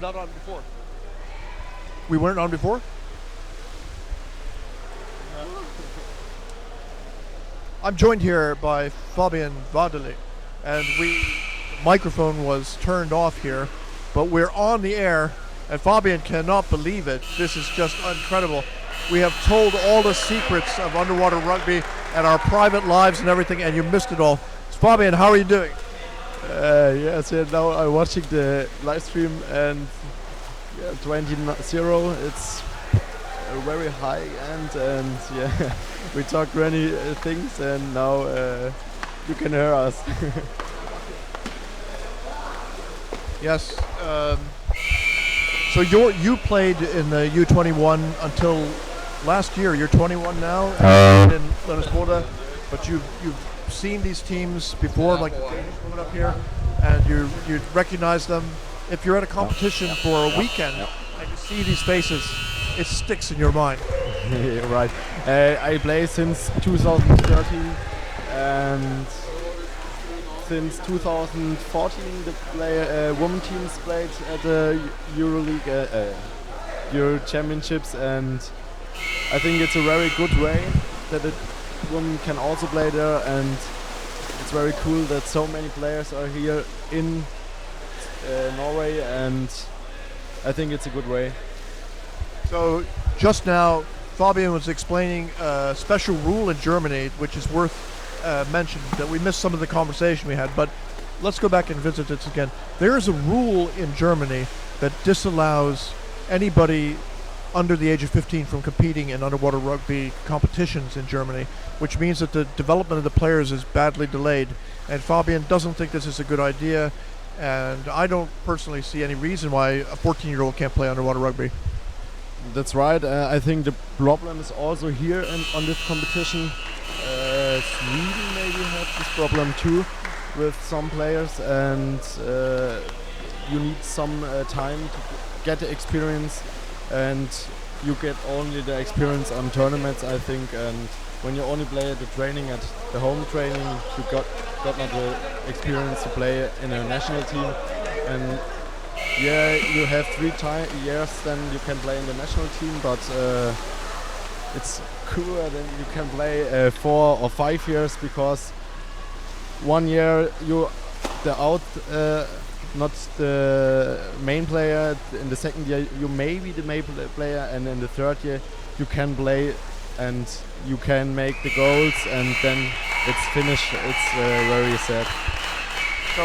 not on before. We weren't on before? I'm joined here by Fabian Wadele, and the microphone was turned off here, but we're on the air, and Fabian cannot believe it. This is just incredible. We have told all the secrets of underwater rugby and our private lives and everything, and you missed it all. Fabian, how are you doing? Yes, now I'm watching the live stream, and 20-0. It's a very high end, and yeah, we talked many things, and now you can hear us. Yes. So you played in the U21 until last year. You're 21 now in Landskrona, but you've seen these teams before, like the Danish women up here, and you recognize them. If you're at a competition for a weekend and you see these faces, it sticks in your mind. Right. I play since 2013, and since 2014 the women teams played at the EuroLeague, Euro Championships, and I think it's a very good way that the women can also play there, and it's very cool that so many players are here in Norway, and I think it's a good way. So just now Fabian was explaining a special rule in Germany which is worth mentioning, that we missed some of the conversation we had, but let's go back and visit this again. There is a rule in Germany that disallows anybody under the age of 15 from competing in underwater rugby competitions in Germany, which means that the development of the players is badly delayed, and Fabian doesn't think this is a good idea, and I don't personally see any reason why a 14-year-old can't play underwater rugby. That's right. I think the problem is also here on this competition. Sweden maybe have this problem too with some players, and you need some time to get the experience, and you get only the experience on tournaments, I think, and when you only play the training at the home training, you got not the experience to play in a national team. And yeah, you have 3 years, then you can play in the national team, but it's cooler than you can play 4 or 5 years, because 1 year you not the main player, in the second year you may be the main player, and in the third year you can play and you can make the goals, and then it's finished. It's very sad. So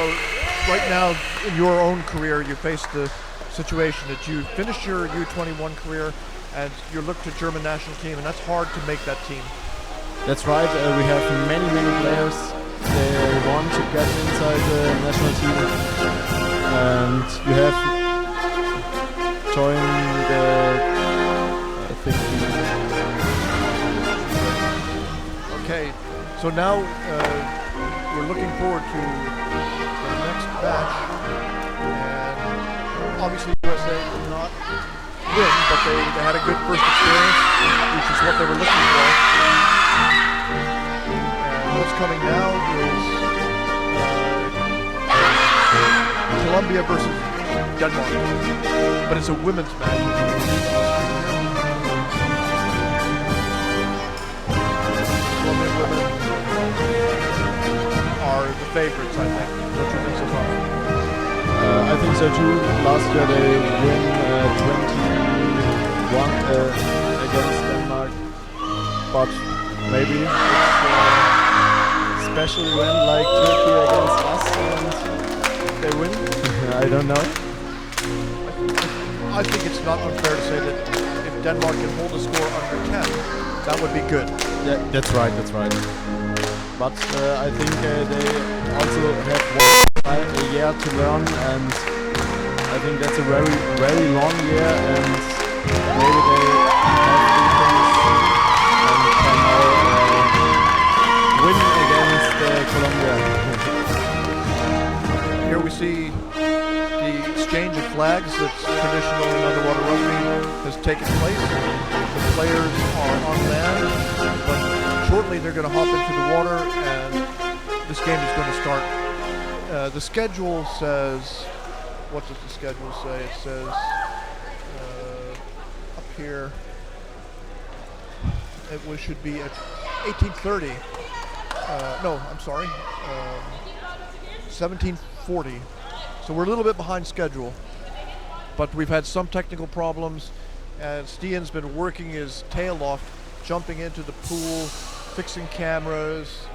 right now in your own career you face the situation that you finished your U21 career and you look to German national team, and that's hard to make that team. That's right. We have many players. They want to get inside the national team, and you have joined the Okay, so now we're looking forward to the next match, and obviously USA did not win, but they had a good first experience, which is what they were looking for. And what's coming now is Colombia versus Denmark, but it's a women's match. Colombian women are the favorites, I think. Don't you think so, far? I think so too. Last year they win 21 against Denmark, but maybe it's a special event like Turkey against us and they win. I don't know. I think it's not unfair to say that if Denmark can hold a score under 10, that would be good. Yeah, that's right. But I think they also have a year to learn, and I think that's a very long year, and maybe they have things and can now win against Colombia. Here we see the exchange of flags that's traditional in underwater rugby has taken place. The players are on land, but shortly they're going to hop into the water and this game is going to start. The schedule says what does the schedule say? It says up here should be at 18:30. No, I'm sorry, 17:40. So we're a little bit behind schedule, but we've had some technical problems, and Stian's been working his tail off, jumping into the pool, fixing cameras,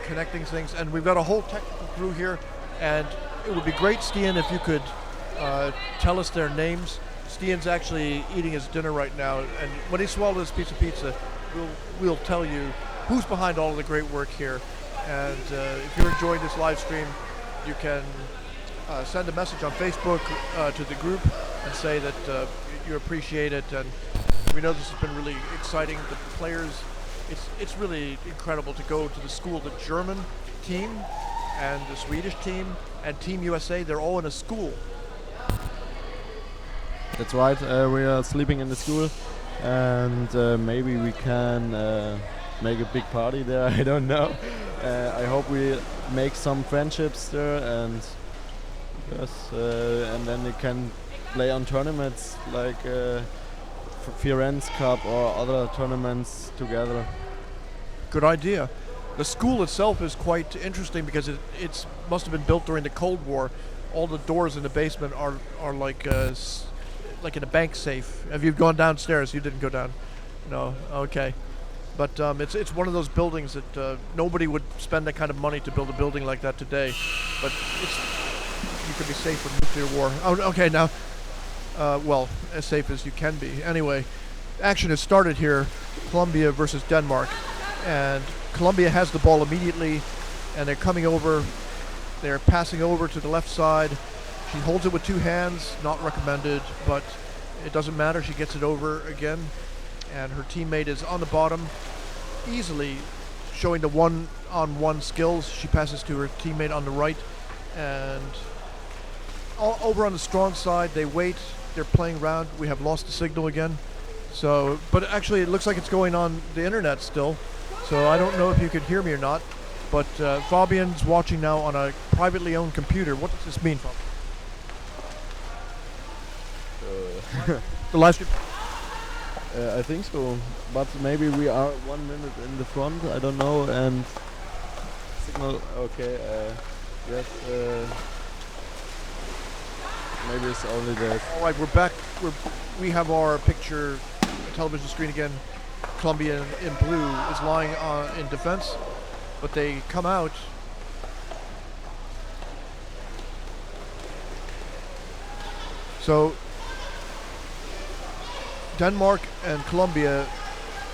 connecting things, and we've got a whole technical crew here, and it would be great, Stian, if you could tell us their names. Stian's actually eating his dinner right now, and when he swallows his piece of pizza, we'll tell you who's behind all of the great work here. And if you're enjoying this live stream, you can send a message on Facebook to the group and say that you appreciate it. And we know this has been really exciting. The players, it's really incredible to go to the school. The German team and the Swedish team and Team USA, they're all in a school. That's right. We are sleeping in the school, and maybe we can make a big party there. I don't know. I hope we make some friendships there, and yes, and then we can play on tournaments like Firenze Cup or other tournaments together. Good idea. The school itself is quite interesting because it must have been built during the Cold War. All the doors in the basement are like in a bank safe. Have you gone downstairs? You didn't go down. No. Okay. But it's one of those buildings that nobody would spend that kind of money to build a building like that today. But you could be safe from nuclear war. Oh, okay. Now, well, as safe as you can be. Anyway, action has started here. Colombia versus Denmark, and Colombia has the ball immediately, and they're coming over. They're passing over to the left side. She holds it with two hands, not recommended, but it doesn't matter. She gets it over again, and her teammate is on the bottom, easily showing the one-on-one skills. She passes to her teammate on the right, and over on the strong side, they wait. They're playing around. We have lost the signal again. So, but actually, it looks like it's going on the internet still. So I don't know if you can hear me or not. But Fabian's watching now on a privately owned computer. What does this mean, Fabian? The live stream. I think so, but maybe we are 1 minute in the front. I don't know. And signal. Okay. Yes. Maybe it's only that. All right, we're back. We have our picture television screen again. Colombia in blue is lying in defense, but they come out. So Denmark and Colombia,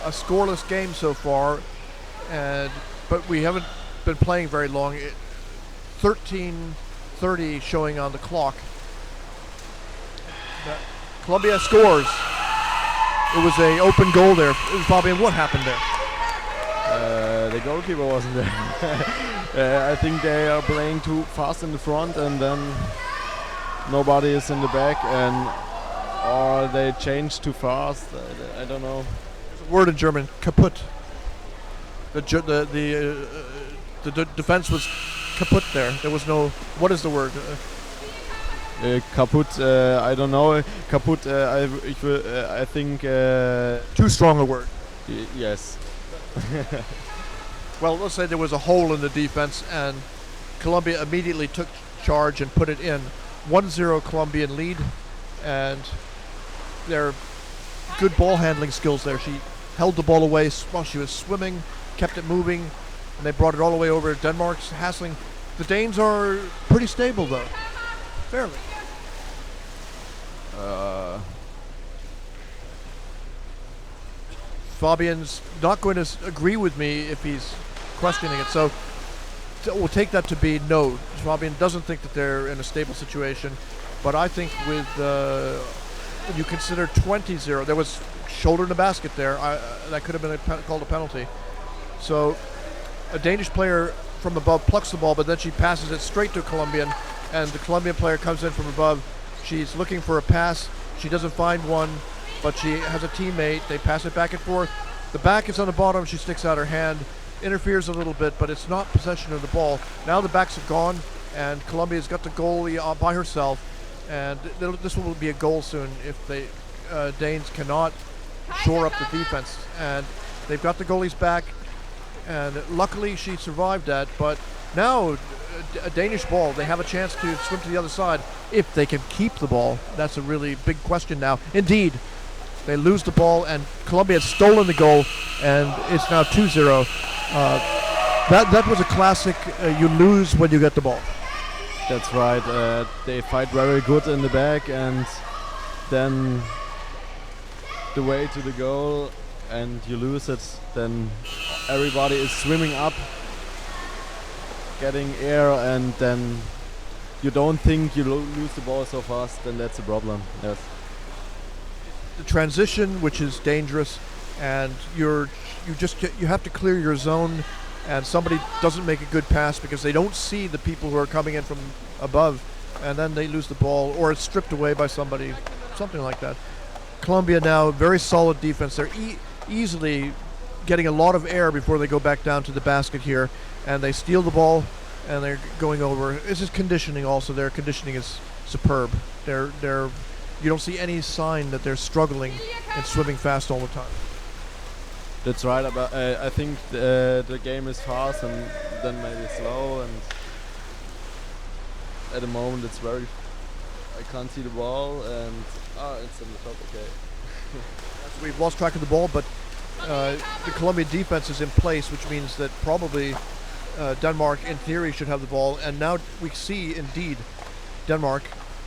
a scoreless game so far, but we haven't been playing very long. 13:30 showing on the clock. Colombia scores. It was an open goal there. Fabian, what happened there? The goalkeeper wasn't there. I think they are playing too fast in the front, and then nobody is in the back, or they change too fast. I don't know. There's a word in German, kaputt. The defense was kaputt there. There was no. What is the word? Kaputt. I don't know. Kaputt. I think. Too strong a word. Yes. Well, let's say there was a hole in the defense, and Colombia immediately took charge and put it in. 1-0 Colombian lead, and their good ball handling skills there. She held the ball away while she was swimming, kept it moving, and they brought it all the way over. Denmark's hassling. The Danes are pretty stable, though. Fairly. Fabian's not going to agree with me if he's questioning it, so we'll take that to be no. Fabian doesn't think that they're in a stable situation, but I think with when you consider 20-0, there was shoulder in the basket there. That could have been called a penalty. So a Danish player from above plucks the ball, but then she passes it straight to a Colombian, and the Colombian player comes in from above. She's looking for a pass. She doesn't find one, but she has a teammate. They pass it back and forth. The back is on the bottom. She sticks out her hand, interferes a little bit, but it's not possession of the ball. Now the backs are gone, and Colombia's got the goalie by herself. and this will be a goal soon if they Danes cannot shore up the defense. And they've got the goalies back, and luckily she survived that. But now a Danish ball, they have a chance to swim to the other side if they can keep the ball. That's a really big question now. Indeed, they lose the ball, and Colombia has stolen the goal, and it's now 2-0. That was a classic. You lose when you get the ball. That's right. They fight very good in the back, and then the way to the goal, and you lose it. Then everybody is swimming up, getting air, and then you don't think you lose the ball so fast. Then that's a problem. Yes. The transition, which is dangerous, and you have to clear your zone, and somebody doesn't make a good pass because they don't see the people who are coming in from above, and then they lose the ball, or it's stripped away by somebody, something like that. Colombia now, very solid defense. They're easily getting a lot of air before they go back down to the basket here, and they steal the ball, and they're going over. This is conditioning also. Their conditioning is superb. You don't see any sign that they're struggling and swimming fast all the time. That's right. But I think the game is fast and then maybe slow, and at the moment it's very. I can't see the ball, and it's on the top. Okay. We've lost track of the ball, but the Colombian defense is in place, which means that probably Denmark, in theory, should have the ball. And now we see, indeed, Denmark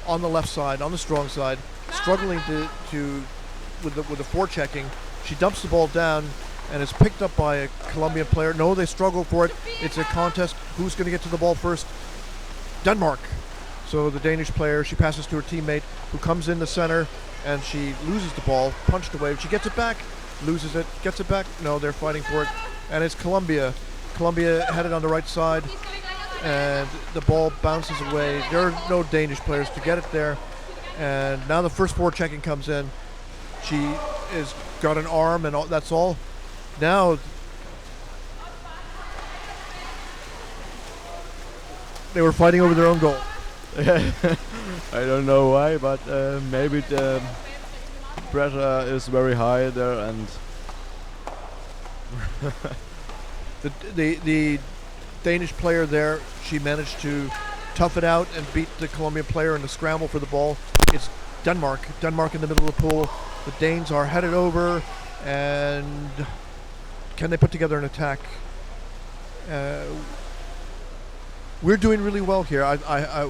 on the left side, on the strong side, struggling with the forechecking. She dumps the ball down, and it's picked up by a Colombian player. No, they struggle for it. It's a contest. Who's going to get to the ball first? Denmark. So the Danish player, she passes to her teammate, who comes in the center, and she loses the ball, punched away. She gets it back, loses it, gets it back. No, they're fighting for it. And it's Colombia. Colombia headed on the right side, and the ball bounces away. There are no Danish players to get it there. And now the first forechecking comes in. She is got an arm, and that's all. Now they were fighting over their own goal. I don't know why, but maybe the pressure is very high there, and the Danish player there, she managed to tough it out and beat the Colombian player in the scramble for the ball. It's Denmark in the middle of the pool. The Danes are headed over, and can they put together an attack? We're doing really well here.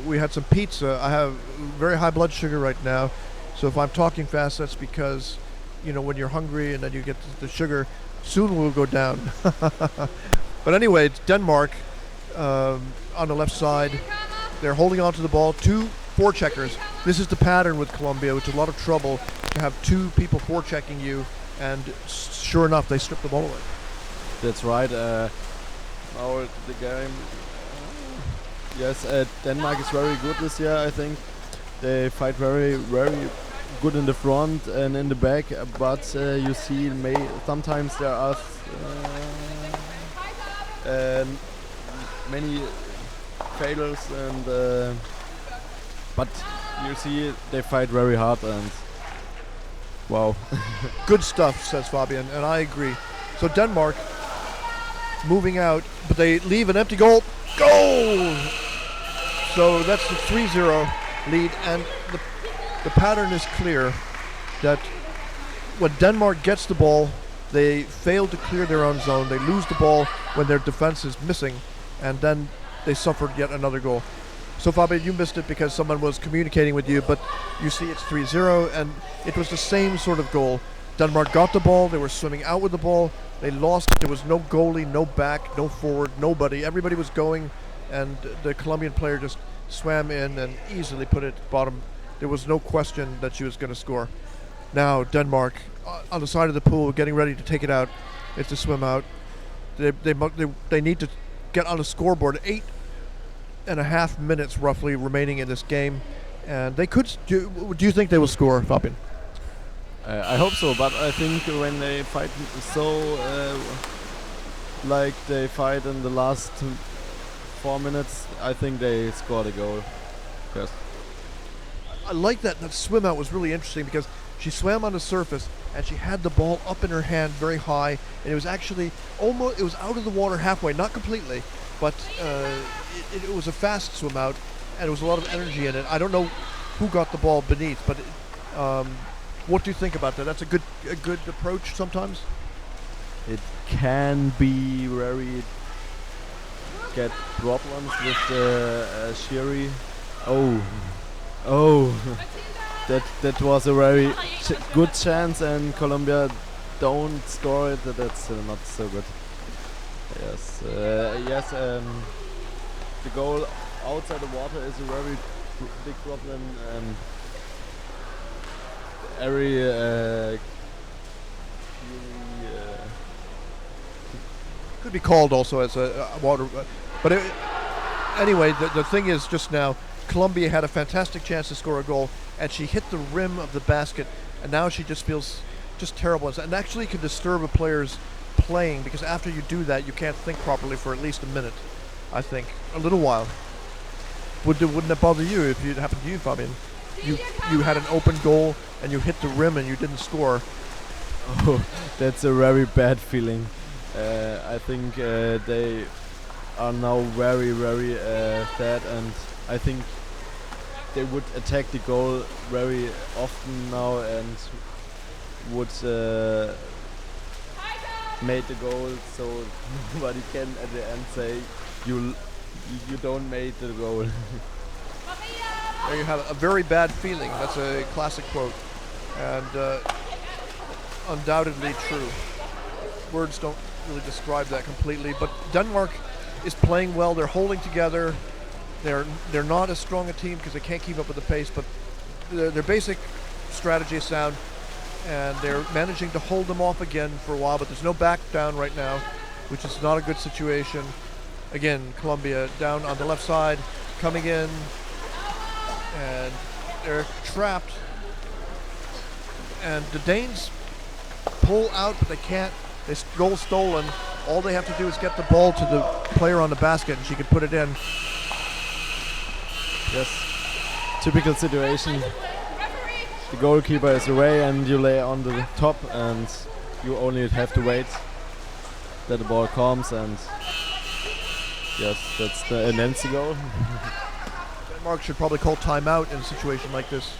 We had some pizza. I have very high blood sugar right now, so if I'm talking fast, that's because, when you're hungry and then you get the sugar, soon we'll go down. But anyway, it's Denmark on the left side. They're holding on to the ball. 2 forecheckers. This is the pattern with Colombia, which is a lot of trouble to have 2 people forechecking you, and sure enough, they strip the ball away. that's right. Now the game. Yes, Denmark is very good this year. I think they fight very, very good in the front and in the back. But you see, sometimes there are many failures, and but you see they fight very hard, and wow. Good stuff, says Fabian, and I agree. So Denmark moving out, but they leave an empty goal. Goal! So that's the 3-0 lead, and the pattern is clear that when Denmark gets the ball, they fail to clear their own zone. They lose the ball when their defense is missing, and then they suffered yet another goal. So Fabian, you missed it because someone was communicating with you, but you see it's 3-0, and it was the same sort of goal. Denmark got the ball, they were swimming out with the ball, they lost it, there was no goalie, no back, no forward, nobody. Everybody was going, and the Colombian player just swam in and easily put it bottom. There was no question that she was going to score. Now Denmark on the side of the pool, getting ready to take it out. It's a swim out. They need to get on the scoreboard. 8.5 minutes roughly remaining in this game, and they could. Do you think they will score, Fabian? I hope so, but I think when they fight like they fight in the last 4 minutes, I think they scored a goal. Yes. I like that. That swim out was really interesting because she swam on the surface and she had the ball up in her hand very high, and it was actually almost, it was out of the water halfway, not completely, but it was a fast swim out, and there was a lot of energy in it. I don't know who got the ball beneath, but what do you think about that? That's a good approach sometimes. It can be very get problems with the Shiri. Oh, that was a very good chance, and Colombia don't score it. That's not so good. Yes, yes. The goal outside the water is a very big problem. Could be called also as a water, but anyway, the thing is, just now, Colombia had a fantastic chance to score a goal, and she hit the rim of the basket, and now she just feels just terrible, and actually can disturb a player's playing, because after you do that, you can't think properly for at least a minute. I think a little while. Wouldn't that bother you if it happened to you, Fabian? You had an open goal and you hit the rim and you didn't score. Oh, that's a very bad feeling. I think they are now very, very sad, and I think they would attack the goal very often now and would make the goal, so nobody can at the end say you don't make the goal. There you have a very bad feeling. That's a classic quote, and undoubtedly true. Words don't really describe that completely, but Denmark is playing well. They're holding together. They're not as strong a team because they can't keep up with the pace, but their basic strategy is sound, and they're managing to hold them off again for a while, but there's no back down right now, which is not a good situation. Again, Colombia down on the left side, coming in, and they're trapped. And the Danes pull out, but they can't. This goal stolen. All they have to do is get the ball to the player on the basket, and she can put it in. Yes, typical situation. The goalkeeper is away, and you lay on the top, and you only have to wait that the ball comes, and yes, that's the Nancy goal. Denmark should probably call timeout in a situation like this.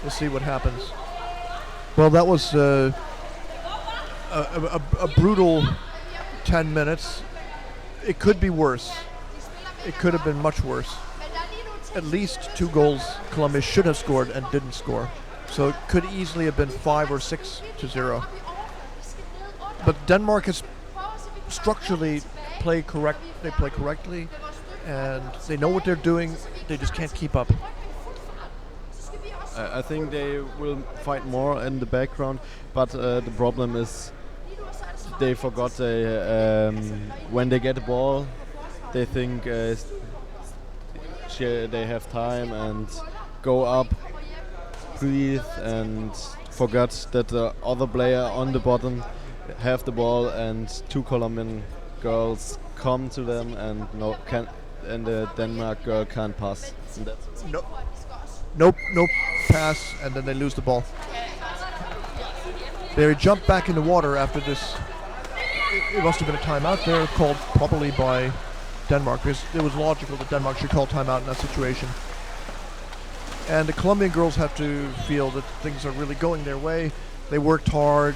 We'll see what happens. Well, that was a brutal 10 minutes. It could be worse. It could have been much worse. At least 2 goals Colombia should have scored and didn't score. So it could easily have been 5 or 6-0. But Denmark has structurally they play correctly, and they know what they're doing. They just can't keep up. I think they will fight more in the background, but the problem is they forgot when they get the ball, they think they have time and go up, breathe, and forgot that the other player on the bottom have the ball, and 2 Colombian girls come to them, and the Denmark girl can't pass. Nope, pass, and then they lose the ball. They jumped back in the water after this. It must have been a timeout there, called probably by Denmark, because it was logical that Denmark should call timeout in that situation. And the Colombian girls have to feel that things are really going their way. They worked hard.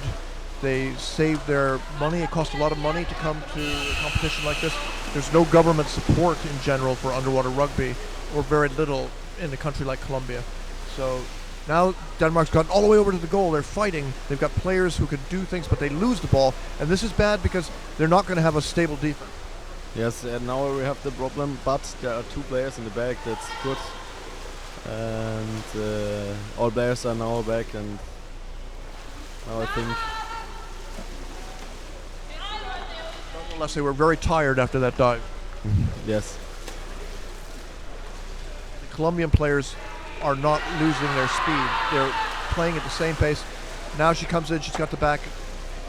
They saved their money. It cost a lot of money to come to a competition like this. There's no government support in general for underwater rugby, or very little in a country like Colombia. So now Denmark's gotten all the way over to the goal. They're fighting. They've got players who can do things, but they lose the ball. And this is bad because they're not going to have a stable defense. Yes, and now we have the problem, but there are 2 players in the back. That's good. And all players are now back, and now I think... Unless they were very tired after that dive. Yes. The Colombian players are not losing their speed. They're playing at the same pace. Now she comes in, she's got the back.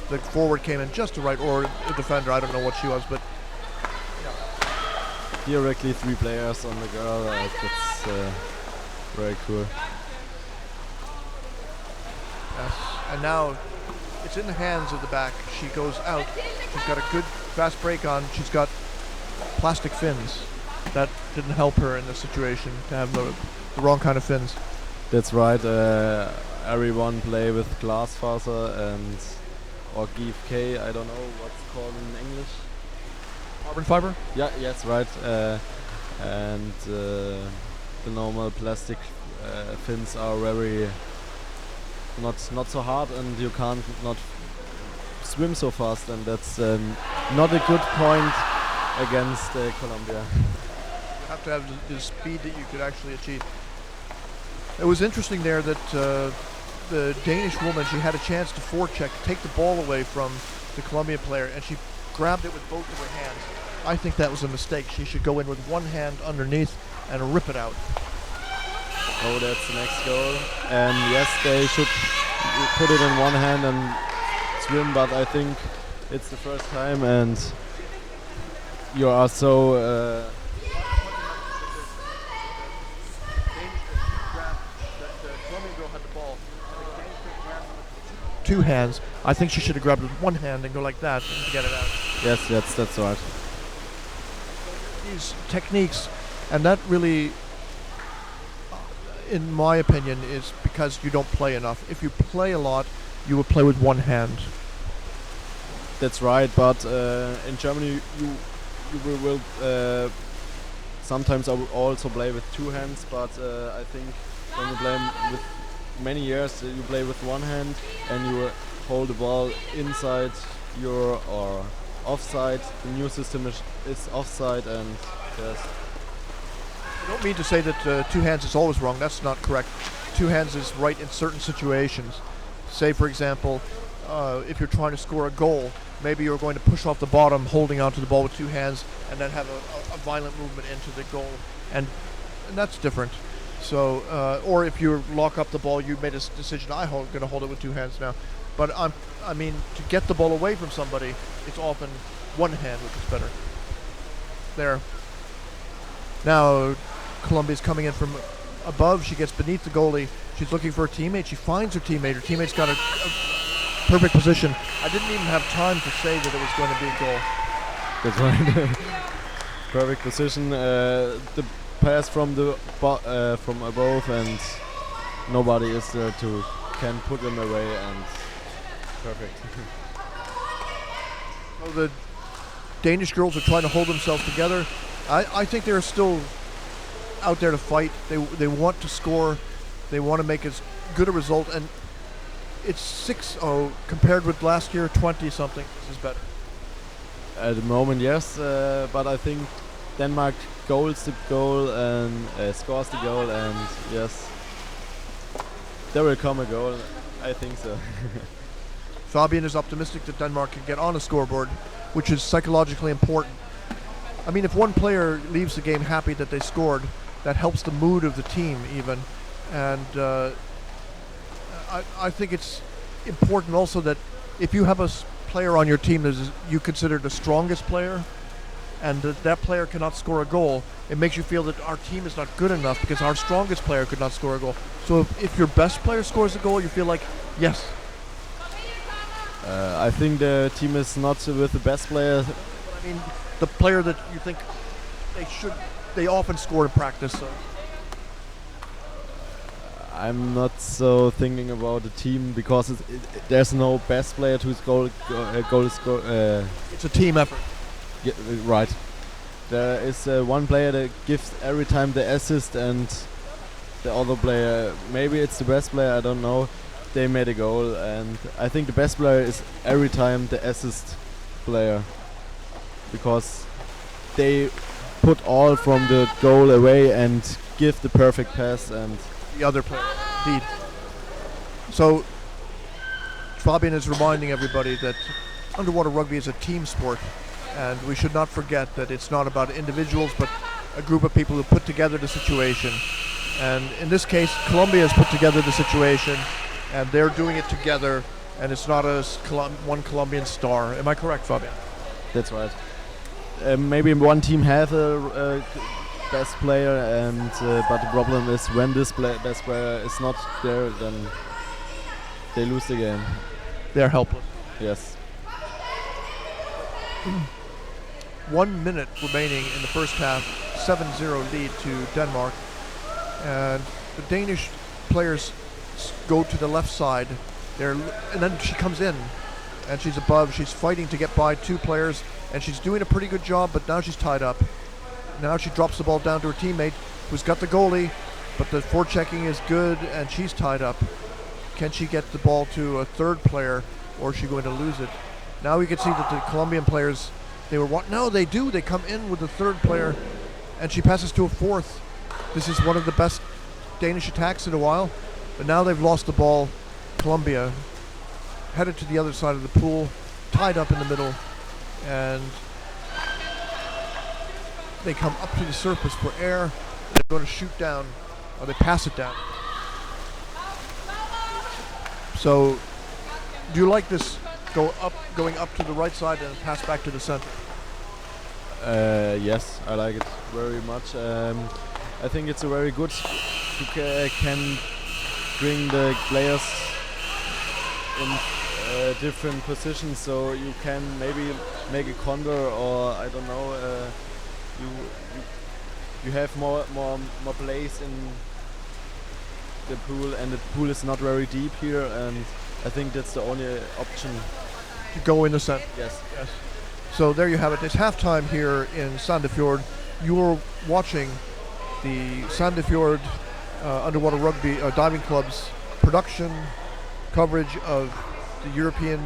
The forward came in just to right, or a defender, I don't know what she was, but... Directly 3 players on the girl, that's very cool. Yes. And now it's in the hands of the back. She goes out. She's got a good fast break on. She's got plastic fins. That didn't help her in this situation to have the wrong kind of fins. That's right. Everyone play with Glasfaser and or GFK. I don't know what's called in English. Carbon fiber? Yeah, yes, right. And the normal plastic fins are very not so hard, and you can't not swim so fast, and that's not a good point against Colombia. You have to have the speed that you could actually achieve. It was interesting there that the Danish woman, she had a chance to forecheck, take the ball away from the Colombian player, and she grabbed it with both of her hands. I think that was a mistake. She should go in with one hand underneath and rip it out. Oh, that's the next goal. And yes, they should put it in one hand and swim, but I think it's the first time, and you are so... Two hands. I think she should have grabbed it with one hand and go like that to get it out. Yes, that's right. These techniques, and that really, in my opinion, is because you don't play enough. If you play a lot, you would play with one hand. That's right, but in Germany you will sometimes also play with two hands, but I think when you play with many years, you play with one hand and you hold the ball inside your or offside. The new system is offside, and yes. I don't mean to say that two hands is always wrong. That's not correct. Two hands is right in certain situations. Say, for example, if you're trying to score a goal, maybe you're going to push off the bottom, holding onto the ball with two hands, and then have a violent movement into the goal, and that's different. So, or if you lock up the ball, you made a decision. I'm going to hold it with two hands now, but I mean, to get the ball away from somebody, it's often one hand, which is better. There. Now, Colombia's coming in from above. She gets beneath the goalie. She's looking for a teammate. She finds her teammate. Her teammate's got a perfect position. I didn't even have time to say that it was going to be a goal. That's right. Perfect position. The pass from from above, and nobody is there to can put them away, and perfect. So the Danish girls are trying to hold themselves together. I think they're still out there to fight. They want to score. They want to make as good a result, and it's 6-0 compared with last year 20-something. This is better. At the moment, yes, but I think Denmark goals the goal and scores the goal, and yes, there will come a goal. I think so. Fabian is optimistic that Denmark can get on a scoreboard, which is psychologically important. I mean, if one player leaves the game happy that they scored, that helps the mood of the team even. And I think it's important also that if you have a player on your team that you consider the strongest player, and that player cannot score a goal, it makes you feel that our team is not good enough because our strongest player could not score a goal. So if your best player scores a goal, you feel like, yes. I think the team is not with the best player. I mean, the player that you think they often score in practice. So. I'm not so thinking about the team because there's no best player whose goal score. It's a team effort. Yeah, right. There is one player that gives every time the assist, and the other player, maybe it's the best player, I don't know, they made a goal, and I think the best player is every time the assist player, because they put all from the goal away and give the perfect pass, and the other player, indeed. So Fabian is reminding everybody that underwater rugby is a team sport, and we should not forget that it's not about individuals but a group of people who put together the situation. And in this case, Colombia has put together the situation, and they're doing it together, and it's not one Colombian star. Am I correct, Fabian? That's right. Maybe one team have a best player, and but the problem is when this best player is not there, then they lose the game. They're helpless. Yes. 1 minute remaining in the first half, 7-0 lead to Denmark. And the Danish players go to the left side. And then she comes in, and she's above. She's fighting to get by 2 players, and she's doing a pretty good job, but now she's tied up. Now she drops the ball down to her teammate, who's got the goalie, but the forechecking is good, and she's tied up. Can she get the ball to a third player, or is she going to lose it? Now we can see that the Colombian players, no, they do. They come in with the third player, and she passes to a fourth. This is one of the best Danish attacks in a while, but now they've lost the ball. Colombia headed to the other side of the pool, tied up in the middle, and they come up to the surface for air. They're going to shoot down, or they pass it down. So, do you like this going up to the right side and pass back to the center? Yes, I like it very much. I think it's a very good. You can bring the players in different positions, so you can maybe make a condor, or I don't know. You have more place in the pool, and the pool is not very deep here, and I think that's the only option. To go in the center. Yes. Yes. So there you have it. It's halftime here in Sandefjord. You're watching the Sandefjord Underwater Rugby Diving Club's production coverage of the European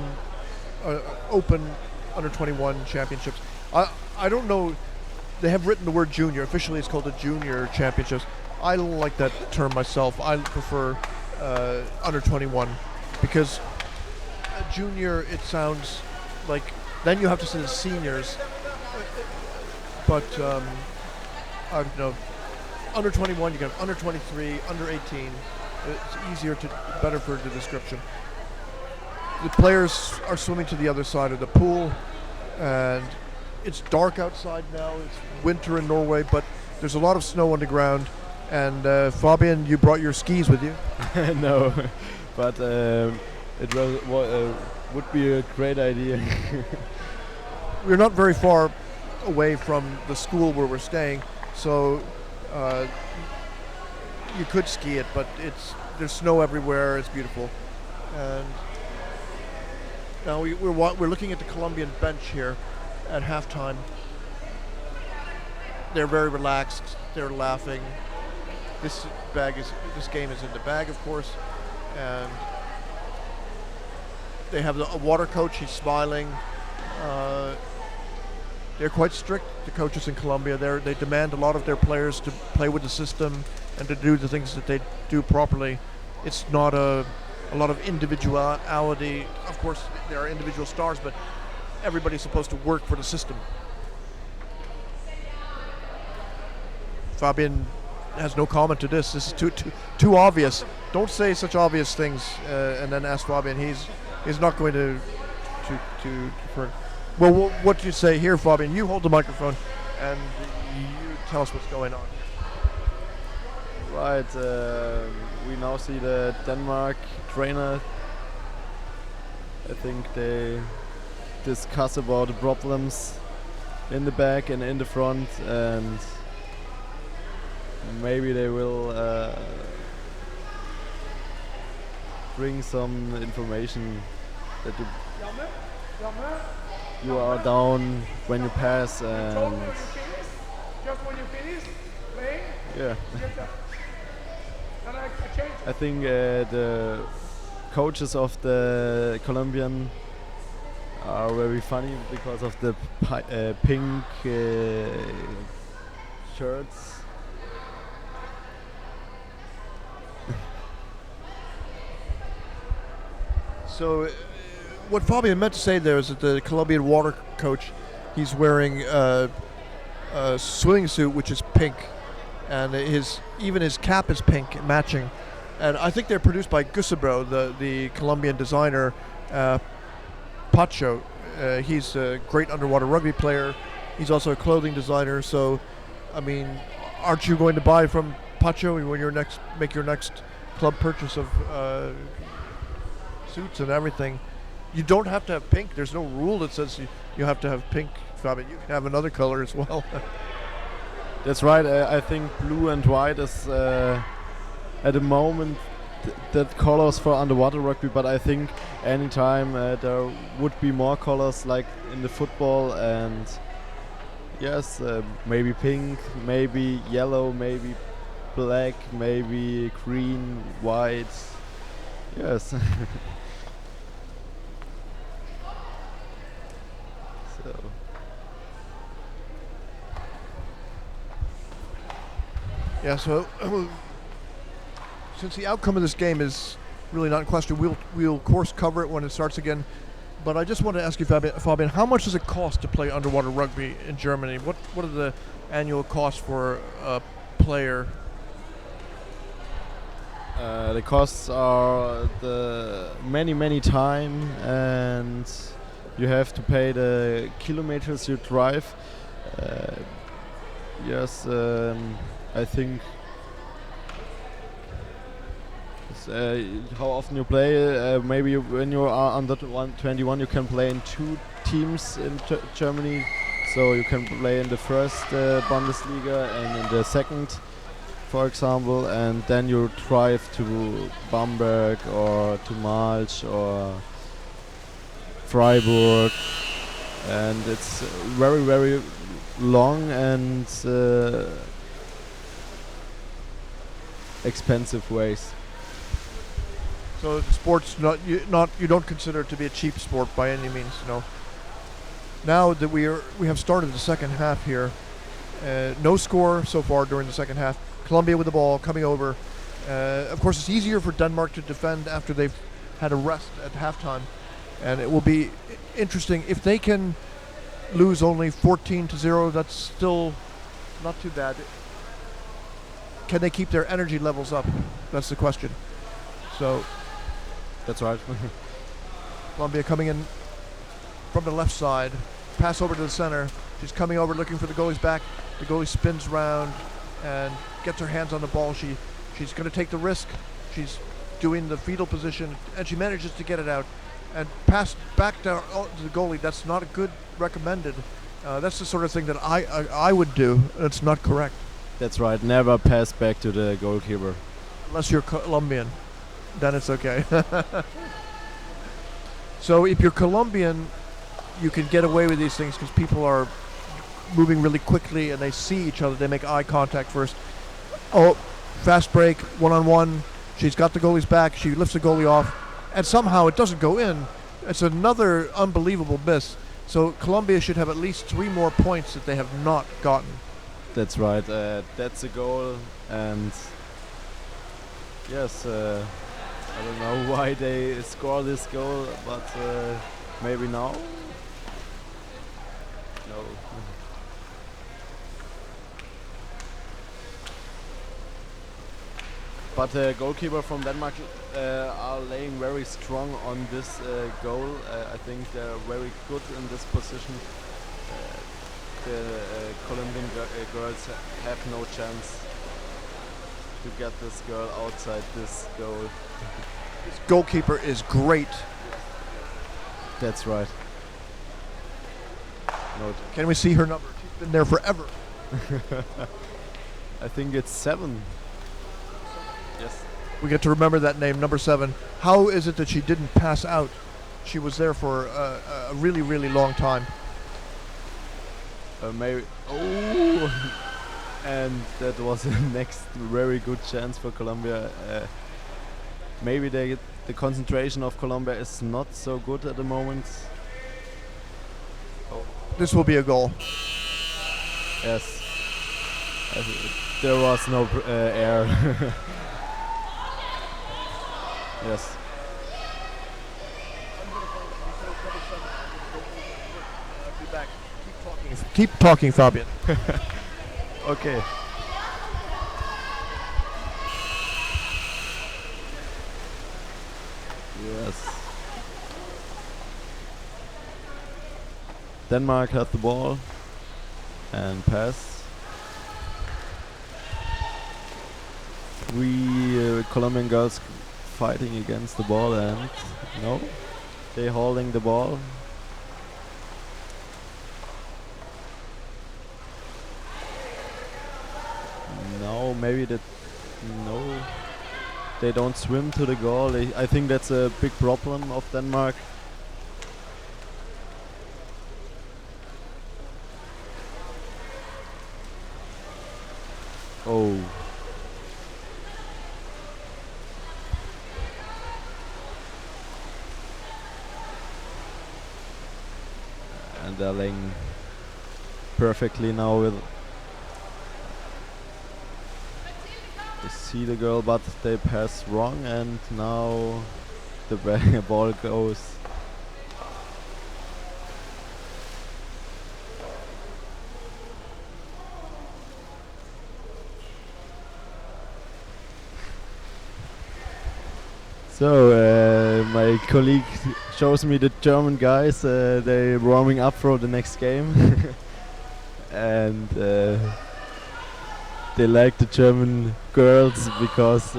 Open Under-21 Championships. I don't know. They have written the word junior. Officially, it's called the Junior Championships. I don't like that term myself. I prefer Under-21 because junior, it sounds like then you have to say the seniors. But I don't know. Under-21, you can have under-23, under-18. It's better for the description. The players are swimming to the other side of the pool, and it's dark outside now. It's winter in Norway, but there's a lot of snow on the ground. And Fabian, you brought your skis with you? No, but it would be a great idea. We're not very far away from the school where we're staying, so you could ski it, but there's snow everywhere. It's beautiful. And now we're looking at the Colombian bench here at halftime. They're very relaxed. They're laughing. This game is in the bag, of course, and they have a water coach. He's smiling. They're quite strict, the coaches in Colombia. They demand a lot of their players to play with the system and to do the things that they do properly. It's not a lot of individuality. Of course, there are individual stars, but everybody's supposed to work for the system. Fabian has no comment to this. This is too obvious. Don't say such obvious things and then ask Fabian. He's not going to. Well, what do you say here, Fabian? You hold the microphone and you tell us what's going on. Right. We now see the Denmark trainer. I think they discuss about the problems in the back and in the front, and maybe they will bring some information that you are down when you pass, and yeah. I think the coaches of the Colombian are very funny because of the pink shirts. So what Fabian meant to say there is that the Colombian water coach, he's wearing a swimming suit which is pink, and even his cap is pink, matching. And I think they're produced by Gusebro, the Colombian designer, Pacho. He's a great underwater rugby player. He's also a clothing designer. So, I mean, aren't you going to buy from Pacho when you make your next club purchase of suits and everything. You don't have to have pink. There's no rule that says you have to have pink, Fabian. You can have another color as well. That's right. I think blue and white is at the moment that colors for underwater rugby, but I think anytime there would be more colors like in the football, and yes, maybe pink, maybe yellow, maybe black, maybe green, white. Yes. So. Yeah, so since the outcome of this game is really not in question, we'll of course cover it when it starts again. But I just want to ask you, Fabian, how much does it cost to play underwater rugby in Germany? What are the annual costs for a player? The costs are the many time, and you have to pay the kilometers you drive. Yes, I think how often you play. Maybe when you are under 21, you can play in 2 teams in Germany. So you can play in the first Bundesliga and in the second, for example, and then you drive to Bamberg or to Malch or Freiburg, and it's very long and expensive ways. So the sport's you don't consider it to be a cheap sport by any means, no. Now that we have started the second half here, no score so far during the second half. Colombia with the ball coming over. Of course, it's easier for Denmark to defend after they've had a rest at halftime, and it will be interesting if they can lose only 14-0. That's still not too bad. Can they keep their energy levels up? That's the question. So that's right. Colombia coming in from the left side, pass over to the center. She's coming over looking for the goalie's back. The goalie spins round and gets her hands on the ball. She's going to take the risk. She's doing the fetal position, and she manages to get it out and pass back down to the goalie. That's not a good recommended. That's the sort of thing that I would do. That's not correct. That's right. Never pass back to the goalkeeper. Unless you're Colombian, then it's okay. So if you're Colombian, you can get away with these things because people are moving really quickly and they see each other. They make eye contact first. Oh, fast break, one-on-one. She's got the goalie's back. She lifts the goalie off, and somehow it doesn't go in. It's another unbelievable miss. So Colombia should have at least 3 more points that they have not gotten. That's right. That's a goal, and yes, I don't know why they score this goal, but maybe now. No. But the goalkeeper from Denmark are laying very strong on this goal. I think they're very good in this position. The Colombian girls have no chance to get this girl outside this goal. This goalkeeper is great. That's right. No, Can we see her number? She's been there forever. I think it's 7. Yes. We get to remember that name, number 7. How is it that she didn't pass out? She was there for a really long time. Maybe. Oh! And that was the next very good chance for Colombia. Maybe the concentration of Colombia is not so good at the moment. Oh. This will be a goal. Yes. There was no air. Yes. Keep talking, Fabian. Okay. Yes. Denmark had the ball and pass. 3 Colombian girls fighting against the ball, and no, they holding the ball. No, maybe that. No, they don't swim to the goal. I think that's a big problem of Denmark. Oh. And Erling perfectly now with. They see the girl, but they pass wrong, and now the ball goes. So my colleague shows me the German guys. They're warming up for the next game, and they like the German girls because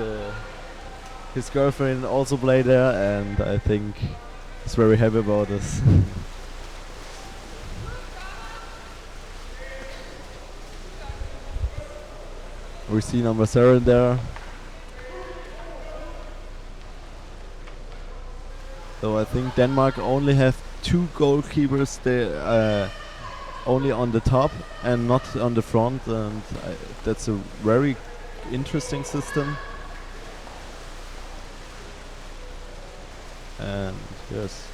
his girlfriend also played there, and I think he's very happy about this. We see number 7 there. So I think Denmark only have 2 goalkeepers there, only on the top and not on the front, and that's a very interesting system. And yes.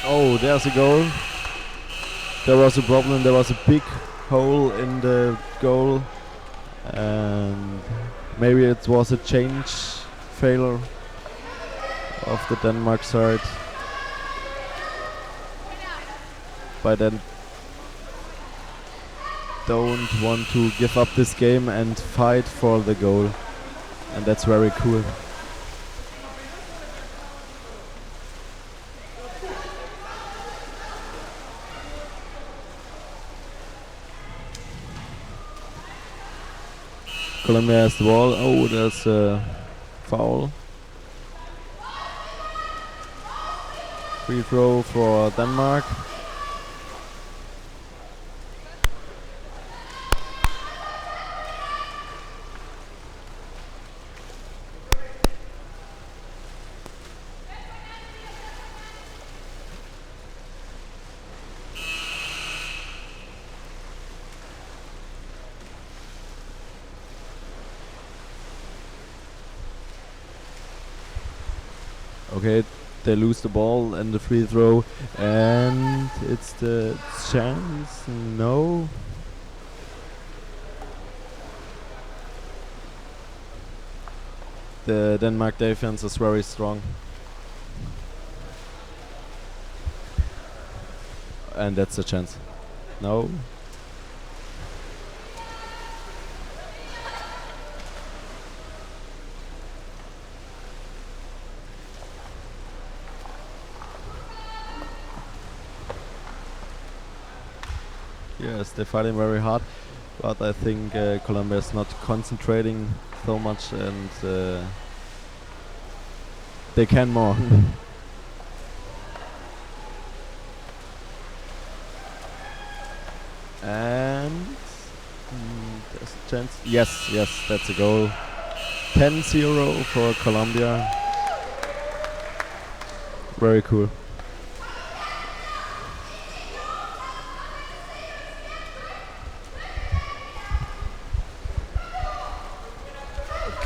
Oh, there's a goal. There was a problem, there was a big hole in the goal, and maybe it was a change failure of the Denmark side. But then don't want to give up this game and fight for the goal, and that's very cool. Colombia has the ball. Oh, there's a foul. Free throw for Denmark. Okay, they lose the ball and the free throw, and it's the chance. No. The Denmark defense is very strong, and that's a chance. No. Yes, they're fighting very hard, but I think Colombia is not concentrating so much, and they can more. And there's a chance. Yes, that's a goal. 10-0 for Colombia. Very cool.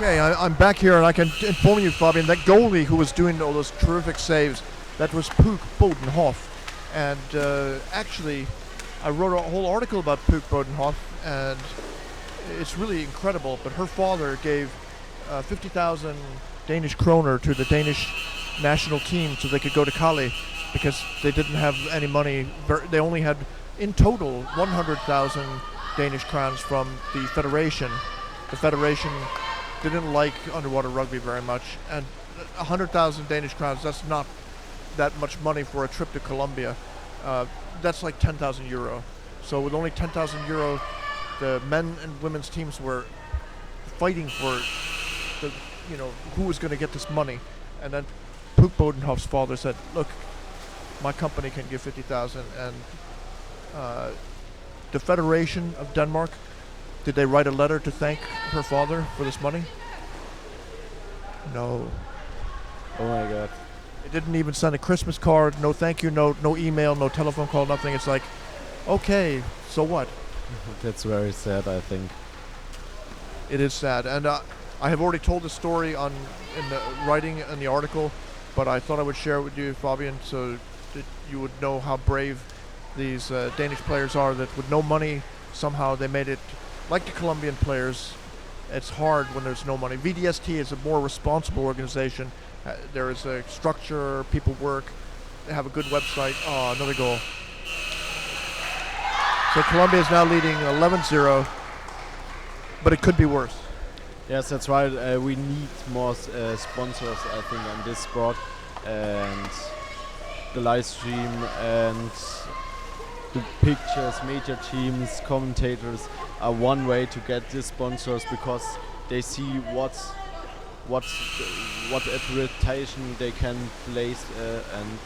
Okay, I'm back here, and I can inform you, Fabian, that goalie who was doing all those terrific saves, that was Puk Bodenhoff. And actually, I wrote a whole article about Puk Bodenhoff, and it's really incredible. But her father gave 50,000 Danish kroner to the Danish national team so they could go to Cali, because they didn't have any money. They only had, in total, 100,000 Danish crowns from the federation. The federation didn't like underwater rugby very much, and 100,000 Danish crowns, that's not that much money for a trip to Colombia. That's like 10,000 euro. So with only 10,000 euro, the men and women's teams were fighting for the, who was going to get this money. And then Puk Bodenhoff's father said, "Look, my company can give 50,000." And the Federation of Denmark, did they write a letter to thank her father for this money? No. Oh my god. It didn't even send a Christmas card, no thank you note, no email, no telephone call, nothing. It's like, okay, so what? That's very sad, I think. It is sad. And I have already told the story in the writing in the article, but I thought I would share it with you, Fabian, so that you would know how brave these Danish players are, that with no money, somehow they made it. Like the Colombian players, it's hard when there's no money. VDST is a more responsible organization. There is a structure, people work, they have a good website. Oh, another goal. So Colombia is now leading 11-0, but it could be worse. Yes, that's right. We need more sponsors, I think, on this sport. And the live stream and the pictures, major teams, commentators are one way to get these sponsors, because they see what advertisement they can place, and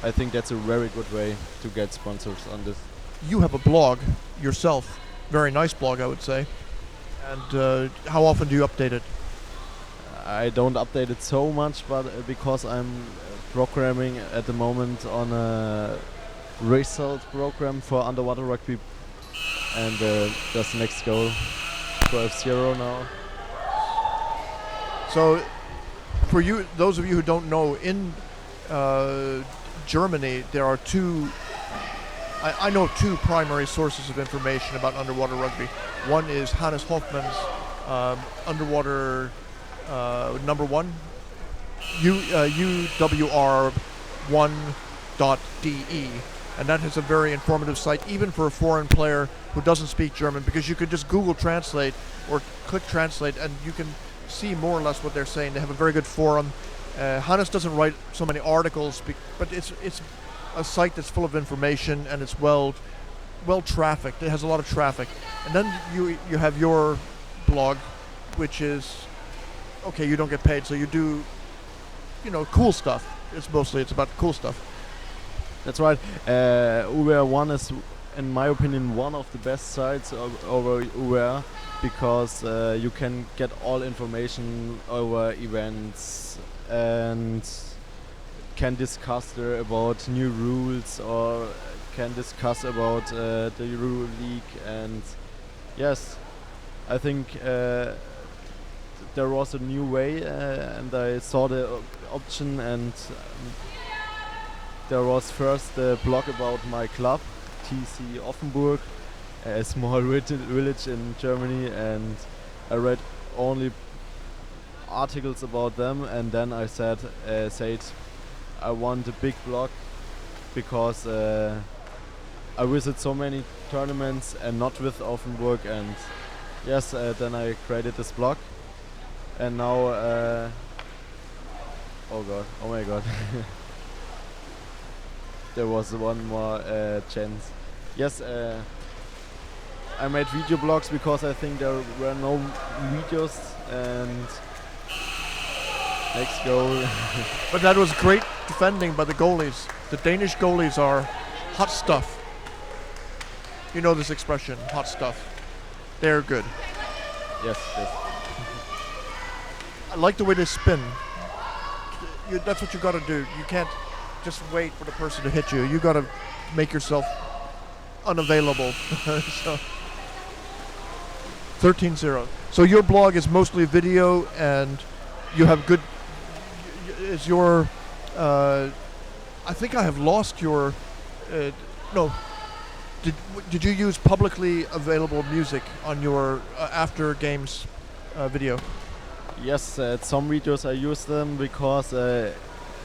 I think that's a very good way to get sponsors on this. You have a blog yourself, very nice blog, I would say. And how often do you update it? I don't update it so much, but because I'm programming at the moment on a result program for underwater rugby, and that's the next goal for F0 now. So, for you, those of you who don't know, in Germany there are two. I know two primary sources of information about underwater rugby. One is Hannes Hoffmann's underwater number one, UWR1.de, and that is a very informative site, even for a foreign player who doesn't speak German, because you could just Google Translate or click Translate and you can see more or less what they're saying. They have a very good forum. Hannes doesn't write so many articles, but it's a site that's full of information, and it's well trafficked. It has a lot of traffic. And then you have your blog, which is, okay, you don't get paid, so you do, cool stuff. It's about cool stuff. That's right. UWR1 is, in my opinion, one of the best sites over UWR, because you can get all information over events and can discuss there about new rules, or can discuss about the Euro League. And yes, I think there was a new way, and I saw the option, and there was first a blog about my club, TC Offenburg, a small village in Germany, and I read only articles about them, and then I said I want a big blog, because I visit so many tournaments and not with Offenburg, and yes, then I created this blog, and now oh my god, there was one more chance. Yes, I made video blogs because I think there were no videos, and next goal. But that was great defending by the goalies. The Danish goalies are hot stuff. You know this expression, hot stuff. They're good. Yes. I like the way they spin. That's what you got to do. You can't just wait for the person to hit you. You got to make yourself unavailable. So 13-0. So your blog is mostly video, and you have good. Is your? I think I have lost your. No. Did you use publicly available music on your after games video? Yes, at some videos I use them, because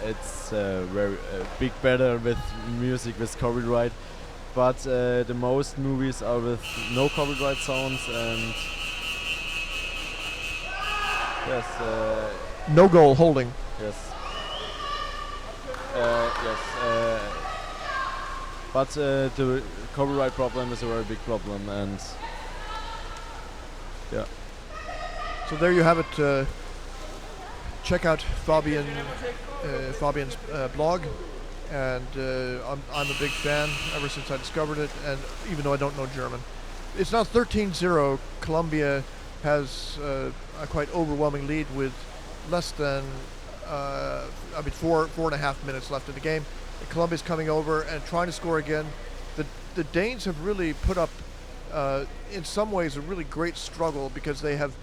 it's very big better with music with copyright. But the most movies are with no copyright sounds, and yes. No goal holding. Yes. Yes. But the copyright problem is a very big problem, and yeah. So there you have it. Check out Fabian's blog, and I'm a big fan ever since I discovered it, and even though I don't know German. It's now 13-0. Colombia has a quite overwhelming lead with less than 4.5 minutes left in the game. Colombia's coming over and trying to score again. The Danes have really put up, in some ways, a really great struggle because they have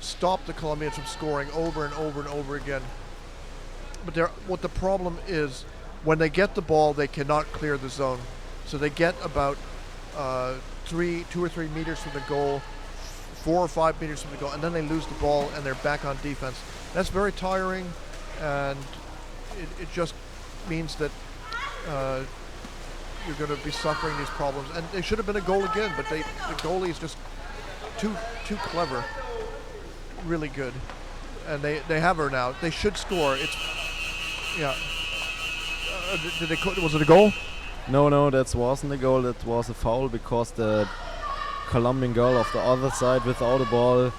stopped the Colombians from scoring over and over and over again. But what the problem is, when they get the ball, they cannot clear the zone. So they get about 2 or 3 meters from the goal, 4 or 5 meters from the goal, and then they lose the ball and they're back on defense. That's very tiring, and it just means that you're going to be suffering these problems. And they should have been a goal again, but the goalie is just too clever. Really good, and they have her now. They should score. It's was it a goal? No, that wasn't a goal. That was a foul because the Colombian girl of the other side without a ball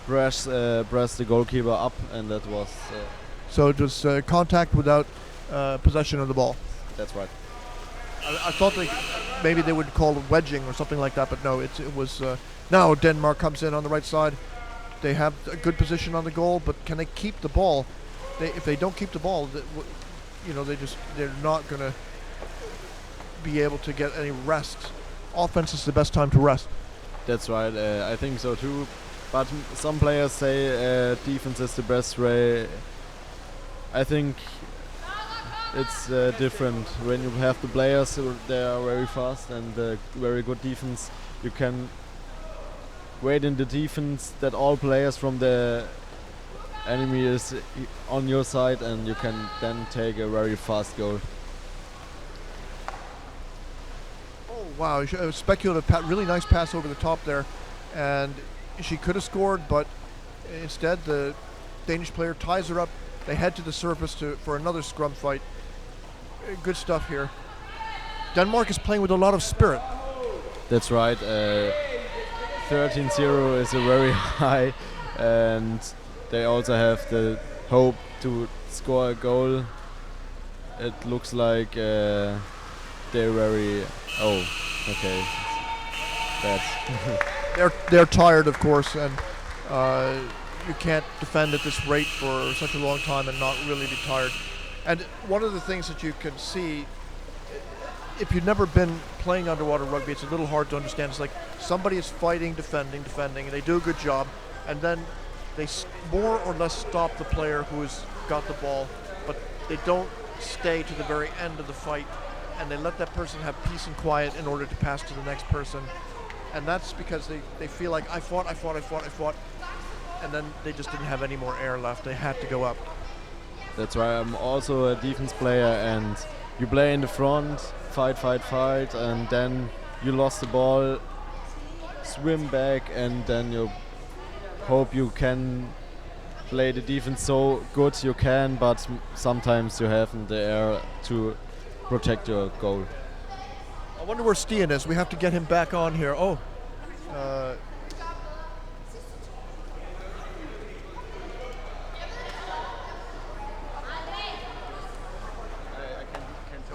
pressed the goalkeeper up, and that was. So it was contact without possession of the ball. That's right. I thought maybe they would call it wedging or something like that, but no, it was. Now Denmark comes in on the right side. They have a good position on the goal, but can they keep the ball? If they don't keep the ball, they're not going to be able to get any rest. Offense is the best time to rest. That's right. I think so too. But some players say defense is the best way. I think it's different. When you have the players, they are very fast and very good defense. You can wait in the defense that all players from the enemy is on your side, and you can then take a very fast goal. Oh wow, a speculative really nice pass over the top there, and she could have scored, but instead the Danish player ties her up. They head to the surface for another scrum fight. Good stuff here. Denmark is playing with a lot of spirit. That's right. 13-0 is a very high, and they also have the hope to score a goal. It looks like they're very. Oh, okay. That's they're tired, of course, and you can't defend at this rate for such a long time and not really be tired. And one of the things that you can see, if you've never been playing underwater rugby, it's a little hard to understand. It's like somebody is fighting, defending, and they do a good job, and then they more or less stop the player who's got the ball, but they don't stay to the very end of the fight, and they let that person have peace and quiet in order to pass to the next person. And that's because they feel like I fought, and then they just didn't have any more air left. They had to go up. That's right. I'm also a defense player, and you play in the front, fight, and then you lost the ball, swim back, and then you hope you can play the defense so good you can, but sometimes you haven't the air to protect your goal. I wonder where Stian is. We have to get him back on here.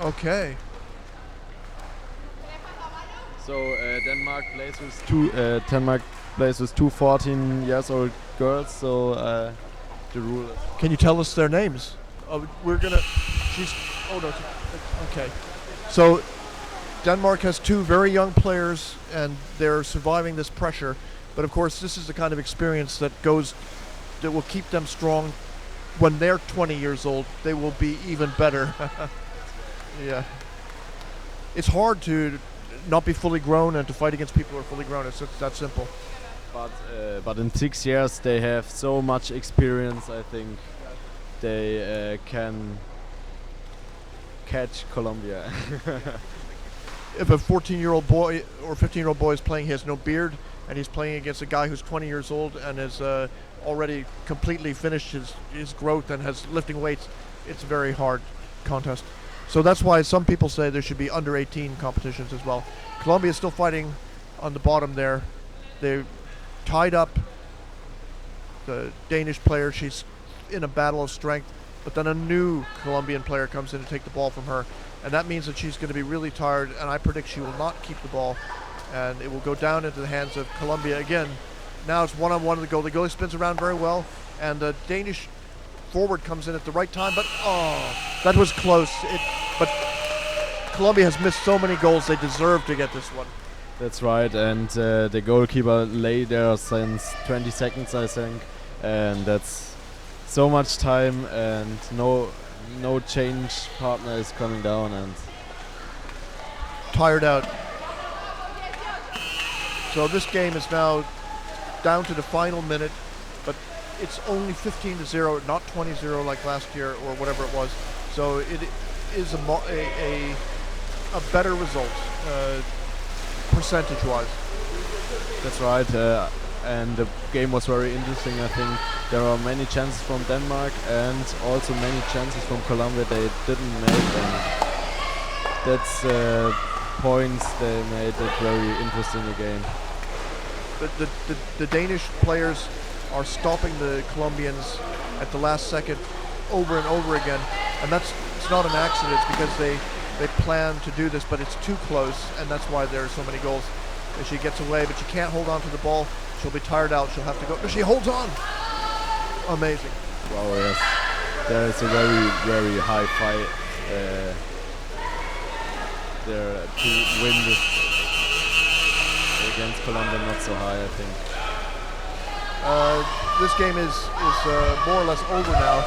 Okay. So Denmark plays with two 14 years old girls. So the rule. Can you tell us their names? We're gonna. Okay. So Denmark has two very young players, and they're surviving this pressure. But of course, this is the kind of experience that will keep them strong. When they're 20 years old, they will be even better. Yeah. It's hard to not be fully grown and to fight against people who are fully grown. It's that simple. But in 6 years they have so much experience. I think they can catch Colombia. If a 14-year-old boy or 15-year-old boy is playing, he has no beard, and he's playing against a guy who's 20 years old and has already completely finished his growth and has lifting weights, it's a very hard contest. So that's why some people say there should be under 18 competitions as well. Colombia is still fighting on the bottom there. They tied up the Danish player. She's in a battle of strength, but then a new Colombian player comes in to take the ball from her, and that means that she's going to be really tired, and I predict she will not keep the ball, and it will go down into the hands of Colombia again. Now it's one-on-one with the goal. The goalie spins around very well, and the Danish forward comes in at the right time, but that was close. But Colombia has missed so many goals, they deserve to get this one. That's right, and the goalkeeper lay there since 20 seconds, I think, and that's so much time, and no change partner is coming down, and tired out. So this game is now down to the final minute, but it's only 15-0, not 20-0 like last year or whatever it was. So it is a better result, percentage-wise. that's right. And the game was very interesting. I think there are many chances from Denmark and also many chances from Colombia they didn't make, and that's points they made it very interesting again. The Danish players are stopping the Colombians at the last second over and over again, and it's not an accident. It's because they plan to do this, but it's too close, and that's why there are so many goals. And she gets away, but she can't hold on to the ball. She'll be tired out. She'll have to go. But she holds on. Amazing. Wow, yes. There is a very, very high fight there to win this against Colombia. Not so high, I think. This game is more or less over now.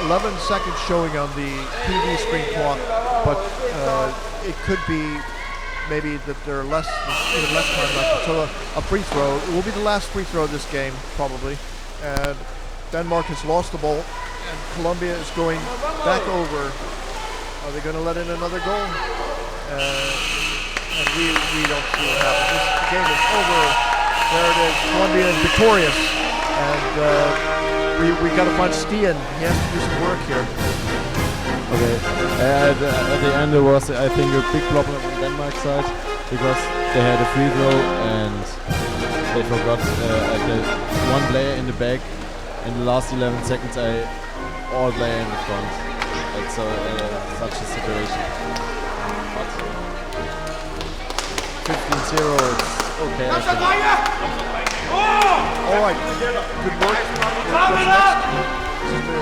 11 seconds showing on the TV screen clock, but it could be maybe that there are even less time left. So a free throw. It will be the last free throw of this game, probably. And Denmark has lost the ball, and Colombia is going back over. Are they going to let in another goal? And we don't see what happens. This game is over. There it is. Colombia is victorious. And we got to find Stian. He has to do some work here. Okay. At the end, there was, I think, a big problem on Denmark's side because they had a free throw and they forgot the one player in the back. In the last 11 seconds, all player in the front. It's such a situation. But 15-0, it's okay, I think. All right, good work. What's next? This is the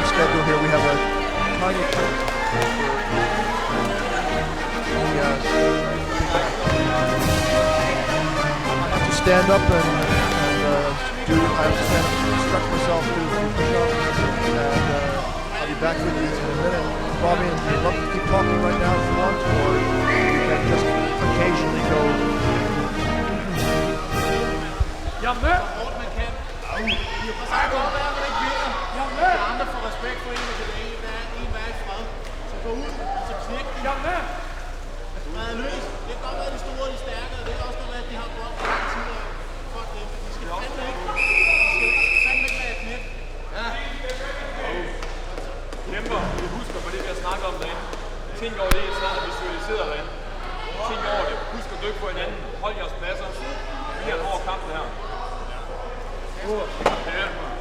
schedule here. We have a tiny print. I have to stand up and I have to stand up and stretch myself, do a few push-ups, and I'll be back with you in a minute. Bobby, I'd love to keep talking right now if you want, or you can just occasionally go. Jeg er med! Hårdt man kan. Så kan godt være, at man ikke vinder. Jeg er med! De andre får respekt for en, og det er en hver i fred. Så gå ud, og så knæk den. Jeg er med! Spred løs. Det kan godt være, at de store og de stærke, og det kan også godt være, at de har godt for lang tid. Fuck dem. De skal fandme ikke lade knæk. Ja. Kæmper, vi husker på det, vi har snakket om derinde. Tænk over det, snart at visualisere derinde. Tænk over det. Husk at dykke på hinanden. Hold jeres pladser. Vi har en hård kamp, det her. Danmark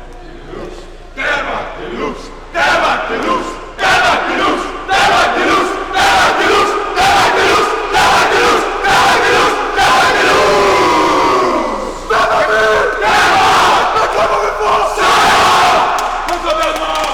Deluxe! Danmark Deluxe! Danmark Deluxe! Danmark Deluxe! Danmark Deluxe! Danmark Deluxe! Danmark Deluxe! Danmark Deluxe! Danmark Deluxe! Danmark Deluxe! Danmark! Hvad kommer vi for? Sejr! Kom så Danmark!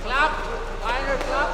Klap! Drenge, klap!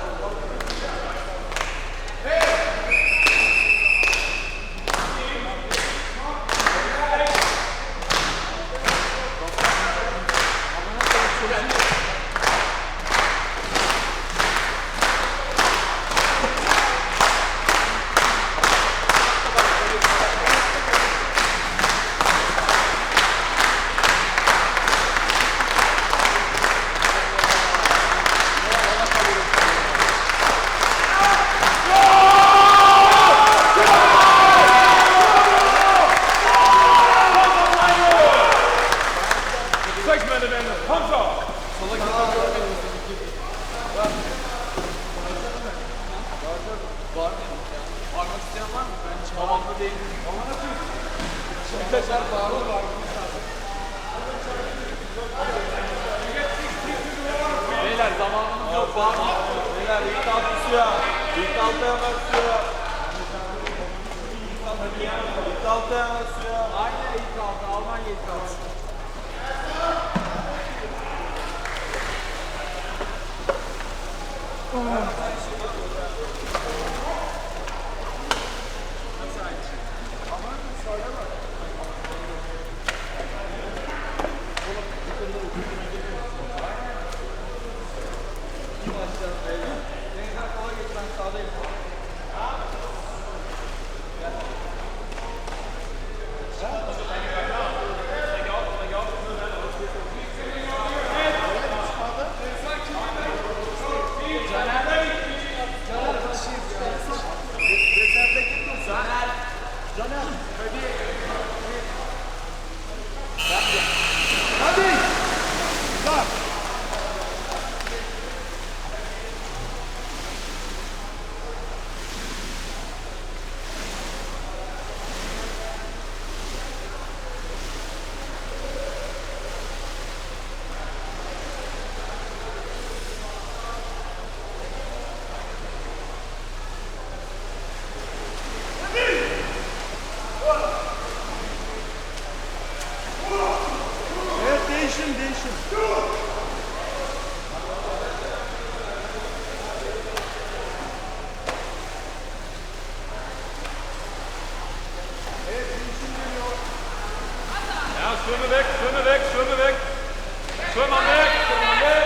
Beyler ilk altı suya. İlk altı hemen suya. İlk altı hemen suya. Aynen ilk altı. Almanya ilk altı. Schwimme weg, schwimme weg, schwimme weg. Schwimme weg, schwimme weg.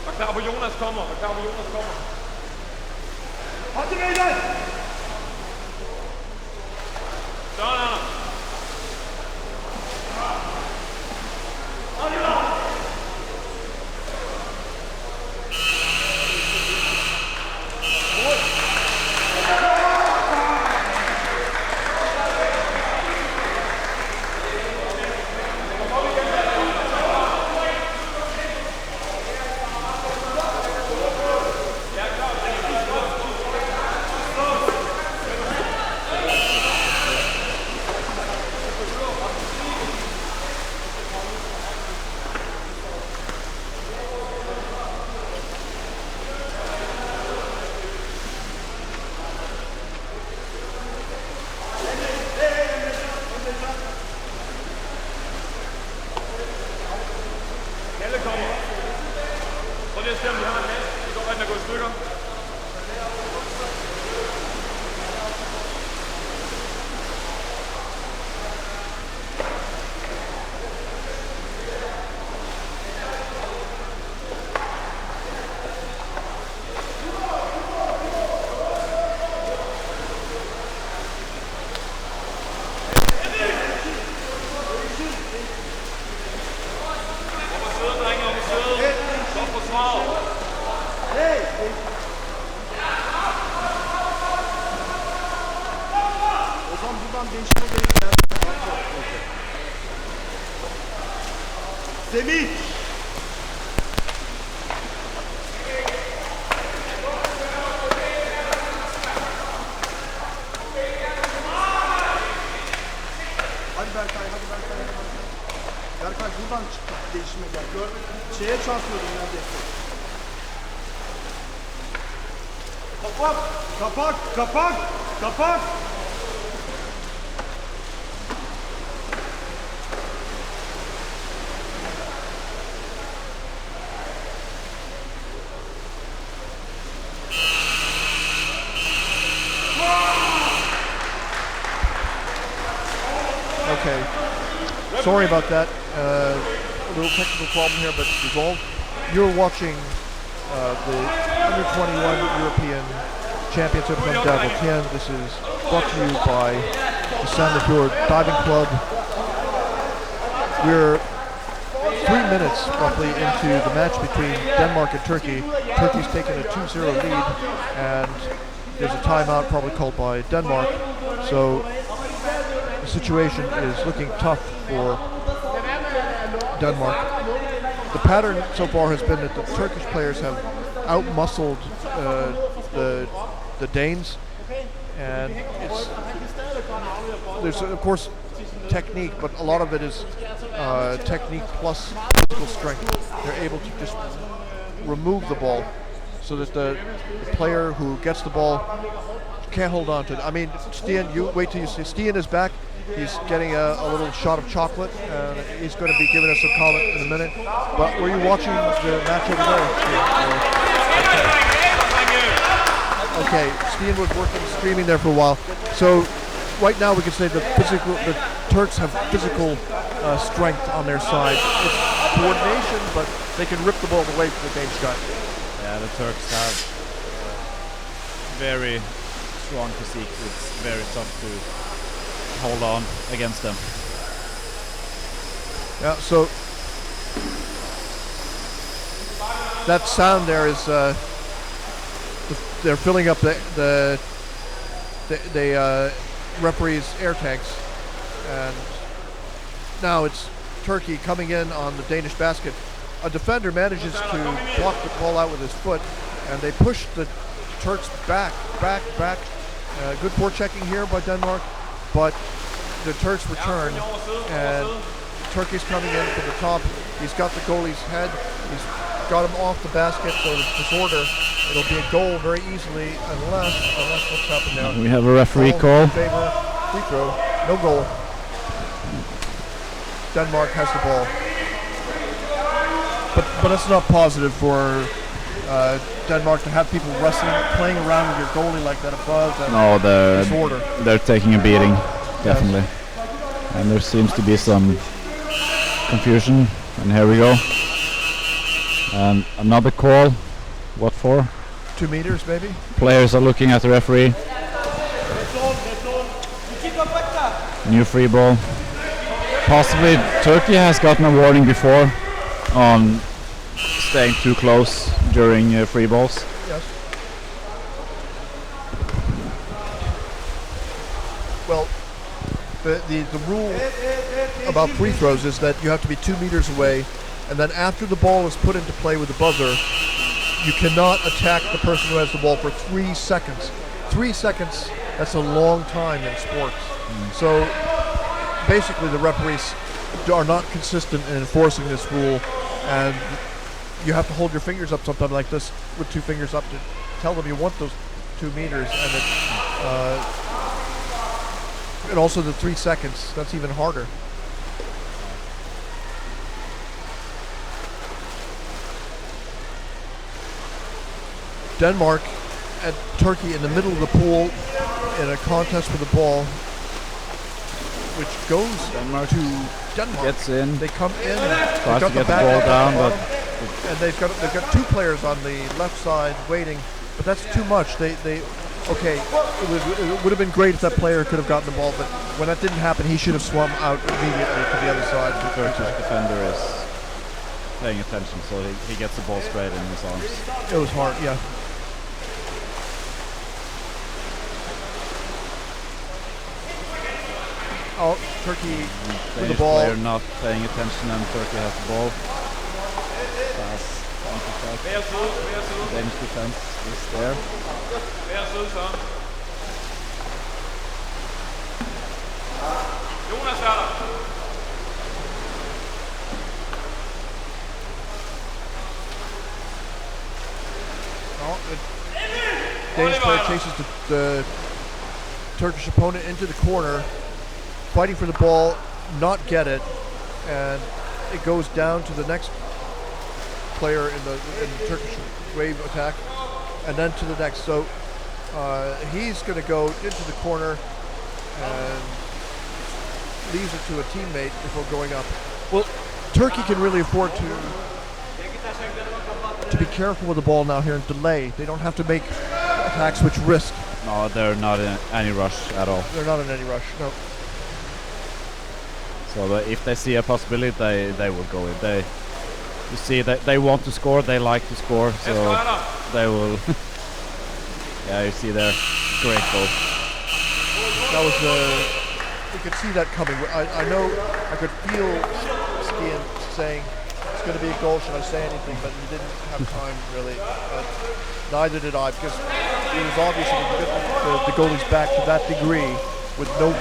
Var klar på Jonas kommer, var klar på Jonas kommer. Hadi beyler! Sådan er der. Hadi lan! Alle kommer. Prøv lige at se, om vi har en masse. Det går, at den er gået i stykker. O zaman buradan değişime gerek yok. Semih! Hadi Berkay, hadi Berkay, hadi Berkay. Berkay buradan çık, değişime gel. Gör, şeye çarpıyordum neredeyse. Kapak! Kapak! Kapak! Kapak! Okay. Sorry about that. A little technical problem here, but it's resolved. You're watching the Under-21 European Championship from Dagotien. This is brought to you by the Sandefjord Diving Club. We're 3 minutes roughly into the match between Denmark and Turkey. Turkey's taken a 2-0 lead, and there's a timeout probably called by Denmark. So the situation is looking tough for Denmark. The pattern so far has been that the Turkish players have outmuscled the Danes, and there's of course technique, but a lot of it is technique plus physical strength. They're able to just remove the ball so that the player who gets the ball can't hold on to it. I mean, Stian, you wait till you see. Stian is back. He's getting a little shot of chocolate, and he's going to be giving us some comment in a minute. But were you watching the match over there, Stian? Okay, Stian was working, streaming there for a while. So right now we can say the Turks have physical strength on their side. It's coordination, but they can rip the ball away from the Danish guy. Yeah, the Turks have very strong physique. It's very tough to hold on against them. Yeah, so that sound there is they're filling up the referee's air tanks, and now it's Turkey coming in on the Danish basket. A defender manages to block the ball out with his foot, and they push the Turks back. Good forechecking here by Denmark, but the Turks return, and Turkey's coming in from the top. He's got the goalie's head. He's got him off the basket, so it's disorder. It'll be a goal very easily, unless what's happened now. We have a referee call. Favor, free throw, no goal. Denmark has the ball, but it's not positive for Denmark to have people wrestling, playing around with your goalie like that above. No, disorder. They're taking a beating, definitely. Yes. And there seems to be some confusion. And here we go. And another call. What for? 2 meters, maybe. Players are looking at the referee. New free ball. Possibly Turkey has gotten a warning before on staying too close during free balls. Yes. Well, the rule about free throws is that you have to be 2 meters away, and then after the ball is put into play with the buzzer, you cannot attack the person who has the ball for 3 seconds. 3 seconds, that's a long time in sports. So basically the referees are not consistent in enforcing this rule, and you have to hold your fingers up sometimes like this with 2 fingers up to tell them you want those 2 meters, and also the 3 seconds, that's even harder. Denmark and Turkey in the middle of the pool in a contest for the ball, which goes Denmark to Denmark. Gets in. They come in, Tries to get the ball down, but and they've got 2 players on the left side waiting, but that's too much. Okay, it would have been great if that player could have gotten the ball, but when that didn't happen, he should have swum out immediately to the other side. the Turkish defender is paying attention, so he gets the ball straight in his arms. It was hard, yeah. Oh, Turkey with the Danish ball. player not paying attention, and Turkey has the ball. Pass, counter-attack. Danish defense is there. Danish player chases the Turkish opponent into the corner, fighting for the ball, not get it, and it goes down to the next player in the Turkish wave attack, and then to the next. So he's going to go into the corner and leaves it to a teammate before going up. Well, Turkey can really afford to be careful with the ball now here and delay. They don't have to make attacks which risk. No, they're not in any rush at all. They're not in any rush, no. So if they see a possibility, they will go in. You see that they want to score, they like to score, so they will. Yeah, you see there, great goal. That was you could see that coming. I know, I could feel Stian saying, going to be a goal, should I say anything? But you didn't have time, really. Neither did I, because it was obvious when you get the goalie's back to that degree with no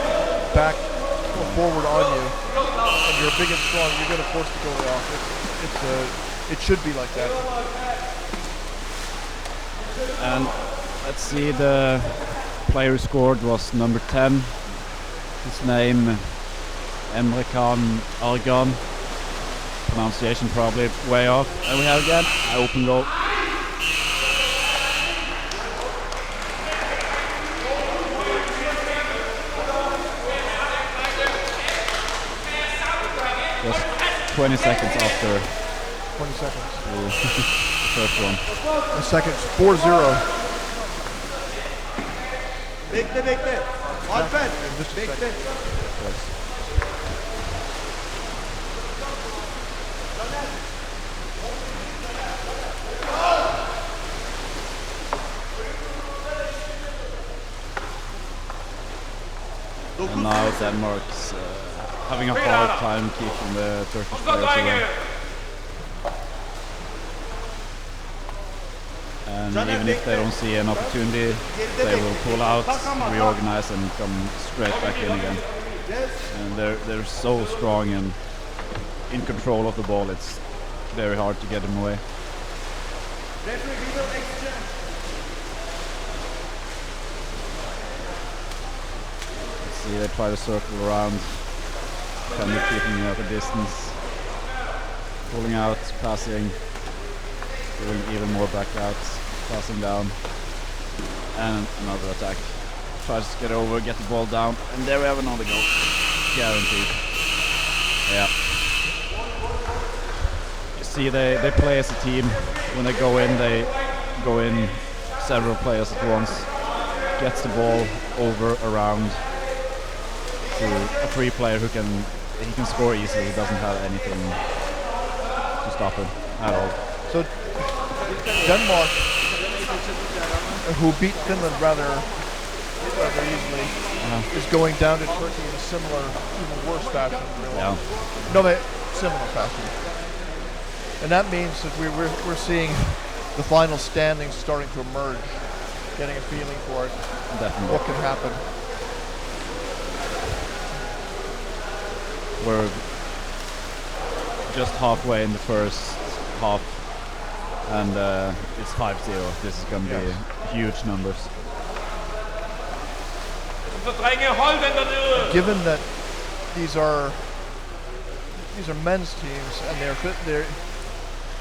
back or forward on you, and you're big and strong, you're going to force the goalie off. It should be like that. And let's see, the player who scored was number 10. His name, Emre Can Argan. Pronunciation probably way off. And we have again an open goal. Just 20 seconds after 20 seconds. the first one. A second, 4-0. Bekle. Alper. In just a Bekle. second. And now Denmark's having a hard time keeping the Turkish players away. And even if they don't see an opportunity, they will pull out, reorganize, and come straight back in again. And they're so strong and in control of the ball. It's very hard to get them away. Let's see, they try to circle around, kind of keeping at a distance, pulling out, passing, doing even more backouts, passing down, and another attack. Tries to get over, get the ball down, and there we have another goal. Guaranteed. Yeah. You see, they play as a team. When they go in several players at once. Gets the ball over, around to a free player who can score easily. He doesn't have anything to stop him at all. So Denmark, who beat Finland rather easily, is going down to Turkey in a similar, even worse fashion. Really. Yeah. No, but similar fashion. And that means that we're seeing the final standings starting to emerge, getting a feeling for it. Definitely. What can happen. We're just halfway in the first half, and it's 5-0. This is going to be huge numbers. Given that these are men's teams and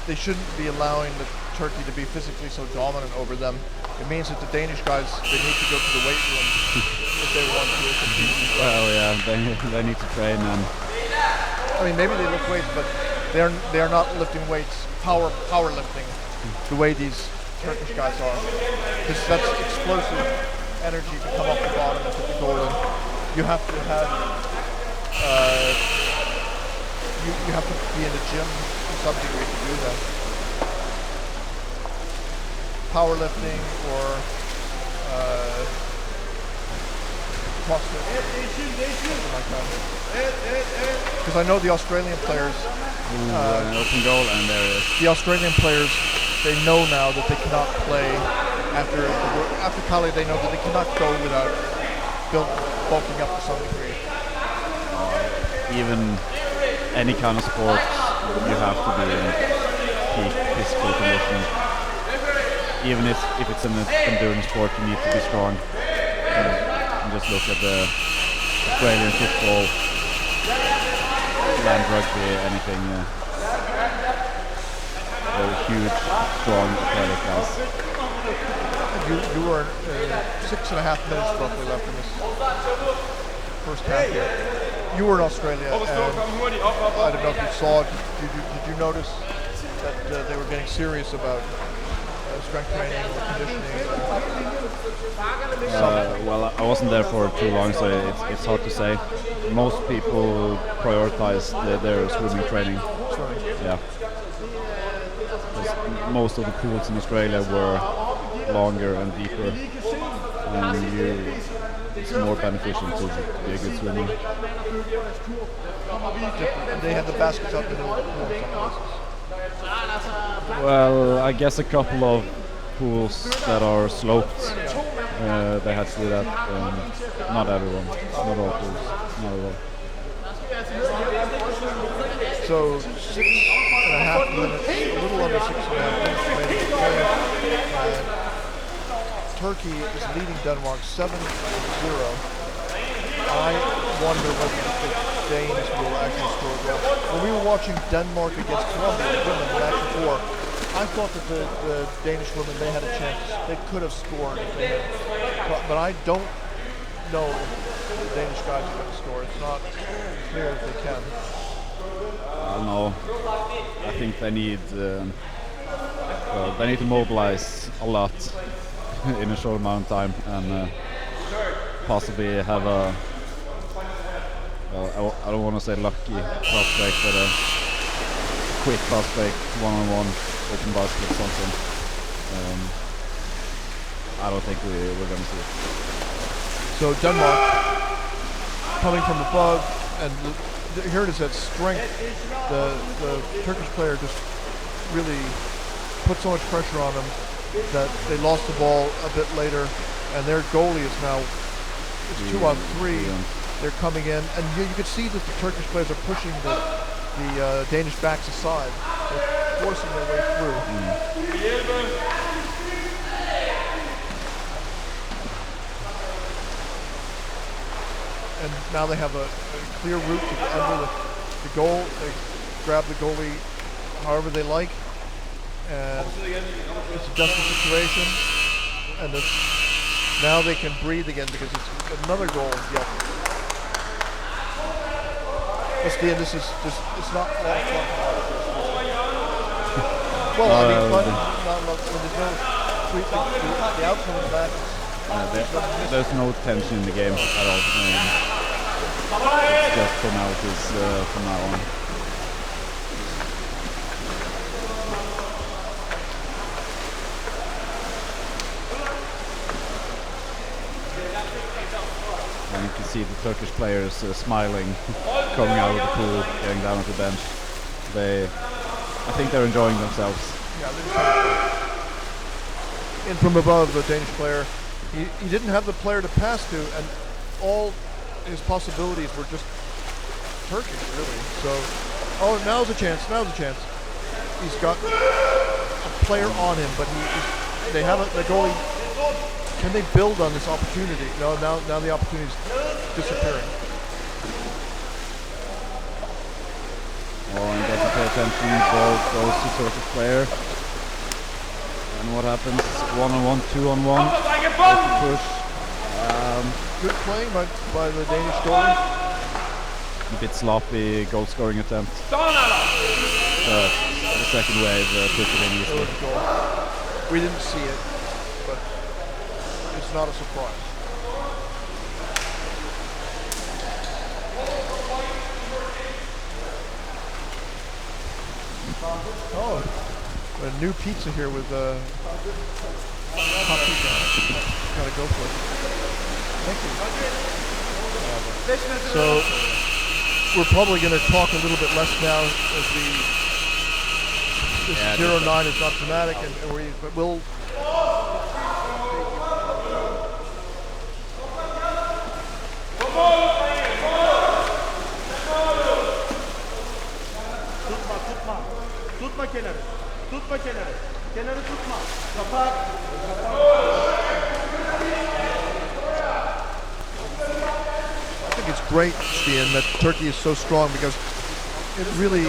they shouldn't be allowing Turkey to be physically so dominant over them, it means that the Danish guys, they need to go to the weight room if they want to compete. Well, yeah, they need to train, and I mean, maybe they lift weights, but they're not lifting weights, powerlifting, the way these Turkish guys are. Because that's explosive energy to come off the bottom and hit the goal. And you have to have you have to be in the gym to some degree to do that. Powerlifting or CrossFit, something like that. Because I know the Australian players. an open goal, and there it is. The Australian players, they know now that they cannot play after Cali. They know that they cannot go without bulking up to some degree. Even any kind of sport, you have to be in peak physical condition. Even if it's an endurance sport, you need to be strong. And just look at the Australian football, land rugby, anything. They're huge, strong, athletic guys. You were 6.5 minutes roughly left in this first half here. You were in Australia, and I don't know if you saw it. Did you notice that they were getting serious about strength training or conditioning? Well, I wasn't there for too long, so it's hard to say. Most people prioritize their swimming training. Yeah. Most of the pools in Australia were longer and deeper, and it's more beneficial to be a good swimmer. And they had the baskets up in the middle of the pool in some places. Well, I guess a couple of pools that are sloped. They had to do that. Not everyone. Not all pools. Not at all. So 6.5 minutes, a little under 6.5 minutes remaining in the game. Turkey is leading Denmark 7-0. I wonder whether the Danes will actually score a goal. When we were watching Denmark against Colombia, women in match 4, I thought that the Danish women, they had a chance. They could have scored if they had. But I don't know if the Danish guys are going to score. It's not clear if they can. I don't know. I think they need to mobilize a lot in a short amount of time and possibly have a I don't want to say lucky prospect, but a quick prospect, one-on-one, open basket, something. I don't think we're going to see it. So Denmark coming from above, and here it is at strength. The Turkish player just really put so much pressure on them that they lost the ball a bit later, and their goalie is now, it's 2-on-3. They're coming in, and you can see that the Turkish players are pushing the Danish backs aside. They're forcing their way through. And now they have a clear route to get under the goal. They grab the goalie however they like. And it's a desperate situation. And now they can breathe again because it's another goal. Yeah. It's not a lot of fun. Well, I mean, fun, not a lot, when there's no the outcome of that. There's no tension in the game at all. It's just formalities from now on. And you can see the Turkish players smiling, coming out of the pool, getting down at the bench. I think they're enjoying themselves. Yeah, in from above, the Danish player. He didn't have the player to pass to, and all his possibilities were just Turkish, really. So, now's a chance. He's got a player on him, but they haven't. The goalie. Can they build on this opportunity? No, now the opportunity is disappearing. Oh, and doesn't pay attention. Ball goes to Turkish player. And what happens? 1-on-1, 2-on-1. Push. Good playing by the Danish goalie. A bit sloppy goal scoring attempt. The second wave put it in easily. We didn't see it, but it's not a surprise. Oh, a new pizza here with hot pizza. Gotta go for it. Thank you. So we're probably going to talk a little bit less now as this 0-9 is not dramatic, but we'll. Tutma kenarı. Tutma kenarı. Kenarı tutma. Kapat. I think it's great, Stian, that Turkey is so strong because it really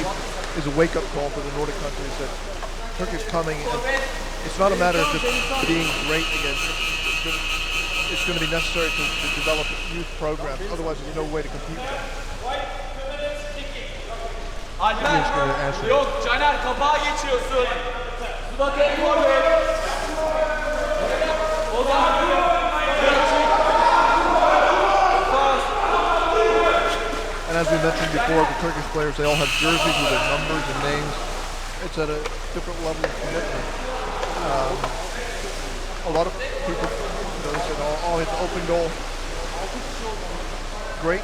is a wake-up call for the Nordic countries that Turkey is coming, and it's not a matter of just being great again. It's going to be necessary to develop youth programs, otherwise there's no way to compete with them. Alper, yok Caner kapağa geçiyorsun. Suda telefon ver. O zaman And as we mentioned before, the Turkish players, they all have jerseys with their numbers and names. It's at a different level of commitment. A lot of people, they said, oh, it's open goal. Great.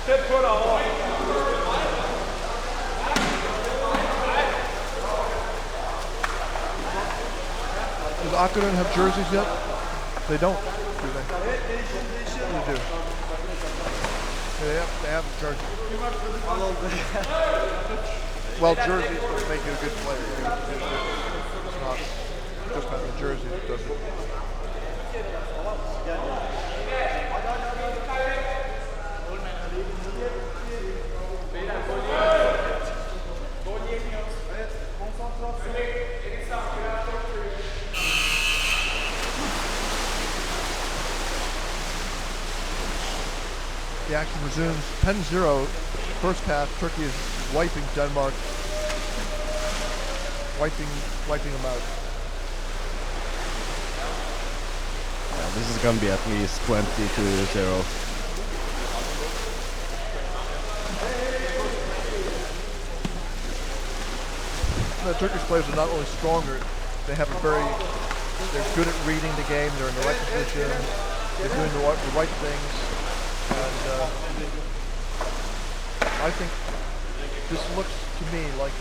Tæt på derovre. Does Akron have jerseys yet? They don't, do they? They do. They have a jersey. Well, jerseys don't make you a good player. It's not just having a jersey that does it. The action resumes 10-0. First half, Turkey is wiping Denmark. Wiping them out. Yeah, this is going to be at least 20-0. The Turkish players are not only stronger, they have they're good at reading the game, they're in the right position, they're doing the right things, and I think this looks to me like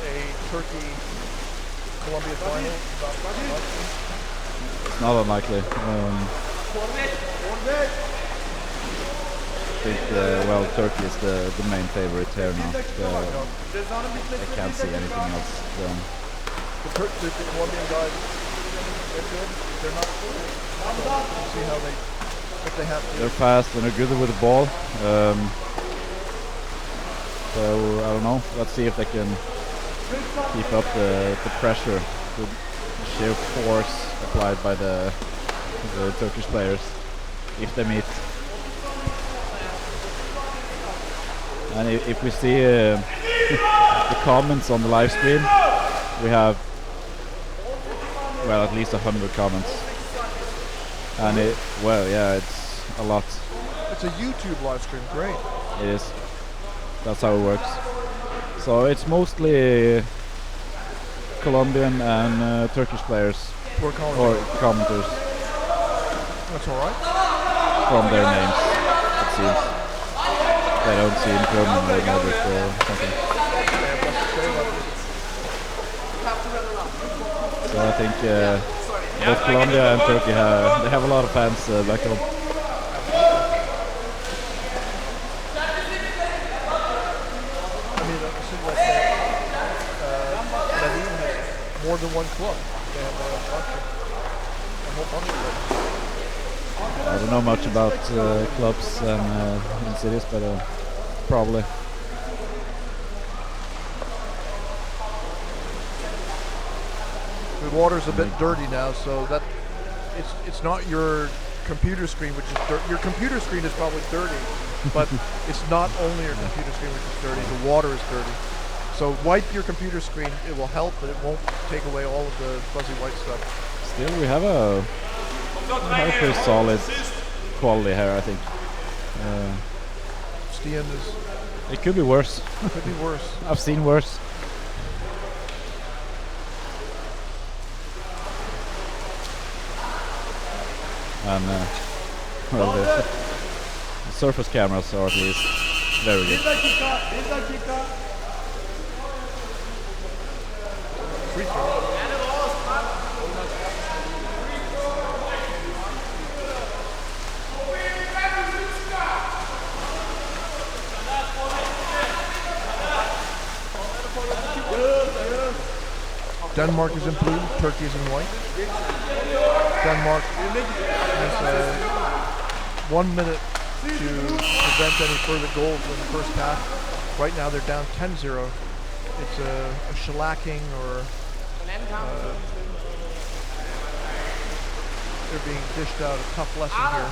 a Turkey-Colombia final. It's not unlikely. I think, well, Turkey is the main favorite here now. I can't see anything else. The Colombian guys, they're good. They're not good. We'll see how if they have to. They're fast and they're good with the ball. So I don't know. Let's see if they can keep up the pressure, the sheer force applied by the Turkish players if they meet. And if we see the comments on the live stream, we have, well, at least 100 comments. And it's a lot. It's a YouTube live stream, great. It is. That's how it works. So it's mostly Colombian and Turkish players Or commenters That's all right. from their names, it seems. They don't seem permanently noticed or something. So I think both Colombia and Turkey have a lot of fans back home. I mean, it seems like Medellin has more than one club. They have a whole bunch of them. I don't know much about clubs and cities, but probably. The water's a bit dirty now, so that it's not your computer screen which is dirty. Your computer screen is probably dirty, but it's not only your computer screen which is dirty. The water is dirty. So wipe your computer screen. It will help, but it won't take away all of the fuzzy white stuff. Still, we have a pretty solid quality here, I think. Stian is. It could be worse. Could be worse. I've seen worse. And well, the surface cameras are at least very good. Free throw. Denmark is in blue, Turkey is in white. Denmark has 1 minute to prevent any further goals in the first half. Right now they're down 10-0. It's a shellacking or they're being dished out a tough lesson here.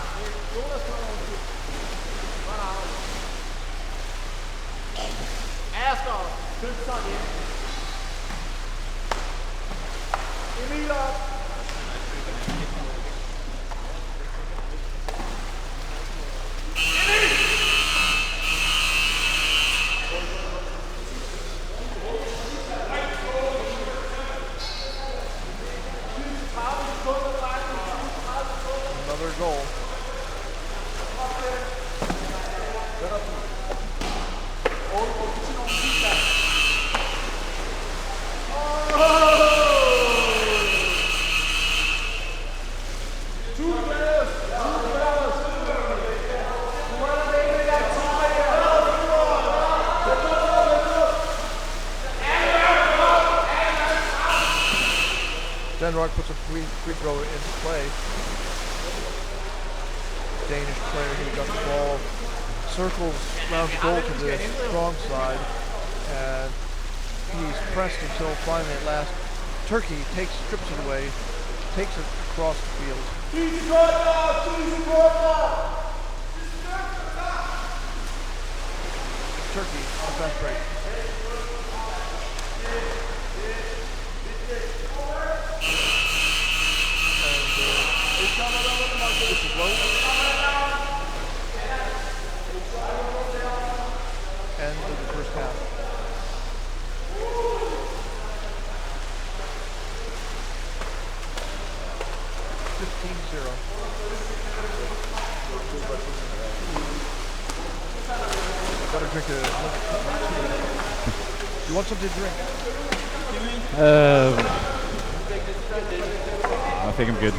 Another goal. Denmark puts a free throw into play. Danish player who got the ball circles around the goal to the strong side, and he's pressed until finally at last Turkey strips it away, takes it across the field. Turkey on fast break. This is low. End of the first half. Gotta drink you want something to drink? I think I'm good.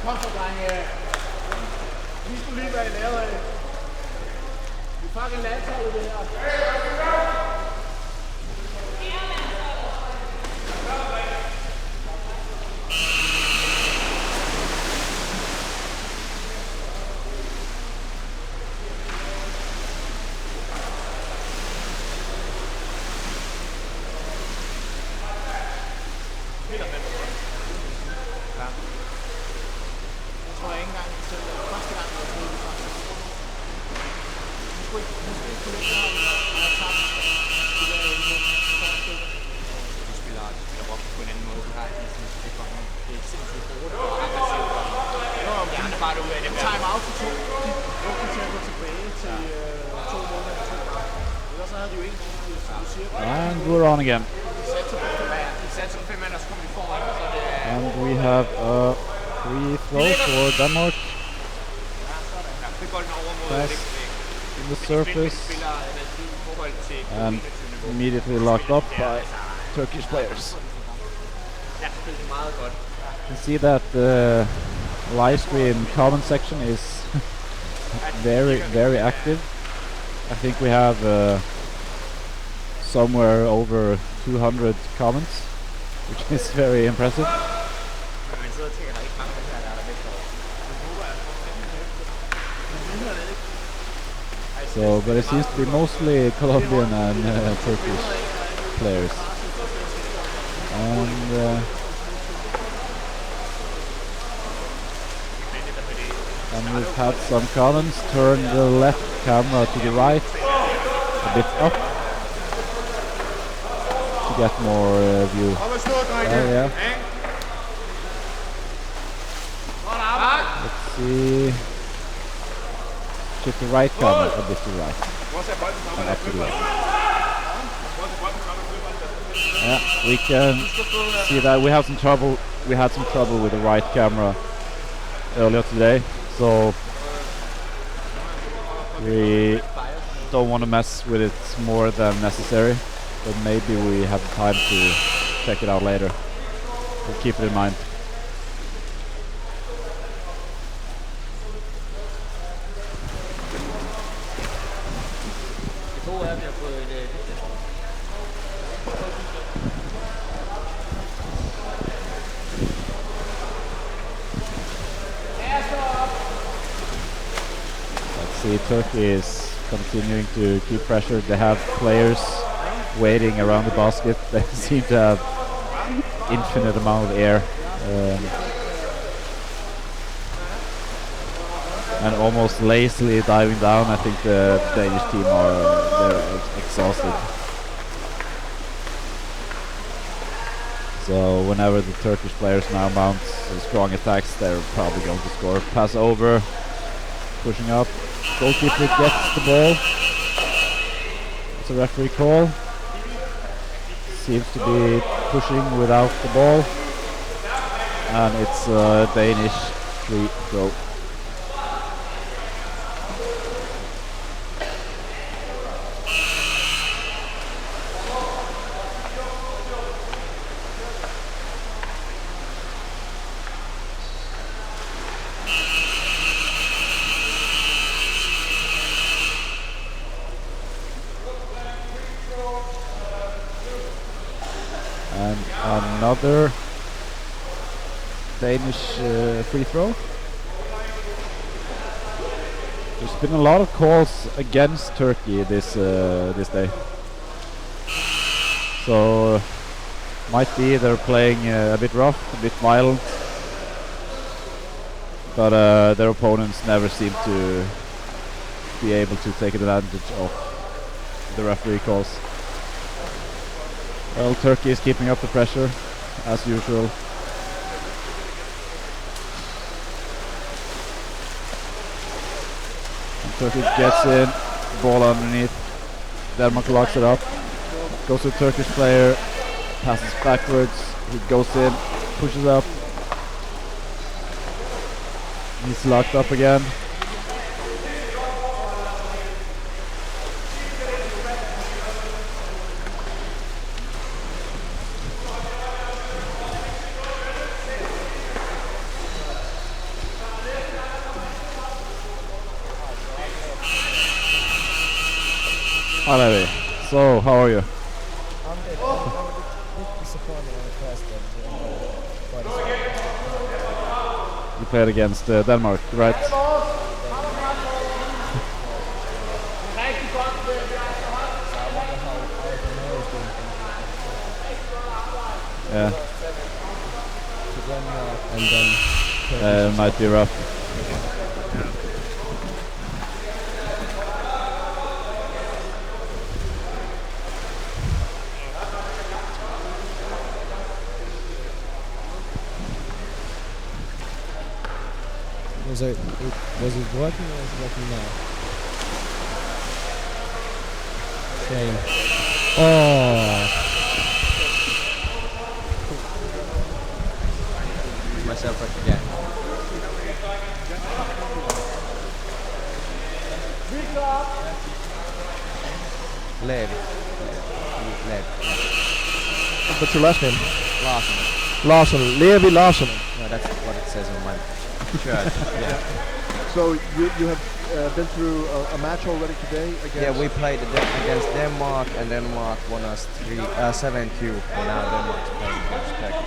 Kom så, drenge. Vi skulle lige være i lavet af. Vi fucking landsholdet det her. And we're on again. And we have a free throw for Denmark. Pass in the surface and immediately locked up by Turkish players. You can see that the live stream comment section is very active. I think we have somewhere over 200 comments, which is very impressive. So, but it seems to be mostly Colombian and Turkish players. And we've had some comments. Turn the left camera to the right, a bit up, to get more view. Yeah. Let's see. Shift the right camera a bit to the right. And up to the left. Yeah, we can see that we have some trouble. We had some trouble with the right camera earlier today, so we don't want to mess with it more than necessary. But maybe we have time to check it out later. We'll keep it in mind. See, Turkey is continuing to keep pressure. They have players waiting around the basket. They seem to have infinite amount of air and almost lazily diving down. I think the Danish team they're exhausted. So whenever the Turkish players now mount strong attacks, they're probably going to score. Pass over, pushing up. Goalkeeper gets the ball. It's a referee call. Seems to be pushing without the ball. And it's a Danish free throw. And another Danish free throw. There's been a lot of calls against Turkey this day. So might be they're playing a bit rough, a bit violent, but their opponents never seem to be able to take advantage of the referee calls. Well, Turkey is keeping up the pressure, as usual. And Turkey gets in, ball underneath. Denmark locks it up. Goes to the Turkish player, passes backwards. He goes in, pushes up. He's locked up again. Hi Levi. So, how are you? I'm good. I'm a bit disappointed on the first game. You played against Denmark, right? Yeah, To Denmark and then might be rough. was it working or is it working now? Shame. Oh. Myself back again. Levi. What's your last name? Larsen. Larson. Levi Larson. No, that's what it says on my shirt. Yeah. So you have been through a match already today against... Yeah, we played against Denmark, and Denmark won us 7-2. And now Denmark's playing against Turkey.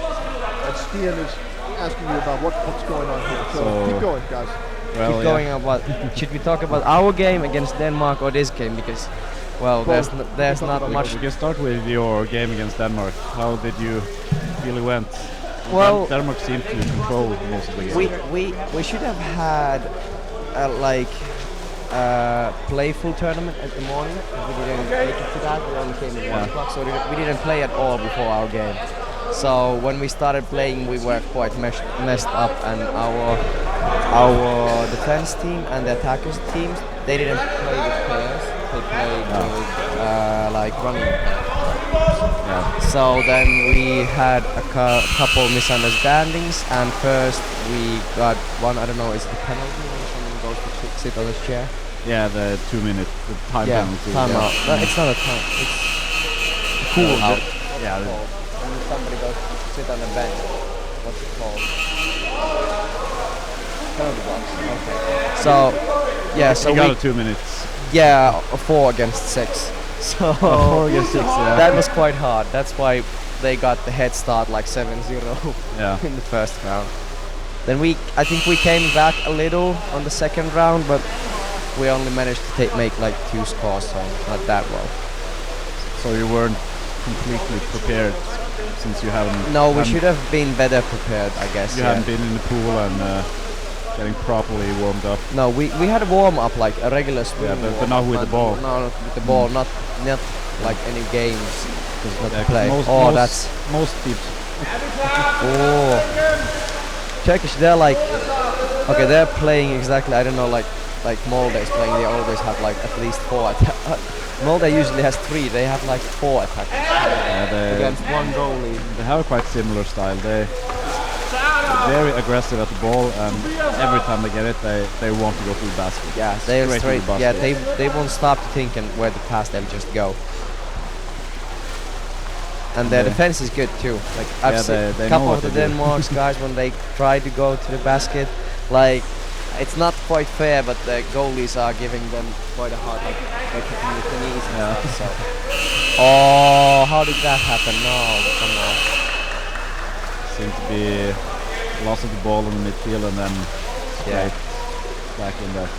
And Stian is asking you about what's going on here. So keep going, guys. Well, Keep going about. Should we talk about our game against Denmark or this game? Because, well, there's not much. We can start with your game against Denmark. How did you feel it went? Well, Denmark seemed to control most of the game. we should have had a playful tournament at the morning. We didn't make it to that. We only came at 1 o'clock, so we didn't play at all before our game. So when we started playing, we were quite messed up, and our defense team and the attackers teams, they didn't play with players. They played with like running players. Yeah. So then we had a couple misunderstandings, and first we got one, I don't know, is it a penalty when someone goes to sit on his chair? Yeah, the 2 minute time penalty. Time out. No, it's not a time. It's cool out. Yeah. When somebody goes to sit on a bench, what's it called? Penalty box. Okay. So, yeah, so you got we a 2 minutes. yeah, a 4 against 6. So 4 against 6. Yeah. that was quite hard. That's why they got the head start like 7-0 Yeah. in the first round. Then I think we came back a little on the second round, but we only managed to make like 2 scores, so not that well. So you weren't completely prepared since you haven't. No, we should have been better prepared, I guess. You yeah. haven't been in the pool and getting properly warmed up. No, we had a warm up like a regular swim. Yeah, but not with the ball. No, not with the ball, not like any games. Not to play. Most teams. Oh, Turkish. They're like, okay, they're playing exactly. I don't know, like Molde is playing. They always have like at least 4 attacks. Molde usually has 3. They have like 4 attacks against 1 goalie. They have a quite similar style. They're very aggressive at the ball, and every time they get it, they want to go to the basket. Yeah, they're Straight to the Yeah, basket. they won't stop to think and where to pass. They'll just go. And their defense is good too. Like I've seen they a know couple what of the they do. Denmark's guys when they try to go to the basket, like it's not quite fair, but the goalies are giving them quite a hard like hitting with the knees and stuff. So. Oh, how did that happen? No, come on. Seemed to be loss of the ball in the midfield and then straight back in there.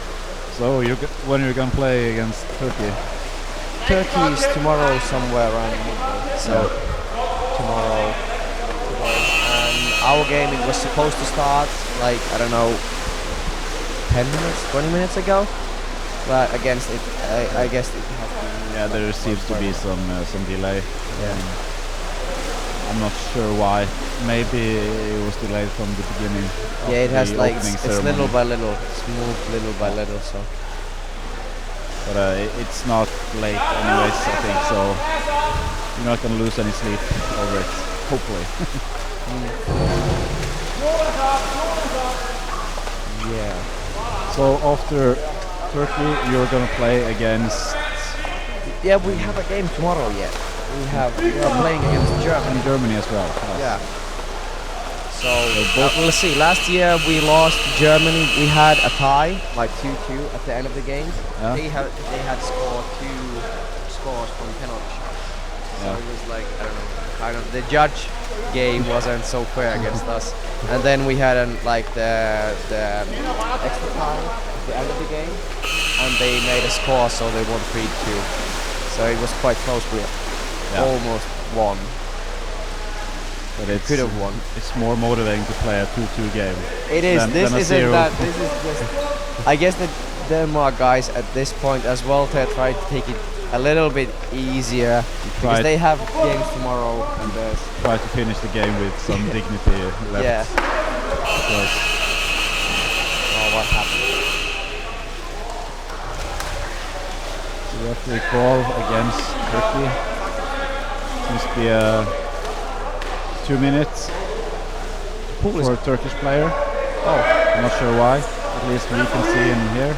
So when are you gonna play against Turkey? Turkey is tomorrow somewhere around midday. So tomorrow. And our game, it was supposed to start like, I don't know, 10 minutes, 20 minutes ago. But against it, I guess it has been. Yeah, there seems to be some delay. Yeah. I'm not sure why. Maybe it was delayed from the beginning. Yeah, it has like opening it's ceremony. little by little, it's moved little by little. So. But it's not late anyways, I think, so you're not gonna lose any sleep over it, hopefully. Yeah. So after Turkey, you're gonna play against Yeah, we have a game tomorrow yet. We are playing against Germany. Germany as well. Yeah. So we'll see. Last year we lost to Germany. We had a tie, like 2-2 at the end of the game. Yeah. They had scored 2 scores from penalty shots. So it was like, I don't know, kind of the judge game wasn't so fair against us. And then we had the extra time at the end of the game, and they made a score, so they won 3-2. So it was quite close. We almost won. But it could have won. It's more motivating to play a 2-2 game. It is. This than a isn't 0. that. This is just. I guess the Denmark guys at this point as well, they try to take it a little bit easier because they have games tomorrow and try to finish the game with some dignity left. Yeah. Because what happened? the referee call against Turkey seems to be 2 minutes for a Turkish player. Oh, I'm not sure why. At least we can see him here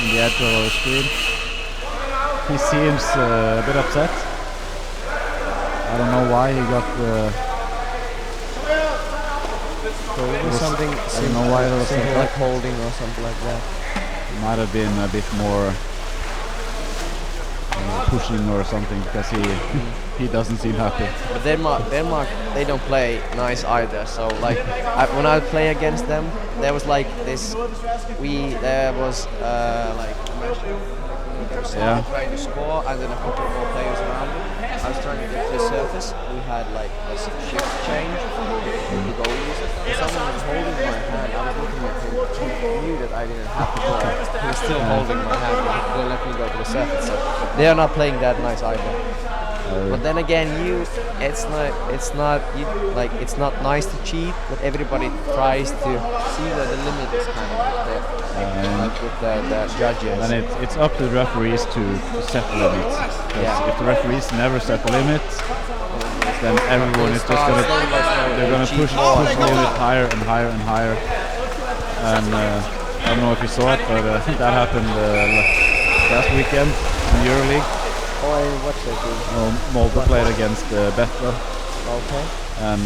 in the edge of our screen. He seems a bit upset. I don't know why he got something. I don't know why there was something like holding or something like that. might have been a bit more pushing or something because he doesn't seem happy. But Denmark, they don't play nice either. So like when I play against them, there was like this. There was like trying to score, and then a couple more players around it. I was trying to get to the surface. We had like a shift change with the goalies. And someone was holding my hand. I was looking at him. He knew that I didn't have the ball. He was still holding my hand. He didn't let me go to the surface. So they are not playing that nice either. But then again, it's not nice to cheat, but everybody tries to see where the limit is kind of with the judges. And it's up to the referees to set the limits. If the referees never set the limits, then everyone is just gonna push the limit higher and higher and higher. And I don't know if you saw it, but that happened last weekend in EuroLeague. Oh, I watched that game. Molde played against Bethel. Okay. And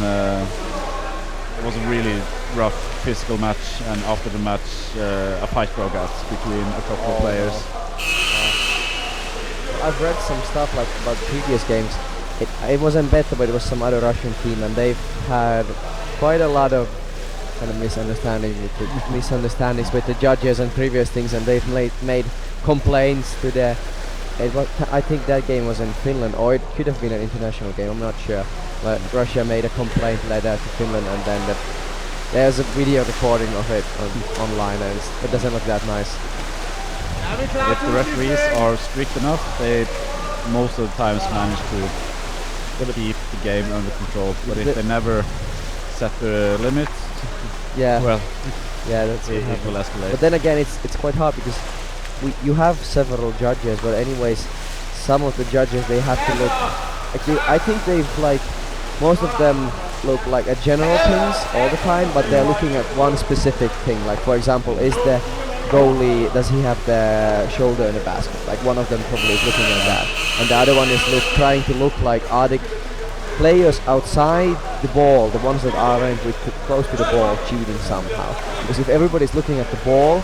it was a really rough physical match, and after the match a fight broke out between a couple of players. I've read some stuff like about previous games. It wasn't Bethel, but it was some other Russian team, and they've had quite a lot of kind of misunderstandings with the judges and previous things, and they've made complaints to the. I think that game was in Finland, or it could have been an international game, I'm not sure. But Russia made a complaint letter to Finland, and then there's a video recording of it online, and it doesn't look that nice. If the referees are strict enough, they most of the times manage to keep the game under control. But if they never set the limit, that's it will escalate. But then again, it's quite hard because you have several judges, but anyways, some of the judges, they have to look. I think they've most of them look like at general things all the time, but they're looking at one specific thing. Like for example, is the goalie, does he have the shoulder in the basket? Like one of them probably is looking at that, and the other one is trying to look like, are the players outside the ball, the ones that aren't close to the ball, cheating somehow? Because if everybody's looking at the ball,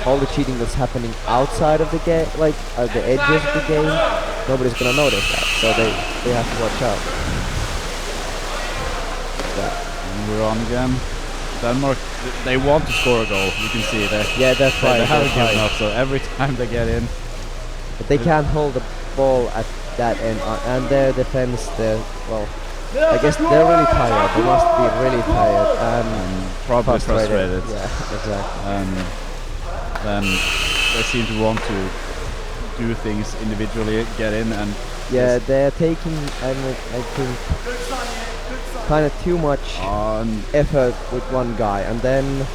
all the cheating that's happening outside of the game, like at the edges of the game, nobody's gonna notice that. So they have to watch out. And we're on again. Denmark, they want to score a goal. You can see that. Yeah, that's right. They haven't given up. So every time they get in, but they can't hold the ball at that end, and their defense, I guess they're really tired. They must be really tired and probably frustrated. Yeah, exactly. And then they seem to want to do things individually, get in and... Yeah, they're taking, I think, kind of too much effort with one guy, and then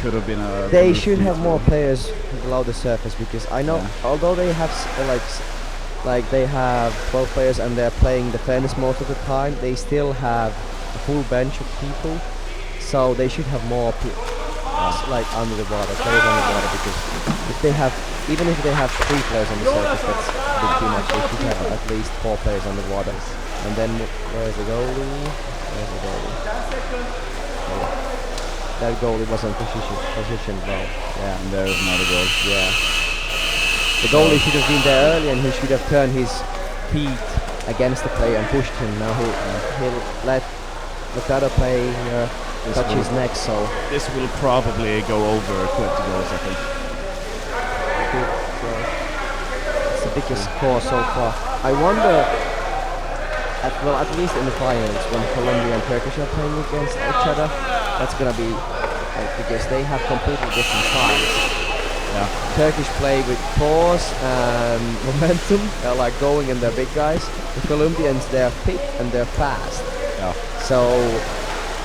should have been a... They should have more players below the surface, because I know, although they have they have 12 players and they're playing defense most of the time, they still have a full bench of people, so they should have more under the water, players on the water, because if they have, even if they have 3 players on the surface, that's a bit too much. They should have at least 4 players on the water. And then where's the goalie? That goalie wasn't positioned well. Yeah, and there's another goal. Yeah. The goalie should have been there early, and he should have turned his feet against the player and pushed him. Now he'll let the other player touch his neck. So This will probably go over 20 goals, I think. it's the biggest score so far. I wonder, at least in the finals, when Colombia and Turkish are playing against each other, that's gonna be because they have completely different styles. Yeah. Turkish play with force and momentum. They're like going and they're big guys. The Colombians, they're fit and they're fast. Yeah. So,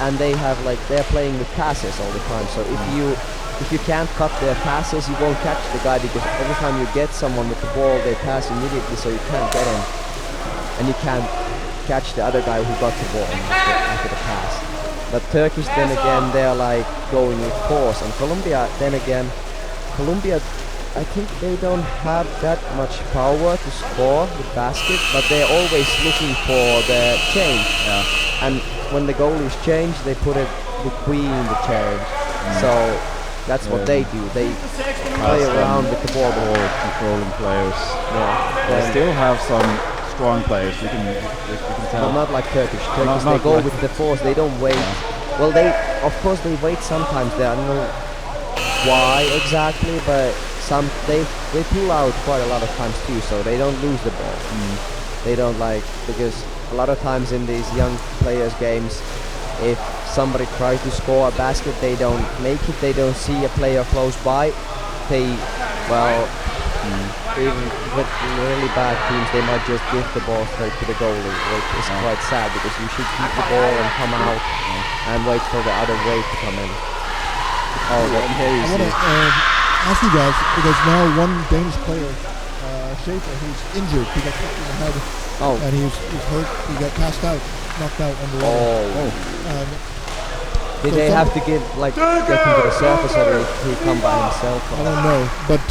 and they have they're playing with passes all the time. So if you can't cut their passes, you won't catch the guy because every time you get someone with the ball, they pass immediately, so you can't get him, and you can't catch the other guy who got the ball after the pass. But Turkish, then again, they're like going with force, and Colombia, then again, I think they don't have that much power to score with basket, but they're always looking for the change. Yeah. And when the goalies change, they put it between the change. So that's what they do. They play around with the ball. Controlling players. Yeah. They still have some strong players. You can tell. But not like Turkish. Turkish, not they go like with the force. They don't wait. Yeah. Well, of course they wait sometimes. I don't know why exactly, but they pull out quite a lot of times too, so they don't lose the ball. They don't because a lot of times in these young players games, if somebody tries to score a basket, they don't make it, they don't see a player close by, even with really bad teams, they might just give the ball straight to the goalie, which is quite sad because you should keep the ball and come out and wait for the other way to come in. Oh, here you I want see. to ask you guys, because now one Danish player, Schaefer, he's injured. He got kicked in the head, and he's hurt. He got passed out, knocked out underwater. Did they have to get him to the surface, or did he come by himself? I don't know, but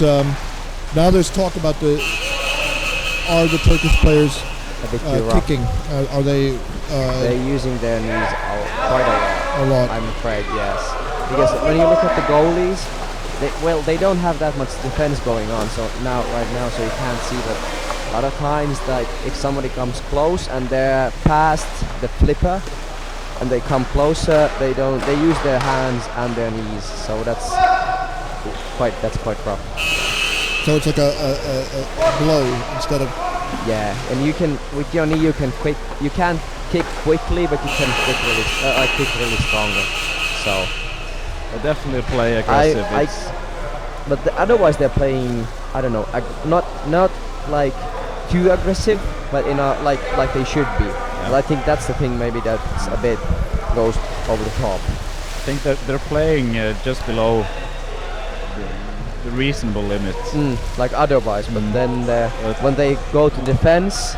now there's talk about are the Turkish players a bit too rough. kicking? Are they? They're using their knees quite a lot. A lot. I'm afraid, yes. Because when you look at the goalies, they don't have that much defense going on. So right now, so you can't see. But a lot of times, if somebody comes close and they're past the flipper, and they come closer, they use their hands and their knees. So that's quite rough. So it's like a blow instead of. Yeah, and you can with your knee you can't kick quickly, but you can kick really stronger. So They definitely play aggressive. but otherwise they're playing, I don't know, not like too aggressive, but like they should be. Yeah. Well, I think that's the thing, maybe that's a bit goes over the top. I think that they're playing just below the reasonable limit. Like otherwise, but then when they go to defense,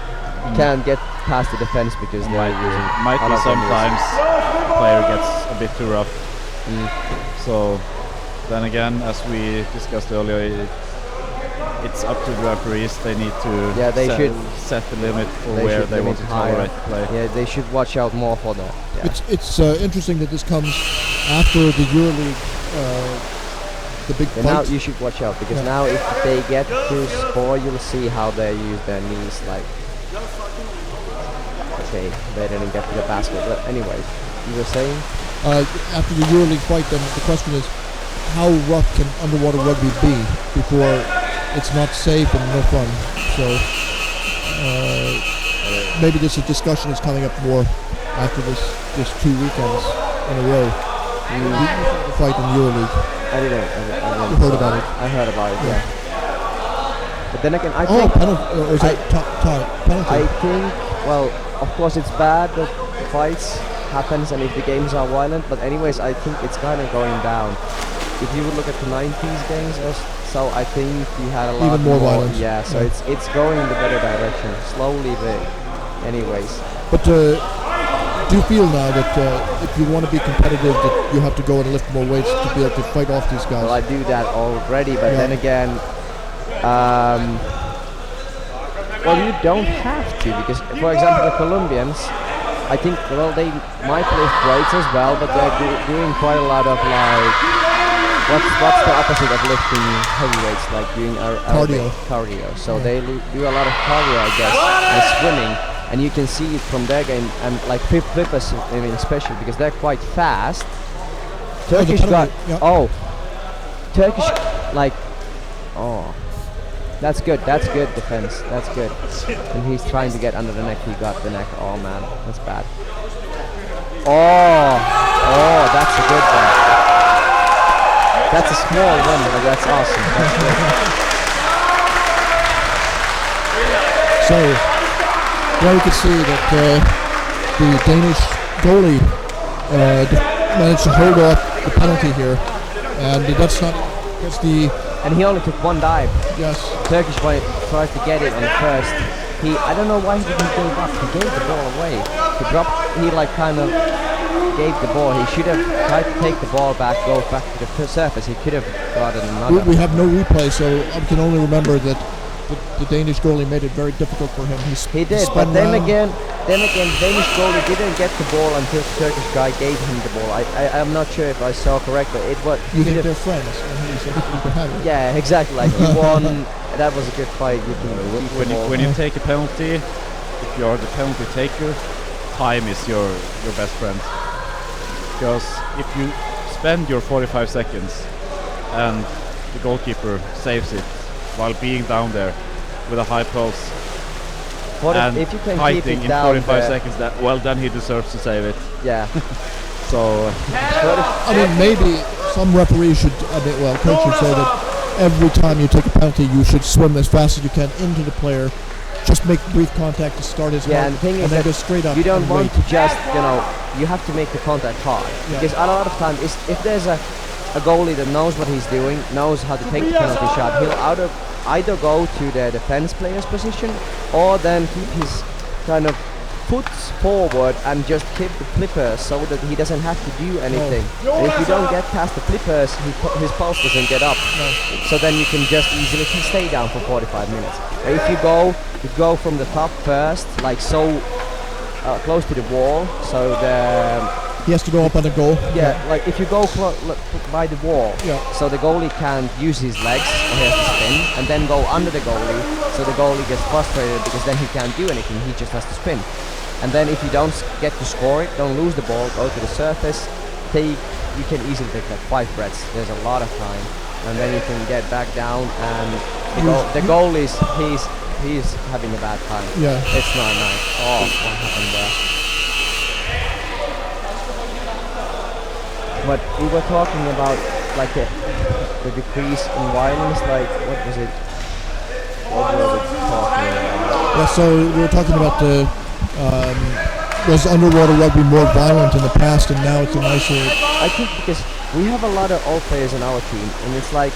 you can't get past the defense because they're using. Might a be lot of sometimes the player gets a bit too rough. So then again, as we discussed earlier, it's up to the referees. They need to set the limit for where they want to tolerate play. Yeah, they should watch out more for that. Yeah. It's interesting that this comes after the EuroLeague, the big fight. Now you should watch out because now if they get to score, you'll see how they use their knees. Okay, they didn't get to the basket. But anyways, you were saying? After the EuroLeague fight, then the question is, how rough can underwater rugby be before it's not safe and no fun? So maybe this discussion is coming up more after this 2 weekends in a row. The fight in EuroLeague. I didn't. You heard about it? I heard about it. Yeah. But then again, I think. Or is that penalty? I think. Well, of course, it's bad that fights happens and if the games are violent. But anyways, I think it's kind of going down. If you would look at the 90s games, so I think you had a lot even more violence. Yeah. So it's going in the better direction, slowly. But anyways. But do you feel now that if you want to be competitive, that you have to go and lift more weights to be able to fight off these guys? Well, I do that already, but then again, well, you don't have to because, for example, the Colombians, I think, they might lift weights as well, but they're doing quite a lot of What's the opposite of lifting heavyweights? Like doing Cardio. Cardio. So they do a lot of cardio, I guess, and swimming. And you can see it from their game, and like flippers, I mean, especially because they're quite fast. Turkish guy. Oh, Turkish like. Oh, that's good. That's good defense. That's good. And he's trying to get under the neck. He got the neck. Oh man, that's bad. Oh, that's a good one. That's a small one, but that's awesome. That's good. So, well, you can see that the Danish goalie managed to hold off the penalty here, and that's not just the. And he only took one dive. Yes. Turkish boy tries to get it on first. I don't know why he didn't give up. He gave the ball away. He like kind of gave the ball. He should have tried to take the ball back, go back to the surface. He could have gotten another. We have no replay, so I can only remember that the Danish goalie made it very difficult for him. He did, but then again, the Danish goalie didn't get the ball until the Turkish guy gave him the ball. I'm not sure if I saw correctly. You think they're friends, and he said you can have it. Yeah, exactly. Like he won. That was a good fight. When you take a penalty, if you are the penalty taker, time is your best friend. Because if you spend your 45 seconds and the goalkeeper saves it while being down there with a high pulse and if you can fighting keep it in down 45 seconds, then he deserves to save it. Yeah. So I mean, maybe some referees should, coach should say that every time you take a penalty, you should swim as fast as you can into the player. Just make brief contact to start his heart, and the thing is then that go straight up. You don't want wait. to just, you have to make the contact hard. Yeah. Because a lot of times, if there's a goalie that knows what he's doing, knows how to take the penalty shot, he'll either go to the defense player's position or then keep his kind of foot forward and just keep the flippers so that he doesn't have to do anything. And if you don't get past the flippers, his pulse doesn't get up. So then you can just easily stay down for 45 minutes. And if you go from the top first, like so close to the wall, so he has to go up on the goal. Yeah, like if you go by the wall, so the goalie can't use his legs, or he has to spin, and then go under the goalie, so the goalie gets frustrated because then he can't do anything, he just has to spin. And then if you don't get to score it, don't lose the ball, go to the surface, you can easily take like 5 breaths. There's a lot of time, and then you can get back down, and the goalie he's having a bad time. Yeah, it's not nice. Oh, what happened there? But we were talking about like the decrease in violence, like what was it? What were we talking about? Yeah, so we were talking about was underwater rugby more violent in the past, and now it's a nicer. I think because we have a lot of old players in our team, and it's like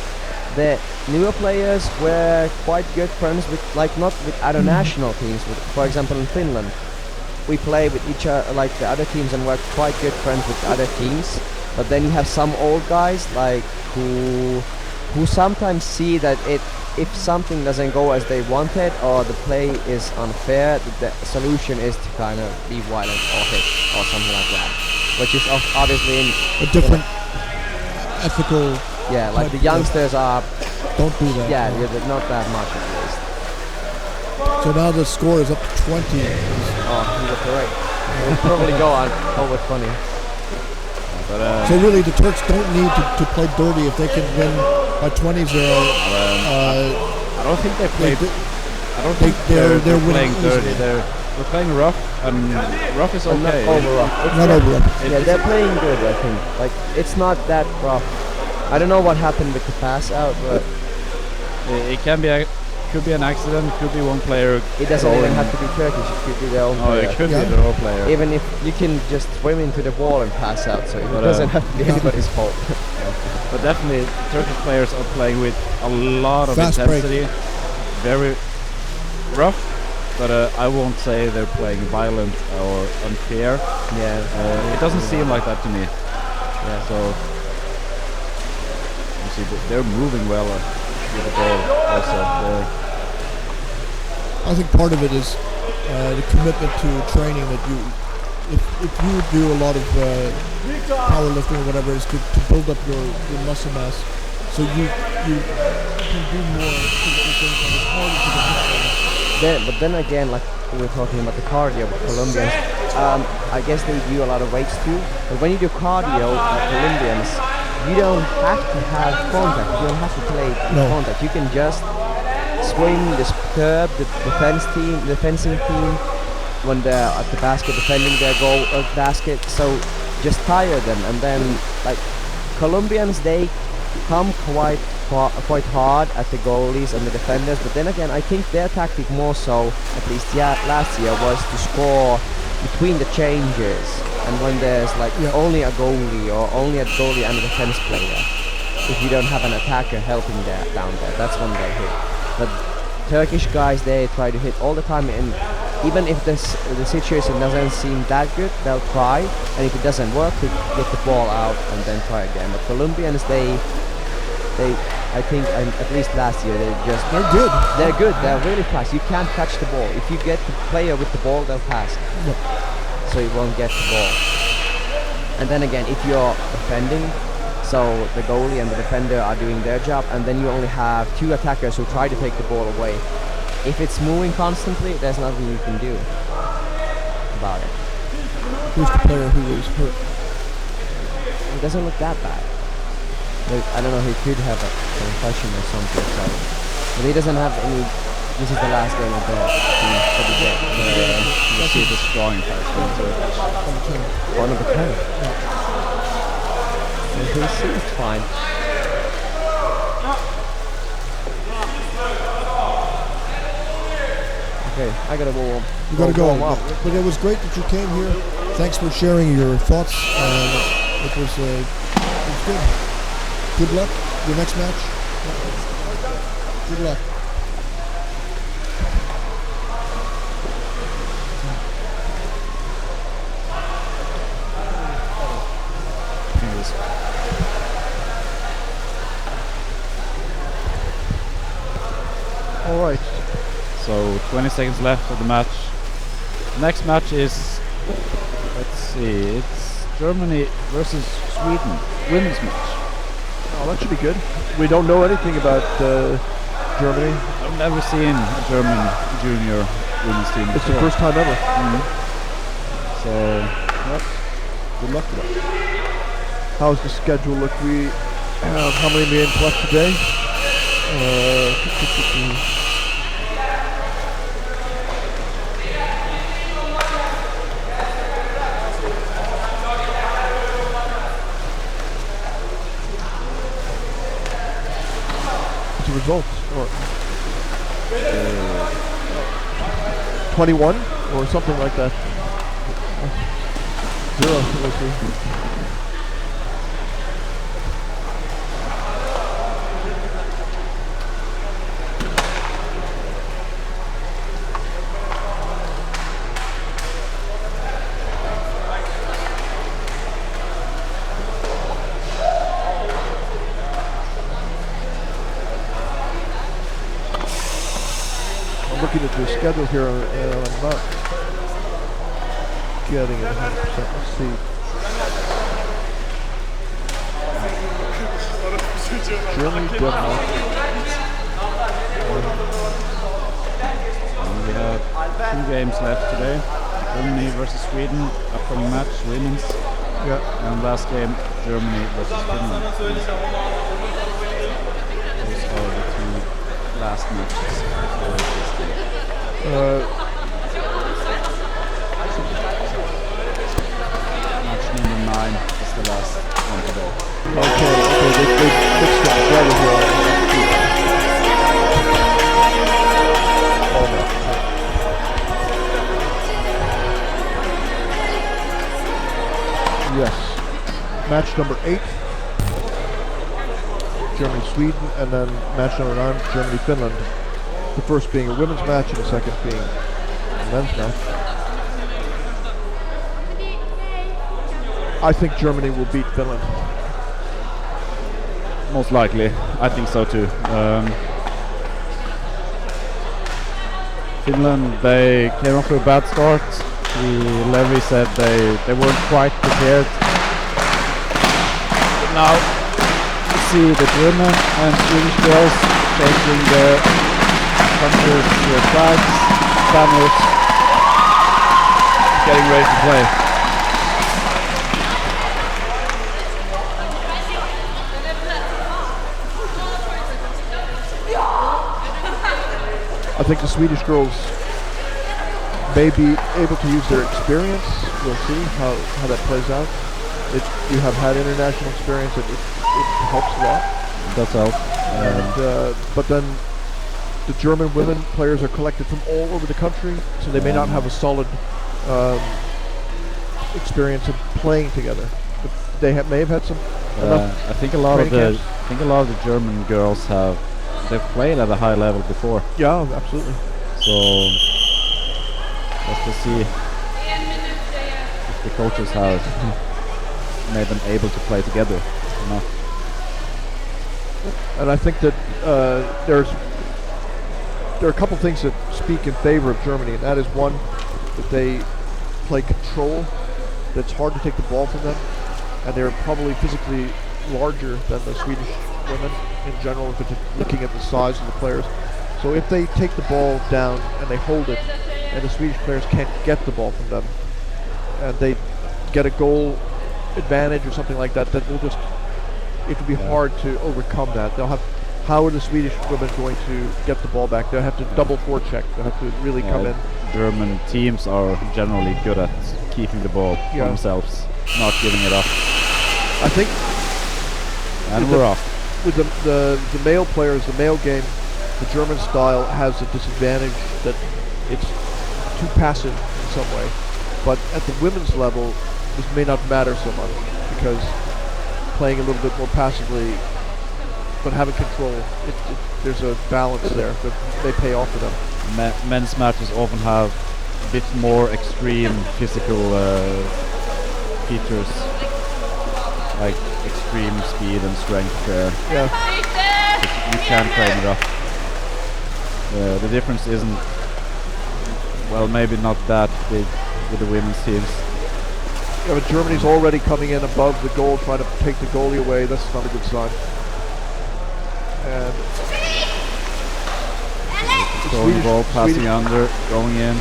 the newer players were quite good friends with, like, not with other national teams. For example, in Finland, we play with each other, like the other teams, and we're quite good friends with other teams. But then you have some old guys like who sometimes see that if something doesn't go as they wanted or the play is unfair, the solution is to kind of be violent or hit or something like that, which is obviously a different ethical. Yeah, like the youngsters don't do that. Yeah, not that much at least. So now the score is up to 20. Oh, you were correct. We'll probably go on over 20. So really, the Turks don't need to play dirty if they can win by 20-0. I don't think they play. I don't think they're playing dirty. They're playing rough, and rough is okay. Not over rough. Not over rough. Yeah, they're playing good. I think. Like it's not that rough. I don't know what happened with the pass out, but it can be. Could be an accident. Could be one player. It doesn't even have to be Turkish. It could be their own player. It could be their own player. Even if you can just swim into the wall and pass out, so it doesn't have to be anybody's fault. But definitely, Turkish players are playing with a lot of fast intensity. Break. Very rough, but I won't say they're playing violent or unfair. Yeah. It doesn't seem like that to me. Yeah. So you see, they're moving well. With the ball also. I think part of it is the commitment to training that if you do a lot of powerlifting or whatever it is to build up your muscle mass, so you can do more physical things and it's harder to get. But then again, like we were talking about the cardio with Colombians, I guess they do a lot of weights too. But when you do cardio like Colombians, you don't have to have contact. You don't have to play contact. You can just swing, disturb the defending team when they're at the basket defending their goal basket. So just tire them, and then like Colombians, they come quite hard at the goalies and the defenders. But then again, I think their tactic more so, at least last year, was to score between the changes, and when there's like only a goalie or only a goalie and a defense player. If you don't have an attacker helping down there, that's when they hit. But Turkish guys, they try to hit all the time, and even if the situation doesn't seem that good, they'll try, and if it doesn't work, to get the ball out and then try again. But Colombians, they I think, at least last year, they're good. They're good. They're really fast. You can't catch the ball. If you get the player with the ball, they'll pass it. So you won't get the ball. And then again, if you're defending, so the goalie and the defender are doing their job, and then you only have two attackers who try to take the ball away. If it's moving constantly, there's nothing you can do about it. Who's the player who is hurt? It doesn't look that bad. I don't know, he could have a concussion or something, so. But he doesn't have any. This is the last game of the team for the day. You see the scoring pass. One of the 10. He seems fine. Okay, I gotta go. You gotta go. But it was great that you came here. Thanks for sharing your thoughts. It was good. Good luck. Your next match. Good luck. All right. So 20 seconds left of the match. Next match is, let's see, it's Germany versus Sweden, women's match. Oh, that should be good. We don't know anything about Germany. I've never seen a German junior women's team. It's the first time ever. So, good luck to them. How's the schedule look? We have how many games left today? Results or 21 or something like that. 0. Looking at the schedule here, and I'm not getting it 100%. Let's see. Germany, Denmark. We have 2 games left today. Germany versus Sweden, upcoming match, women's. Yeah. And last game, Germany versus Finland. Those are the 2 last matches. Match number 9 is the last one today. Okay, they mixed up together here. Yes. Match number 8. Germany-Sweden, and then match number 9, Germany-Finland. The first being a women's match and the second being a men's match. I think Germany will beat Finland. Most likely, I think so too. Finland, they came off to a bad start Levy said they weren't quite prepared. But now you see the German and Swedish girls changing their country's flags, banners, getting ready to play. I think the Swedish girls may be able to use their experience. We'll see how that plays out. You have had international experience, and it helps a lot. It does help. And, but then the German women players are collected from all over the country, so they may not have a solid experience of playing together. But they may have had some. I think a lot of the German girls they've played at a high level before. Yeah, absolutely. So let's just see if the coaches have made them able to play together or not. And I think that there are a couple things that speak in favor of Germany, and that is one, that they play control. That's hard to take the ball from them, and they're probably physically larger than the Swedish women in general, if it's looking at the size of the players. So if they take the ball down and they hold it, and the Swedish players can't get the ball from them, and they get a goal advantage or something like that, that will just, it will be hard to overcome that. They'll have, how are the Swedish women going to get the ball back? They'll have to double forecheck. They'll have to really come in. German teams are generally good at keeping the ball for themselves, not giving it up. I think. And we're off. With the male players, the male game, the German style has a disadvantage that it's too passive in some way. But at the women's level, this may not matter so much, because playing a little bit more passively but having control, there's a balance there that may pay off for them. Men's matches often have a bit more extreme physical features, like extreme speed and strength there. Yeah. You can train it up. The difference isn't, well, maybe not that big with the women's teams. Yeah, but Germany's already coming in above the goal, trying to take the goalie away. That's not a good sign. And throwing the ball, passing under, going in,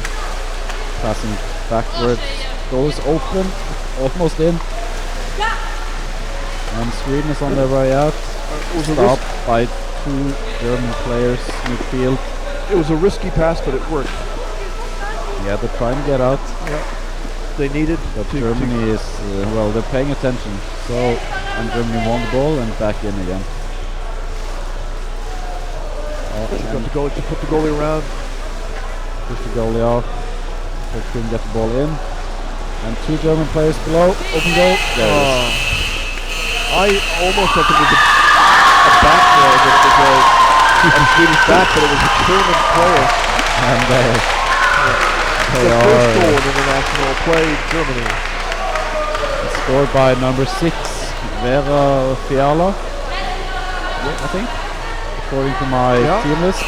passing backwards. Goal is open, almost in. And Sweden is on their way out. Stopped by two German players midfield. It was a risky pass, but it worked. Yeah, they're trying to get out. Yeah. They needed. But Germany is, well, they're paying attention. So, and Germany won the ball and back in again. Got the goalie to put the goalie around. Push the goalie off. They couldn't get the ball in. And two German players below. Open goal. There it is. I almost thought it was a back there, that it was a Swedish back, but it was a German player. And they the first goal in international play, Germany. Scored by number 6, Vera Fiala, I think, according to my team list.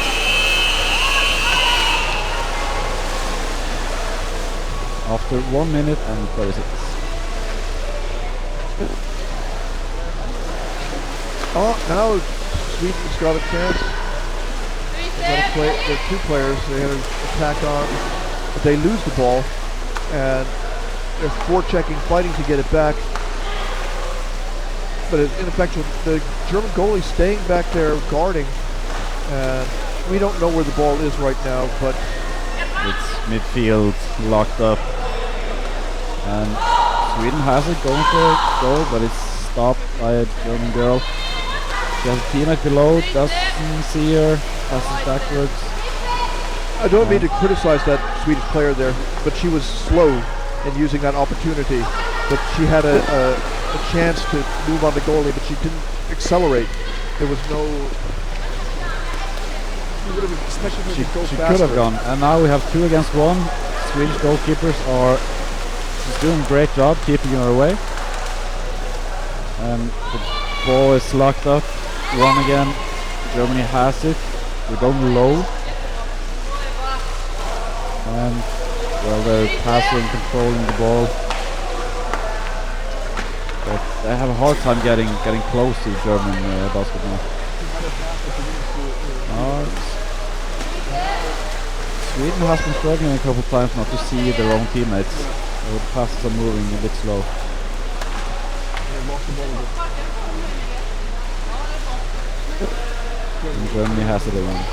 After 1 minute and 36. Oh, now Sweden's got a chance. They've got to play. There are two players. They had an attack on, but they lose the ball, and they're forechecking, fighting to get it back. But it's ineffectual. The German goalie staying back there guarding, and we don't know where the ball is right now, but it's midfield locked up, and Sweden has it going for a goal, but it's stopped by a German girl. She has a teammate below, doesn't see her, passes backwards. I don't mean to criticize that Swedish player there, but she was slow in using that opportunity. But she had a chance to move on the goalie, but she didn't accelerate. There was no... Especially she could have gone. And now we have 2 against 1. Swedish goalkeepers are just doing a great job keeping her away. And the ball is locked up. Run again. Germany has it. We're going low. And Well, they're passing, controlling the ball. But they have a hard time getting close to German basketball. Sweden has been struggling a couple of times not to see their own teammates. The passes are moving a bit slow. And Germany has it again.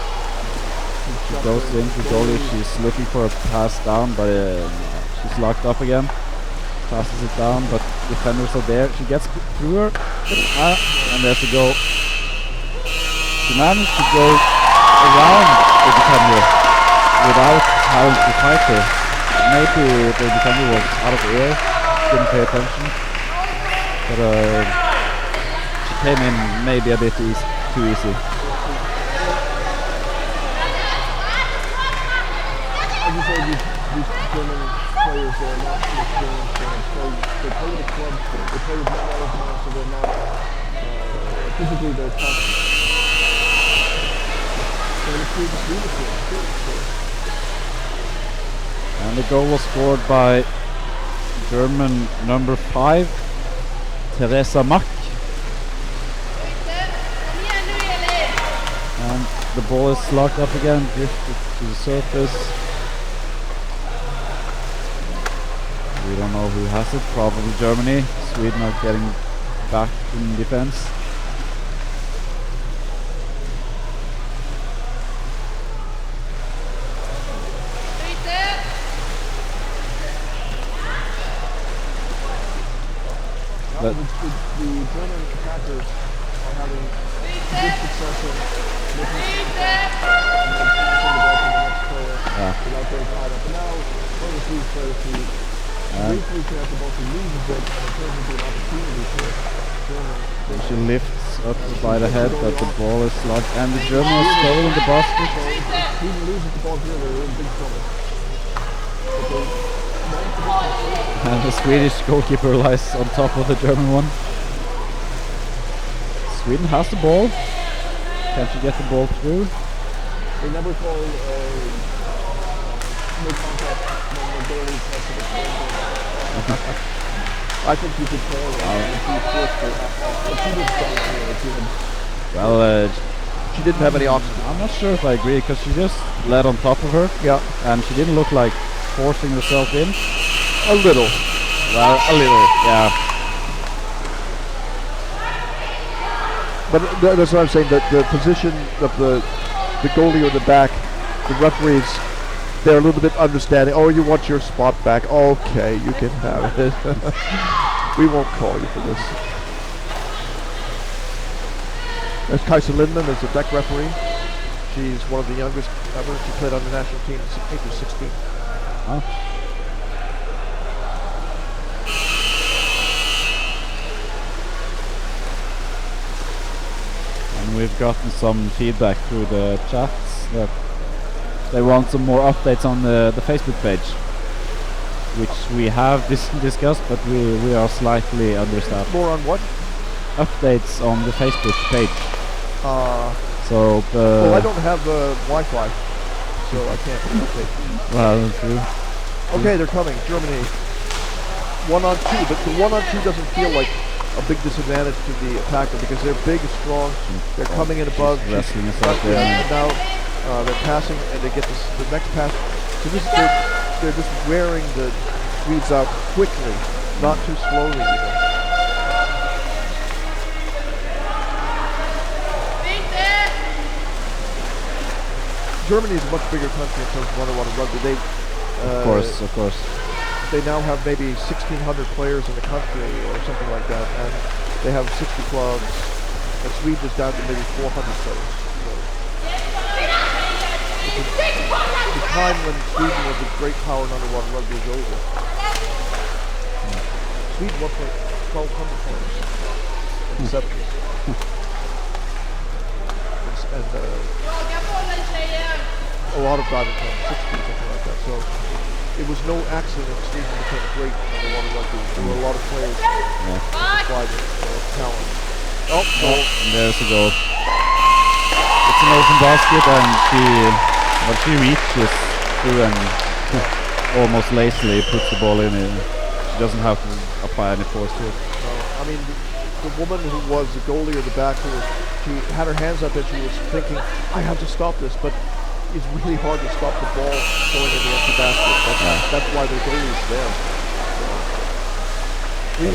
She goes into goalie, she's looking for a pass down, but she's locked up again. Passes it down, but defenders are there. She gets through her, and there's a goal. She managed to go around the defender without having to fight her. Maybe the defender was out of the air, didn't pay attention, but she came in maybe a bit too easy. As you say, these German players are not experienced, they play with a club, they play with not all of so they're not physically they're tough. And the goal was scored by German number 5, Theresa Mack. And the ball is locked up again, drifted to the surface. We don't know who has it, probably Germany. Sweden are getting back in defense. The German attackers are having good success in making contact and then passing the ball to the next player without getting tied up. But now, one of these players who briefly connect the ball to loses it and it turns into an opportunity for Germany. She lifts up by the head, but the ball is locked, and the German is stolen the basket. If Sweden loses the ball here, they're in big trouble. And the Swedish goalkeeper lies on top of the German one. Sweden has the ball. Can she get the ball through? They never call no contact when the goalie passes the ball. I think you could call it if you forced it. But she didn't call it. Well, She didn't have any option. I'm not sure if I agree, because she just led on top of her. Yeah. And she didn't look like forcing herself in. A little. Well, a little, yeah. But that's what I'm saying, that the position of the goalie or the back, the referees, they're a little bit understanding. Oh, you want your spot back. Okay, you can have it. We won't call you for this. There's Kajsa Lindman as the deck referee. She's one of the youngest ever. She played on the national team at age of 16. Oh. And we've gotten some feedback through the chats that they want some more updates on the Facebook page, which we have discussed, but we are slightly understaffed. More on what? Updates on the Facebook page. So well, I don't have Wi-Fi, so I can't update. Well, true. Okay, they're coming. Germany. 1-on-2, but the 1-on-2 doesn't feel like a big disadvantage to the attacker because they're big and strong. They're coming in above. Wrestling us out there. And now they're passing, and they get the next pass. So they're just wearing the Swedes out quickly, not too slowly even. Germany is a much bigger country in terms of underwater rugby. Of course. They now have maybe 1,600 players in the country or something like that, and they have 60 clubs, and Sweden is down to maybe 400 players. So the time when Sweden was a great power in underwater rugby is over. Sweden was like 1,200 players in the 70s. And a lot of diving clubs, 60, something like that. So it was no accident that Sweden became great underwater rugby. There were a lot of players that supplied talent. Oh, and there's a goal. It's an open basket, and she reaches through and almost lazily puts the ball in. She doesn't have to apply any force to it. No, I mean, the woman who was the goalie or the back, she had her hands up and she was thinking, I have to stop this, but it's really hard to stop the ball going in the empty basket. That's why the goalie is there. Please,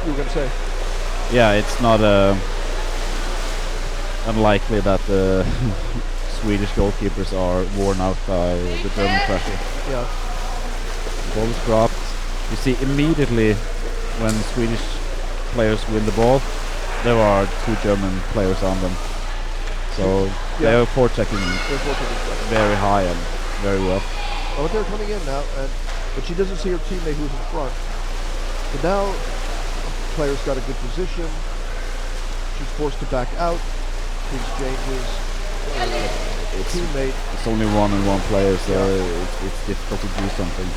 you were going to say? Yeah, it's not unlikely that the Swedish goalkeepers are worn out by the German pressure. Yeah. Ball is dropped. You see immediately when Swedish players win the ball, there are 2 German players on them. So they are forechecking very high and very well. But they're coming in now, but she doesn't see her teammate who's in front. So now the player's got a good position. She's forced to back out. She exchanges teammate. It's only 1-on-1 player, so it's difficult to do something.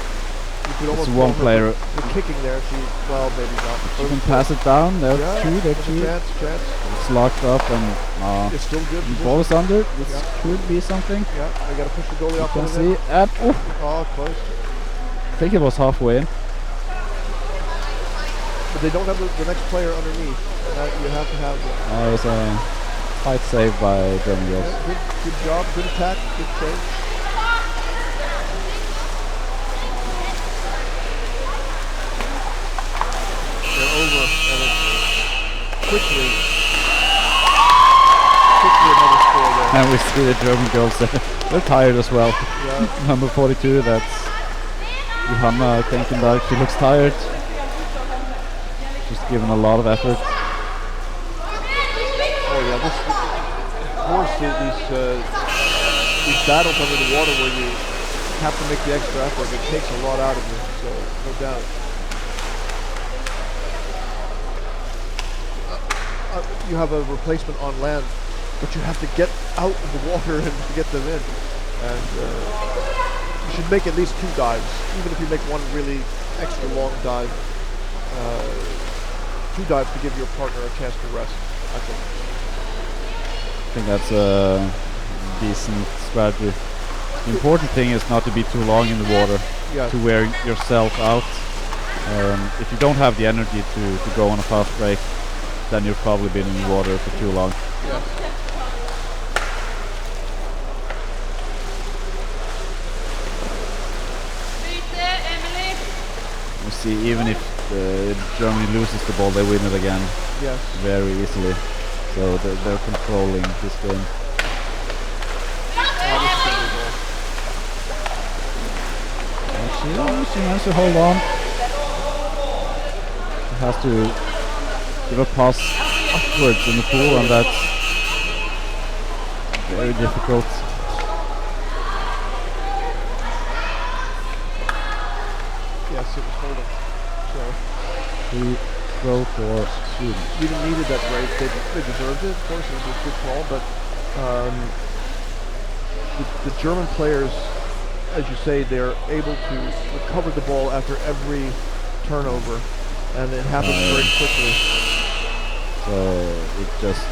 You could almost It's one player. The kicking there, well, maybe not. She can pass it down. There's 2. There's 2. Chance. It's locked up and it's still good. the ball is under. This could be something. Yeah, they got to push the goalie off. You can see. And close. I think it was halfway in. But they don't have the next player underneath. And you have to have. It was a tight save by German girls. Good job. Good attack. Good save. They're over, and it's quickly another score there. And we see the German girls there. They're tired as well. Yeah. Number 42, that's Johanna Kenkenberg. She looks tired. She's given a lot of effort. Oh yeah, of course these battles under the water where you have to make the extra effort, it takes a lot out of you, so no doubt. You have a replacement on land, but you have to get out of the water and get them in. And you should make at least 2 dives, even if you make one really extra long dive. 2 dives to give your partner a chance to rest, I think. I think that's a decent strategy. The important thing is not to be too long in the water, to wear yourself out. If you don't have the energy to go on a fast break, then you've probably been in the water for too long. Yeah. You see, even if Germany loses the ball, they win it again very easily. So they're controlling this game. She has to hold on. She has to give a pass upwards in the pool, and that's very difficult. Yes, it was holding. So Free throw for Sweden. Sweden needed that break. They deserved it. Of course, it was a good call, but the German players, as you say, they're able to recover the ball after every turnover, and it happens very quickly. So it just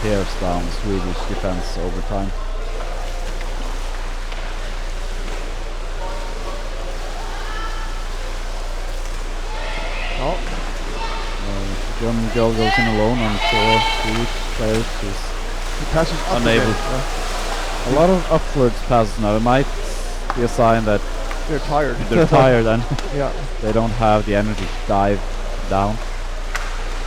tears down Swedish defense over time. German girl goes in alone on 4 Swedish players. He passes up unable. A lot of upwards passes now. It might be a sign that they're tired. They're tired and yeah, they don't have the energy to dive down.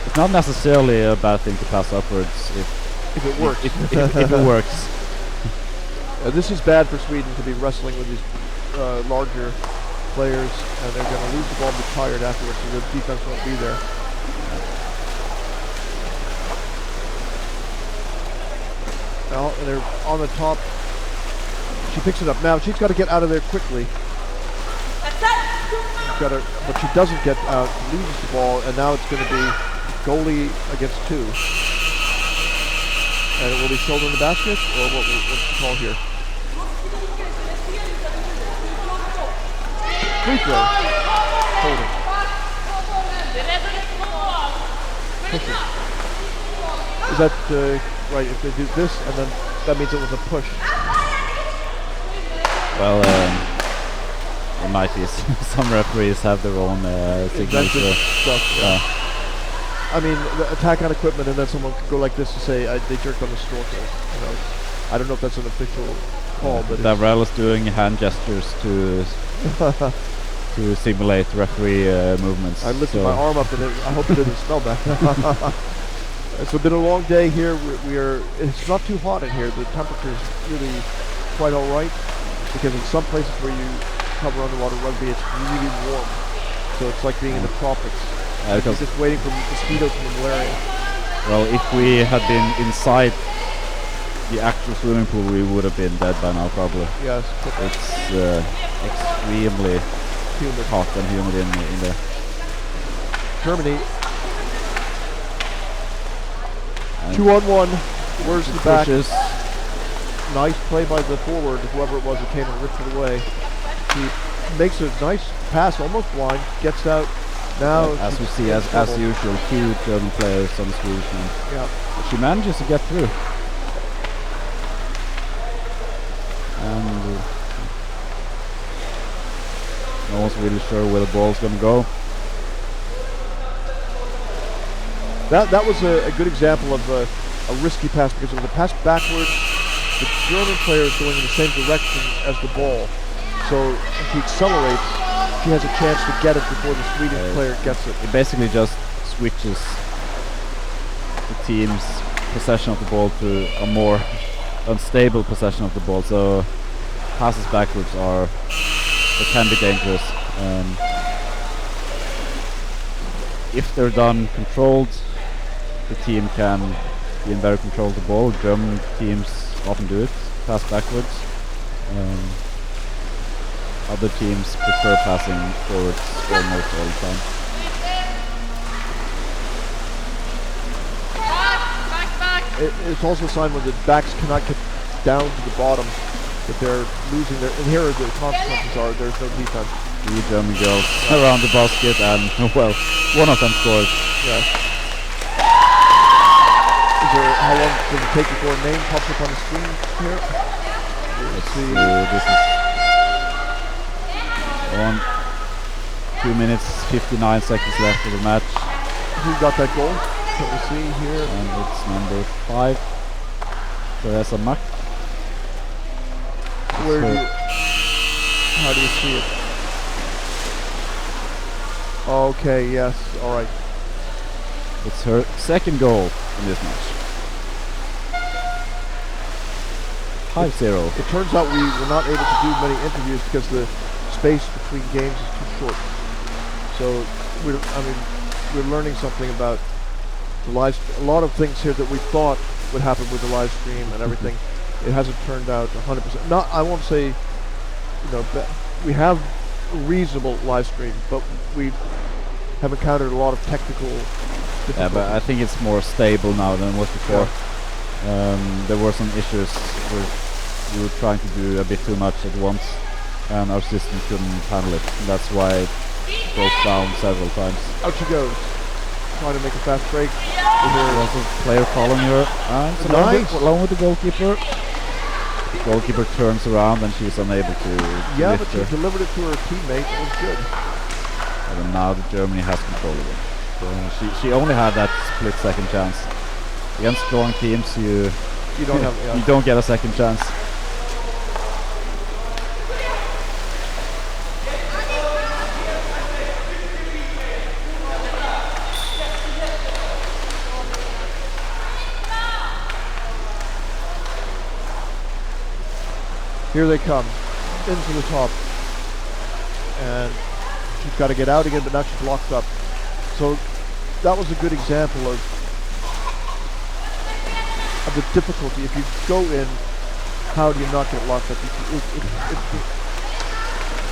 It's not necessarily a bad thing to pass upwards if it works. If it works. This is bad for Sweden to be wrestling with these larger players, and they're going to lose the ball and be tired afterwards, so the defense won't be there. Now they're on the top. She picks it up. Now she's got to get out of there quickly. But she doesn't get out, loses the ball, and now it's going to be goalie against 2. And it will be shoulder in the basket, or what's the call here? Free throw. Holding. Is that right? If they do this, and then that means it was a push. Well, there might be some referees have their own signature. Stuff, yeah. I mean, the attack on equipment, and then someone could go like this to say they jerked on the snorkel. You know, I don't know if that's an official call, but Davrel is doing hand gestures to to simulate referee movements. I lifted my arm up, and I hope it didn't smell bad. It's been a long day here. It's not too hot in here. The temperature is really quite all right, because in some places where you cover underwater rugby, it's really warm. So it's like being in the tropics. You're just waiting for mosquitoes from malaria. Well, if we had been inside the actual swimming pool, we would have been dead by now, probably. Yes. It's extremely humid, hot and humid in there. Germany. 2-on-1. Where's the back? Nice play by the forward, whoever it was who came and ripped it away. He makes a nice pass, almost blind, gets out. Now, as we see, as usual, 2 German players on the Swedish team. Yeah. But she manages to get through. And no one's really sure where the ball's going to go. That was a good example of a risky pass, because it was a pass backwards. The German player is going in the same direction as the ball. So if he accelerates, she has a chance to get it before the Swedish player gets it. It basically just switches the team's possession of the ball to a more unstable possession of the ball. So passes backwards can be dangerous. If they're done controlled, the team can be in better control of the ball. German teams often do it, pass backwards. Other teams prefer passing forwards almost all the time. It's also a sign when the backs cannot get down to the bottom, that they're losing their, and here the consequences are there's no defense. 3 German girls around the basket, and well, one of them scores. Yeah. How long does it take before a name pops up on the screen here? Let's see. This is 2 minutes 59 seconds left of the match. Who got that goal? Can we see here? And it's number 5. Teresa Mack. How do you see it? Okay, yes, alright. It's her second goal in this match. 5-0. It turns out we were not able to do many interviews because the space between games is too short. So we're learning something about the live. A lot of things here that we thought would happen with the live stream and everything, it hasn't turned out 100%. Not, I won't say, we have a reasonable live stream, but we have encountered a lot of technical difficulties. Yeah, but I think it's more stable now than it was before. There were some issues where we were trying to do a bit too much at once, and our system couldn't handle it. And that's why it broke down several times. Out she goes, trying to make a fast break. There's a player following her, and along with the goalkeeper. The goalkeeper turns around and she's unable to Yeah, lift but she her. delivered it to her teammate. It was good. And now the Germany has control of it. So she only had that split second chance. Against strong teams, you don't get a second chance. Here they come, into the top, and she's got to get out again, but now she's locked up. So that was a good example of the difficulty. If you go in, how do you not get locked up?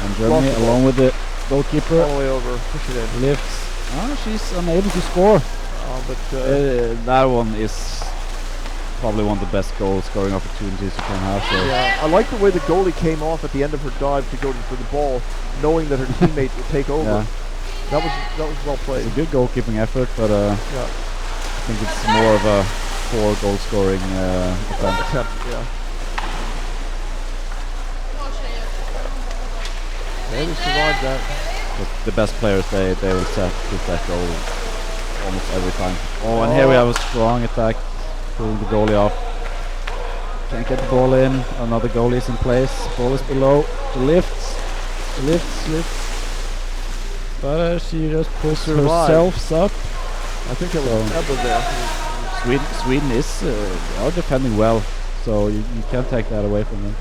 And Germany, along with the goalkeeper, all the way over, push it in. lifts. She's unable to score. But that one is probably one of the best goal scoring opportunities you can have. So. Yeah, I like the way the goalie came off at the end of her dive to go for the ball, knowing that her teammate would take over. Yeah. That was well played. It's a good goalkeeping effort, but I think it's more of a poor goal scoring attempt. Yeah. Yeah, they survived that. But the best players, they will set that goal almost every time. Oh, and here we have a strong attack, pulling the goalie off. Can't get the ball in. Another goalie is in place. Ball is below. The lifts. But she just pulls herself up. I think it was Ebba there. Sweden is are defending well, so you can't take that away from them.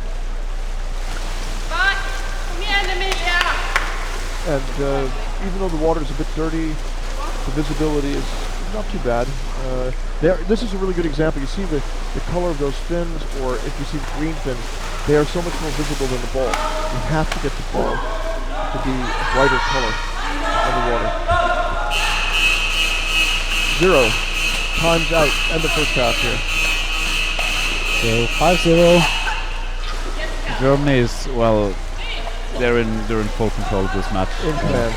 And even though the water is a bit dirty, the visibility is not too bad. This is a really good example. You see the color of those fins, or if you see the green fins, they are so much more visible than the ball. You have to get the ball to be a brighter color on the water. 0. Time's out. End of first half here. So 5-0. Germany is, well, they're in full control of this match. In command.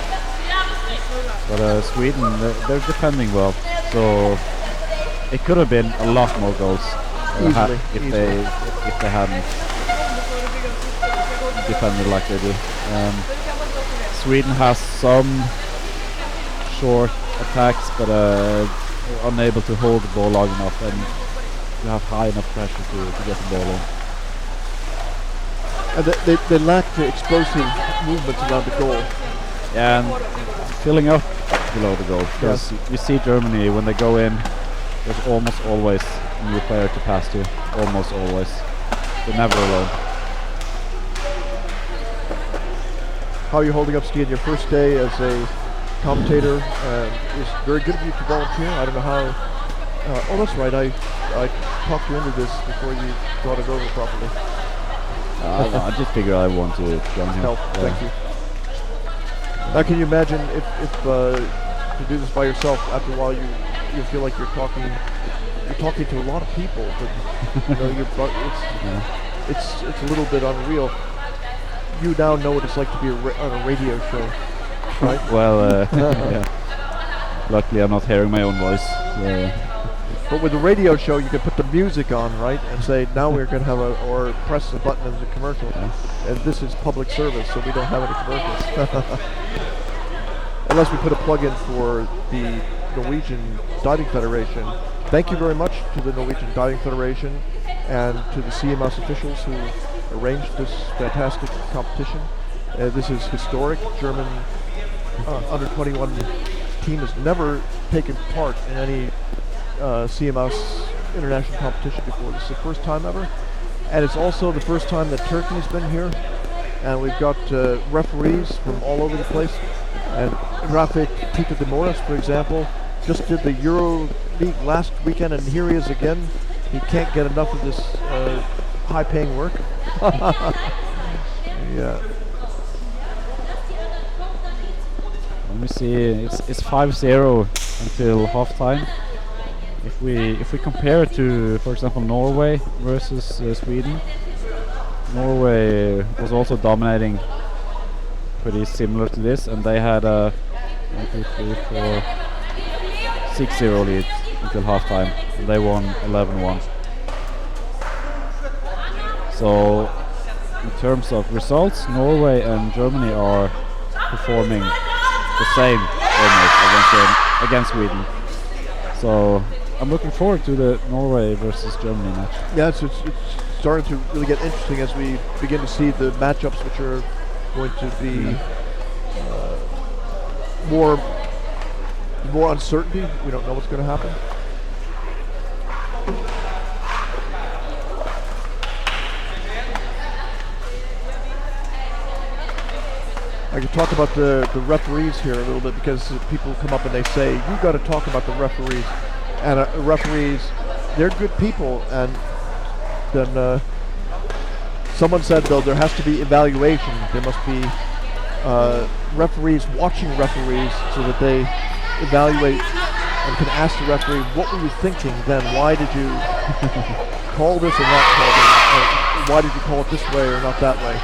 But Sweden, they're defending well, so it could have been a lot more goals if they hadn't defended like they do. Sweden has some short attacks, but unable to hold the ball long enough, and you have high enough pressure to get the ball in. And they lack the explosive movements around the goal. Yeah, and filling up below the goal, because you see Germany, when they go in, there's almost always a new player to pass to. Almost always. They're never alone. How are you holding up, Stian? Your first day as a commentator. It's very good of you to volunteer. I don't know how. Oh, that's right. I talked you into this before you brought it over properly. I just figured I want to join here. Help. Thank you. Now, can you imagine if to do this by yourself? After a while, you feel like you're talking to a lot of people, but it's a little bit unreal. You now know what it's like to be on a radio show, right? Well, yeah. Luckily, I'm not hearing my own voice. But with the radio show, you can put the music on, right, and say, now we're going to have or press a button as a commercial. And this is public service, so we don't have any commercials. Unless we put a plug-in for the Norwegian Diving Federation. Thank you very much to the Norwegian Diving Federation and to the CMS officials who arranged this fantastic competition. This is historic. German under-21 team has never taken part in any CMS international competition before. This is the first time ever, and it's also the first time that Turkey's been here, and we've got referees from all over the place. And Rafik Tito de Moras, for example, just did the Euro League last weekend, and here he is again. He can't get enough of this high-paying work. Yeah. Let me see. It's 5-0 until halftime. If we compare it to, for example, Norway versus Sweden, Norway was also dominating, pretty similar to this, and they had a 6-0 lead until halftime. And they won 11-1. So, in terms of results, Norway and Germany are performing the same almost against Sweden. So, I'm looking forward to the Norway versus Germany match. Yeah, it's starting to really get interesting as we begin to see the matchups, which are going to be more uncertainty. We don't know what's going to happen. I could talk about the referees here a little bit, because people come up and they say, you got to talk about the referees. And referees, they're good people, and then someone said, though, there has to be evaluation. There must be referees watching referees so that they evaluate and can ask the referee, what were you thinking then? Why did you call this or not call this? Why did you call it this way or not that way?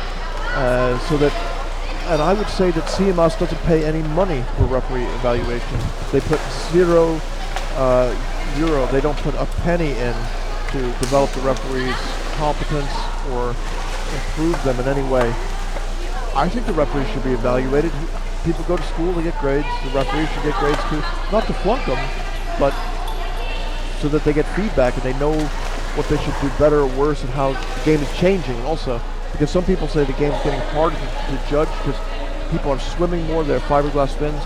And I would say that CMS doesn't pay any money for referee evaluation. They put zero euro. They don't put a penny in to develop the referees' competence or improve them in any way. I think the referees should be evaluated. People go to school to get grades. The referees should get grades too. Not to flunk them, but so that they get feedback and they know what they should do better or worse and how the game is changing also. Because some people say the game is getting harder to judge because people are swimming more, they have fiberglass fins.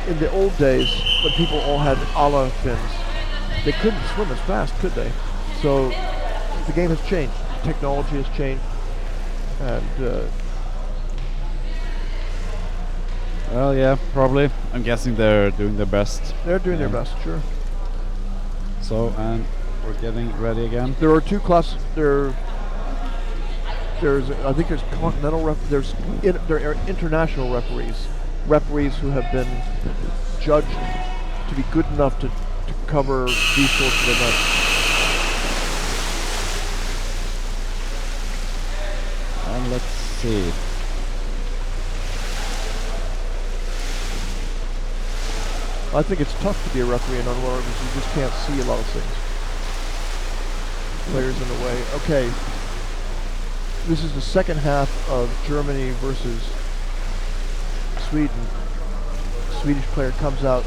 In the old days, when people all had ala fins, they couldn't swim as fast, could they? So the game has changed. Technology has changed. And Well, yeah, probably. I'm guessing they're doing their best. they're doing their best, sure. So, and we're getting ready again. There are two classes. There's I think there's continental there are international referees who have been judged to be good enough to cover these sorts of events. And let's see. I think it's tough to be a referee in underwater because you just can't see a lot of things. Players in the way. Okay. This is the second half of Germany versus Sweden. The Swedish player comes out,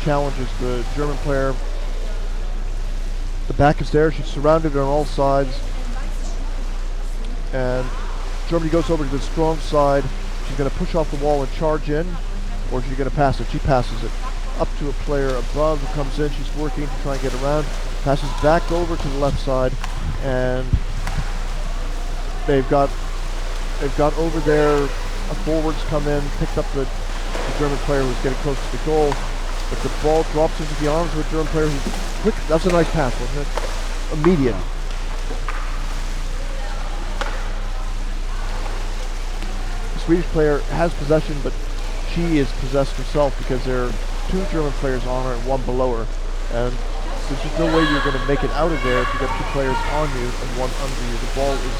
challenges the German player. The back is there. She's surrounded on all sides. And Germany goes over to the strong side. She's going to push off the wall and charge in, or she's going to pass it. She passes it up to a player above who comes in. She's working to try and get around. Passes back over to the left side, and they've got over there. Forwards come in, picked up the German player who's getting close to the goal, but the ball drops into the arms of a German player who's quick. That's a nice pass, wasn't it? Immediate. The Swedish player has possession, but she is possessed herself because there are two German players on her and one below her, and there's just no way you're going to make it out of there if you got two players on you and one under you. The ball is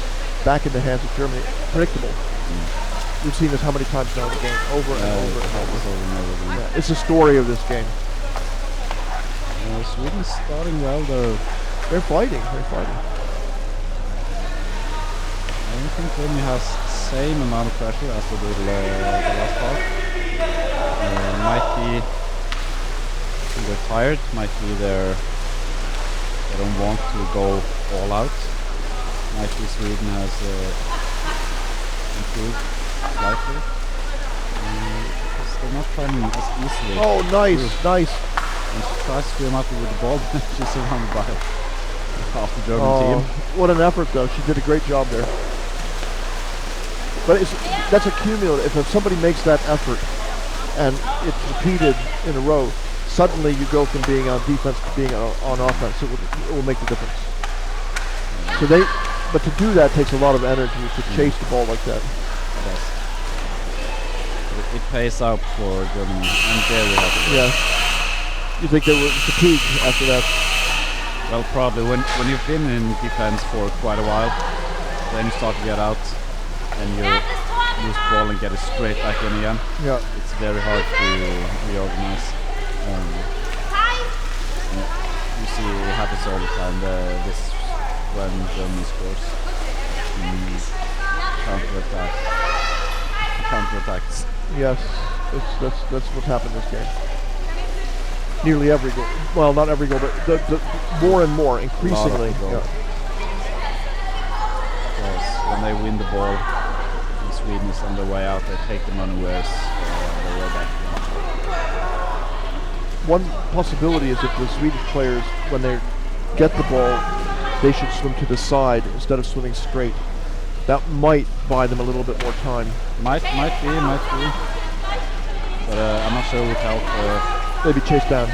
back in the hands of Germany. Predictable. We've seen this how many times now in the game, over and over and over. Yeah, it's the story of this game. Sweden's starting well, though. They're fighting. They're fighting. I don't think Germany has the same amount of pressure as they did the last part. Might be they're tired. Might be they don't want to go all out. Might be Sweden has improved slightly. They're not playing as easily. Oh, nice, nice. And she tries to swim out with the ball, but she's surrounded by half the German team. What an effort, though. She did a great job there. But that's a cumulative. If somebody makes that effort and it's repeated in a row, suddenly you go from being on defense to being on offense. It will make the difference. So but to do that takes a lot of energy to chase the ball like that. Yes. It pays out for Germany, and there we have it. Yeah. You think they were fatigued after that? Well, probably. When you've been in defense for quite a while, then you start to get out, and you lose the ball and get it straight back in again. Yeah. It's very hard to reorganize. You see, it happens all the time. This when Germany scores, counterattacks. Yes, that's what's happened this game. Nearly every goal. Well, not every goal, but the more and more, increasingly. Yeah. Yes, when they win the ball, and Sweden is on their way out, they take them unawares their way back again. One possibility is if the Swedish players, when they get the ball, they should swim to the side instead of swimming straight. That might buy them a little bit more time. Might be. But I'm not sure it would help. Maybe chase down.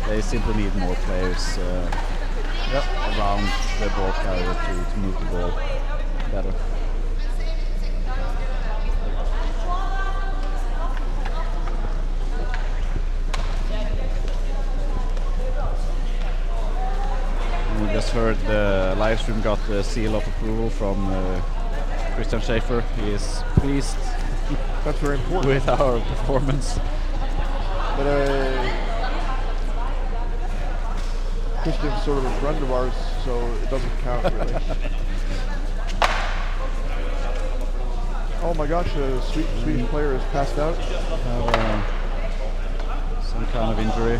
They simply need more players around the ball carrier to move the ball better. We just heard the live stream got the seal of approval from Christian Schaefer. He is pleased. That's very important. With our performance. But Christian's sort of a friend of ours, so it doesn't count really. Oh my gosh, a Swedish player has passed out. Have some kind of injury.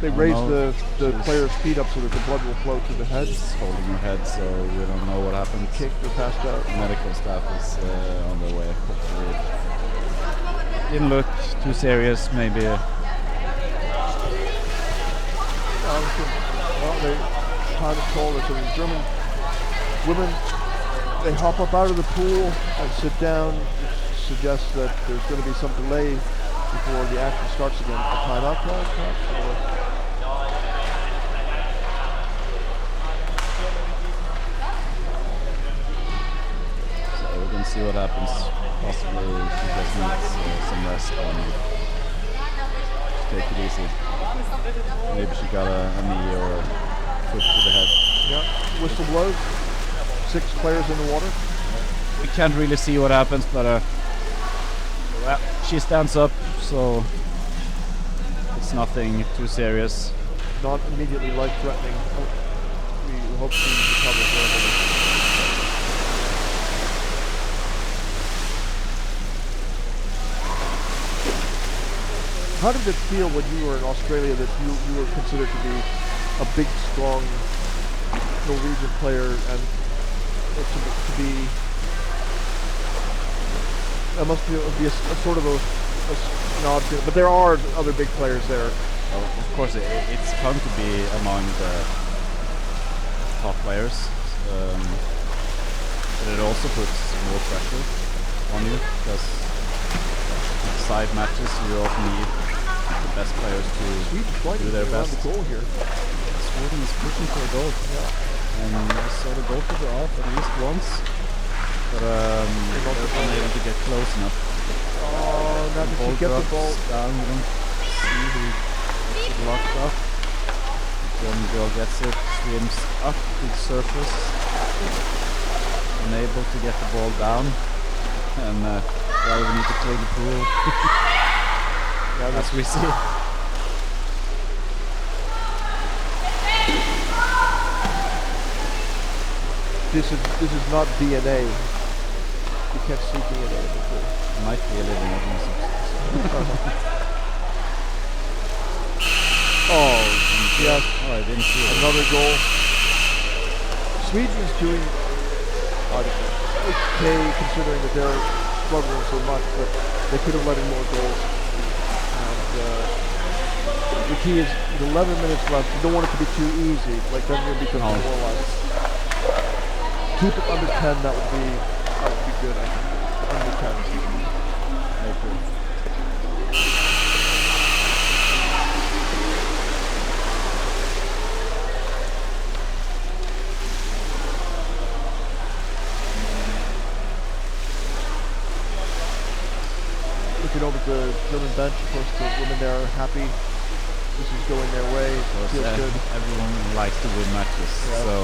They don't raise know. the She's- player's feet up so that the blood will flow to the head. She's holding her head, so we don't know what happened. Kicked or passed out. Medical staff is on their way. Hopefully, didn't look too serious. Maybe. Well, they kind of told us, so the German women, they hop up out of the pool and sit down, which suggests that there's going to be some delay before the action starts again. A timeout call, perhaps? Or So we're gonna see what happens. Possibly she just needs some rest and take it easy. Maybe she got a knee or a foot to the head. yeah, whistle blows. 6 players in the water. We can't really see what happens, but well, she stands up, so it's nothing too serious. Not immediately life-threatening. We hope she recovers rapidly. How did it feel when you were in Australia that you were considered to be a big, strong Norwegian player, and to be that must be a sort of an odd feeling. But there are other big players there. Well, of course, it's fun to be among the top players, but it also puts more pressure on you because side matches you often need the best players to do their best. The goal here. Sweden is pushing for a goal. Yeah. And I saw the goalkeeper off at least once, but they were unable to get close enough. Oh, now did she get the ball? Down, you don't see who gets it locked up. German girl gets it, swims up to the surface, unable to get the ball down, and well, we need to clean the pool. As we see. This is not DNA. You can't see DNA in the pool. Might be a living organism. Oh, yes. Oh, I didn't see it. Another goal. Sweden is doing okay considering that they're struggling so much, but they could have let in more goals. And the key is with 11 minutes left. You don't want it to be too easy, like then you'll become demoralized. Keep it under 10. That would be good. I think under 10. I agree. Looking over at the German bench, of course, the women there are happy. This is going their way. Feels good. Everyone likes to win matches, so.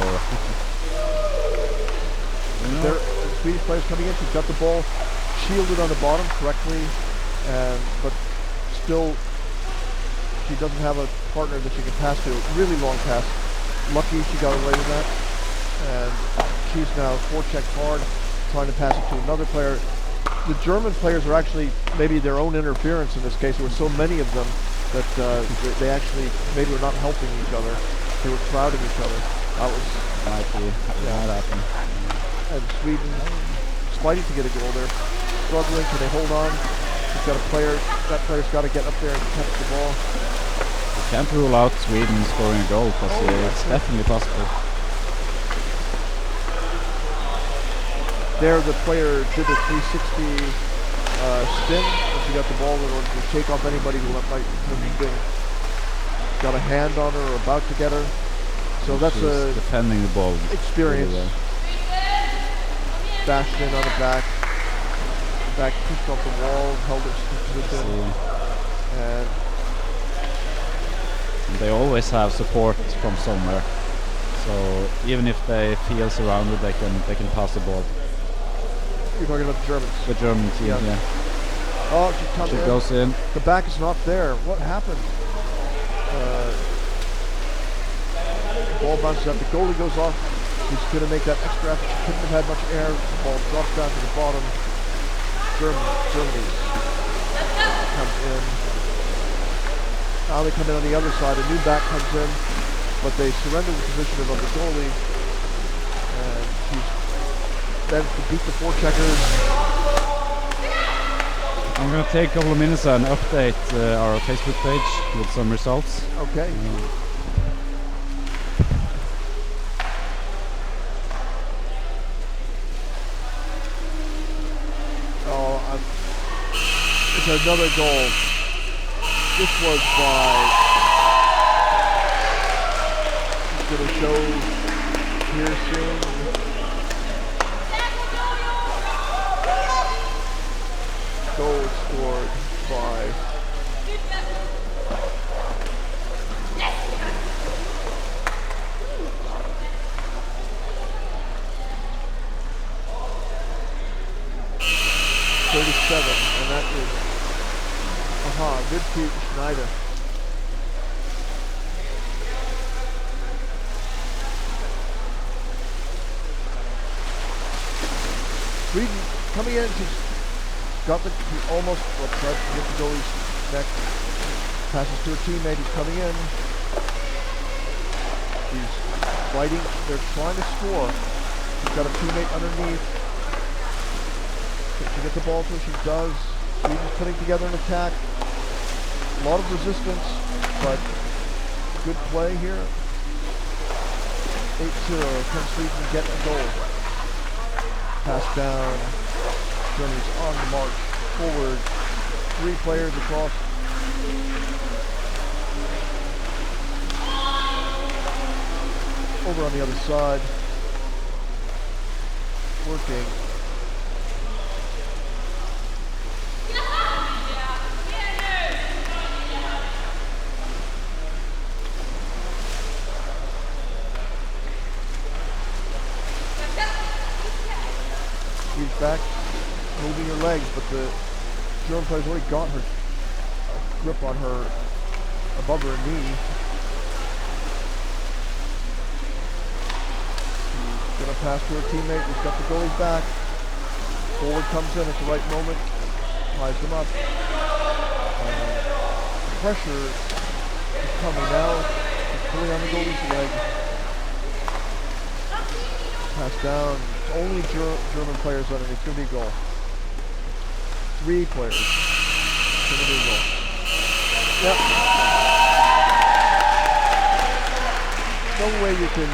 There, Swedish players coming in. She's got the ball shielded on the bottom correctly, but still she doesn't have a partner that she can pass to. Really long pass. Lucky she got away with that, and she's now forechecked hard, trying to pass it to another player. The German players are actually maybe their own interference in this case. There were so many of them that they actually maybe were not helping each other. They were crowding each other. That was likely. That happened. And Sweden is fighting to get a goal there. Struggling, can they hold on? She's got a player, that player's got to get up there and catch the ball. You can't rule out Sweden scoring a goal, because it's definitely possible. There the player did a 360 spin, and she got the ball in order to shake off anybody who might have been got a hand on her or about to get her. So that's a defending the ball experience. Really well. Bashed in on the back. The back pushed off the wall, held its position. And they always have support from somewhere. So even if they feel surrounded, they can pass the ball. You're talking about the Germans. The German team, yeah. Oh, she goes in. The back is not there. What happened? Ball bounces up. The goalie goes off He's going to make that extra effort. Couldn't have had much air. The ball drops down to the bottom. Germany comes in. Now they come in on the other side. A new back comes in, but they surrender the position of the goalie. And he's managed to beat the forecheckers. I'm going to take a couple of minutes and update our Facebook page with some results. Okay. It's another goal. This was by, it's going to show here soon. Goal scored by and that is Vidkut Schneider. Sweden coming in, he's got the, he almost tried to get the goalie's neck. Passes to a teammate, he's coming in. He's fighting, they're trying to score. He's got a teammate underneath. Can she get the ball to her? She does. Sweden's putting together an attack. A lot of resistance, but good play here. 8-0. Can Sweden get a goal? Pass down. Germany's on the march. Forward. 3 players across. Over on the other side. Working. Back, moving her legs, but the German player's already got her grip on her above her knee. She's going to pass to her teammate. He's got the goalie's back. Forward comes in at the right moment, ties them up. Pressure is coming now. She's pulling on the goalie's leg. Pass down. Only German players underneath. It's going to be a goal. 3 players. It's going to be a goal. Yep. No way you can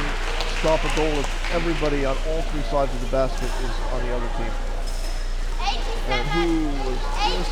stop a goal if everybody on all 3 sides of the basket is on the other team. And who was this?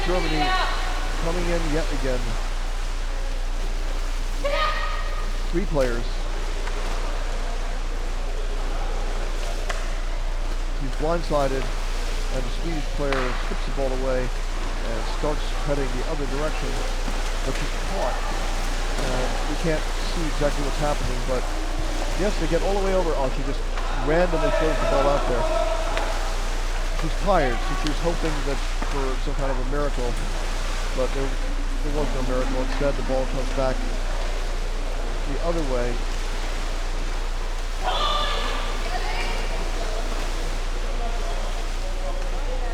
Germany coming in yet again. 3 players. He's blindsided, and the Swedish player strips the ball away and starts heading the other direction, but she's caught. And we can't see exactly what's happening, but yes, they get all the way over. Oh, she just randomly throws the ball out there. She's tired, so she was hoping that for some kind of a miracle, but there was no miracle. Instead, the ball comes back the other way.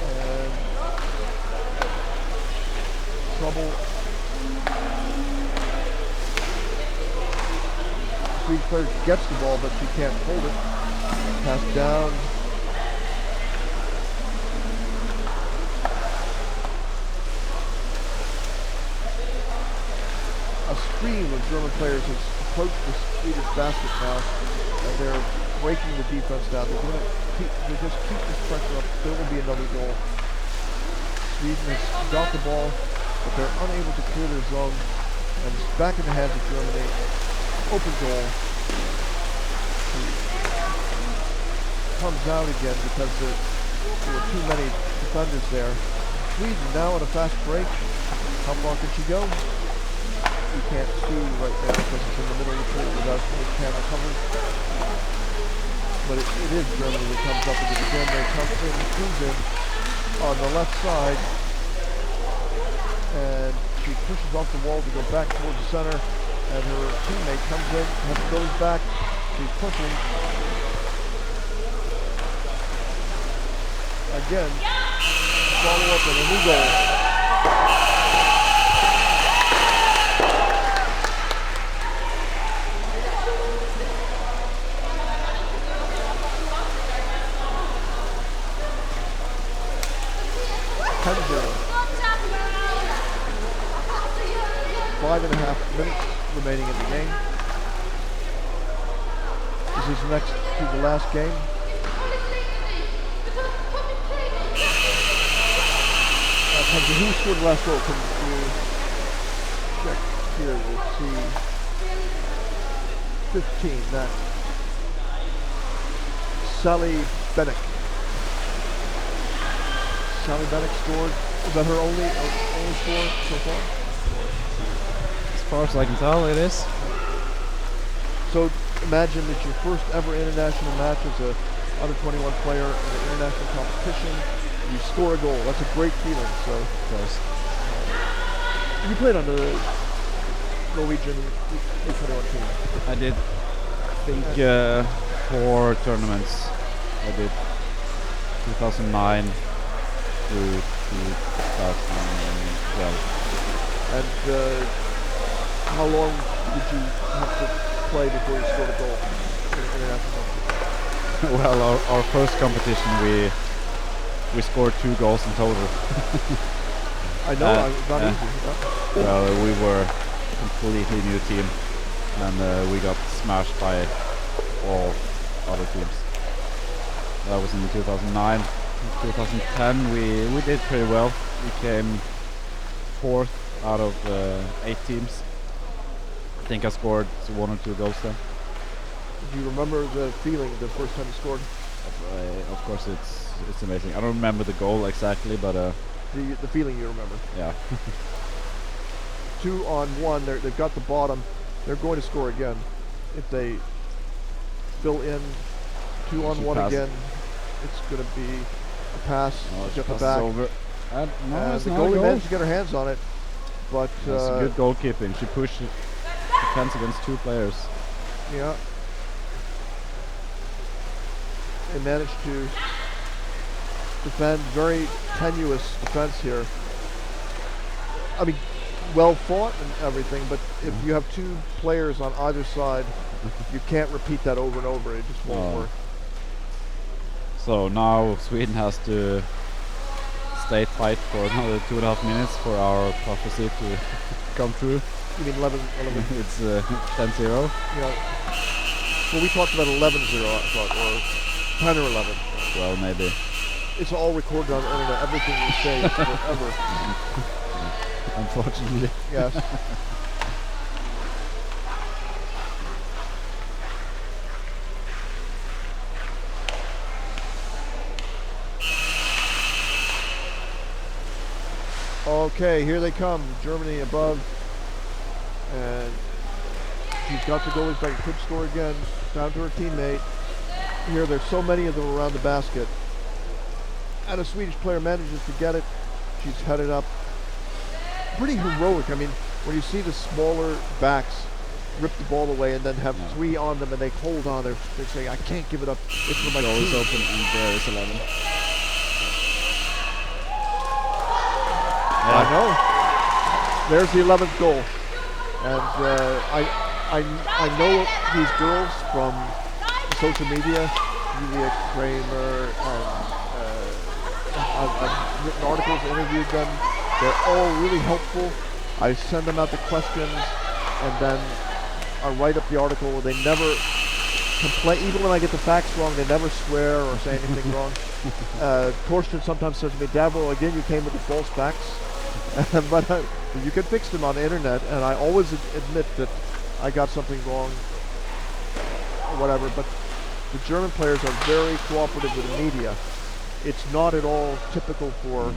And trouble. The Swedish player gets the ball, but she can't hold it. Pass down. A stream of German players has approached the Swedish basket now, and they're breaking the defense down. They're going to just keep this pressure up. There will be another goal. Sweden has got the ball, but they're unable to clear their zone, and it's back in the hands of Germany. Open goal. Comes out again because There were too many defenders there. Sweden now on a fast break. How far can she go? You can't see right now because it's in the middle of the pool without any camera coverage. But it is Germany that comes up with it again. They come in, Susan on the left side. And she pushes off the wall to go back towards the center. And her teammate comes in, goes back. She's pushing. Again, follow up and a new goal. Five and a half minutes remaining in the game. This is next to the last game. Who scored the last goal? Can you check here? We'll see. 15. That Sally Bennick. Sally Bennick scored. Is that her only score so far? As far as I can tell, it is. So imagine it's your first ever international match as a under 21 player in an international competition. You score a goal. That's a great feeling. So you played on the Norwegian U21 team. I did. I think 4 tournaments. I did 2009 through 2012. And how long did you have to play before you scored a goal in an international competition? Well, our first competition, we scored 2 goals in total. I know, it's not easy. Well, we were a completely new team, and we got smashed by all other teams. That was in 2009. In 2010, we did pretty well. We came 4th out of 8 teams. I think I scored 1 or 2 goals then. Do you remember the feeling the first time you scored? Of course, it's amazing. I don't remember the goal exactly, but the feeling you remember. Yeah. 2 on 1. They've got the bottom. They're going to score again. If they fill in 2 on 1 again, it's going to be a pass. Get the back. Over. No, the goalie managed to get her hands on it, but it's good goalkeeping. She pushed defense against 2 players. Yeah. They managed to defend, very tenuous defense here. I mean, well fought and everything, but if you have 2 players on either side, you can't repeat that over and over. It just won't work. So now Sweden has to stay tight for another 2.5 minutes for our prophecy to come true. You mean 11? It's 10-0. Yeah. Well, we talked about 11-0, I thought, or 10 or 11. Well, maybe. It's all recorded on the internet. Everything we say is forever. Unfortunately. Yes. Okay, here they come. Germany above. And she's got the goalies back. Could score again. Down to her teammate. Here, there's so many of them around the basket. And a Swedish player manages to get it. She's headed up. Pretty heroic. I mean, when you see the smaller backs rip the ball away and then have 3 on them and they hold on, they're saying, I can't give it up. It's for my team. Goal is open and there is 11. I know. There's the 11th goal. And I know these girls from social media, Julia Kramer, and I've written articles, interviewed them. They're all really helpful. I send them out the questions, and then I write up the article. They never complain, even when I get the facts wrong, they never swear or say anything wrong. Torsten sometimes says to me, Davro, again, you came with the false facts. But you can fix them on the internet, and I always admit that I got something wrong or whatever, but the German players are very cooperative with the media. it's not at all typical for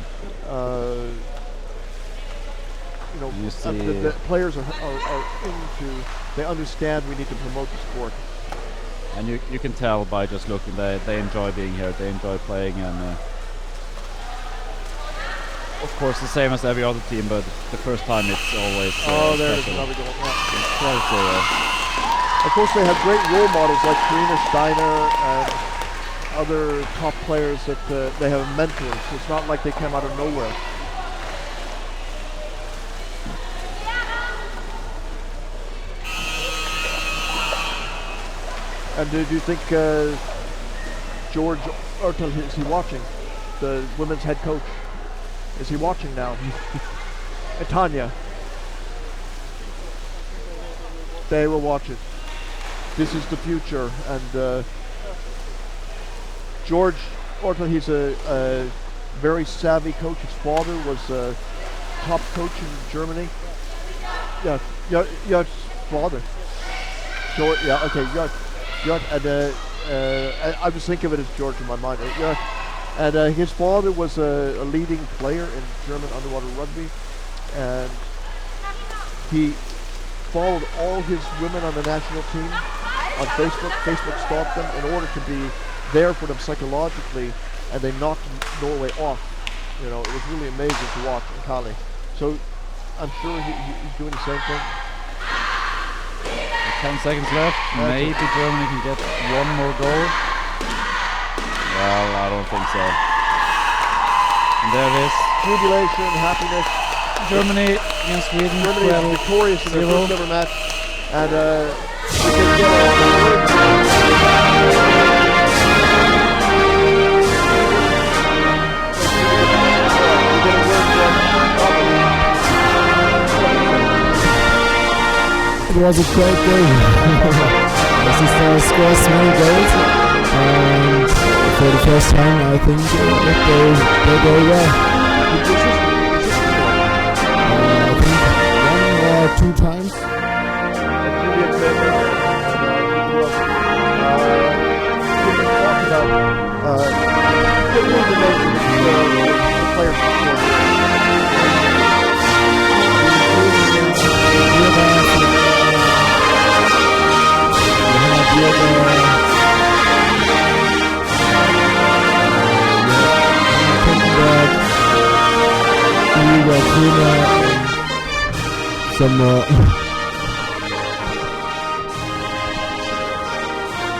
You see- the players are into. They understand we need to promote the sport. And you can tell by just looking, they enjoy being here, they enjoy playing, and of course the same as every other team, but the first time it's always There's special. another goal. Yeah. Quite, Of course, they have great role models like Karina Steiner and other top players that they have mentors. It's not like they came out of nowhere. And do you think George Ortel, is he watching? The women's head coach. Is he watching now? And Tanya. They will watch it. This is the future. And George Ortel, he's a very savvy coach. His father was a top coach in Germany. Yeah, your father. George, yeah, okay, Jörg, and I was thinking of it as George in my mind. Jörg, and his father was a leading player in German underwater rugby, and he followed all his women on the national team on Facebook. Facebook stalked them in order to be there for them psychologically, and they knocked Norway off. You know, it was really amazing to watch in Cali. So I'm sure he's doing the same thing. 10 seconds left. Maybe Germany can get one more goal. Well, I don't think so. And there it is. Jubilation, happiness. Germany against Sweden. Germany is victorious in their 12-0. first ever match. And we can get It was a great game. My sister scores many goals, and for the first time, I think that they go well. I think 1 or 2 times. Julia Kramer, it was amazing the players before. Some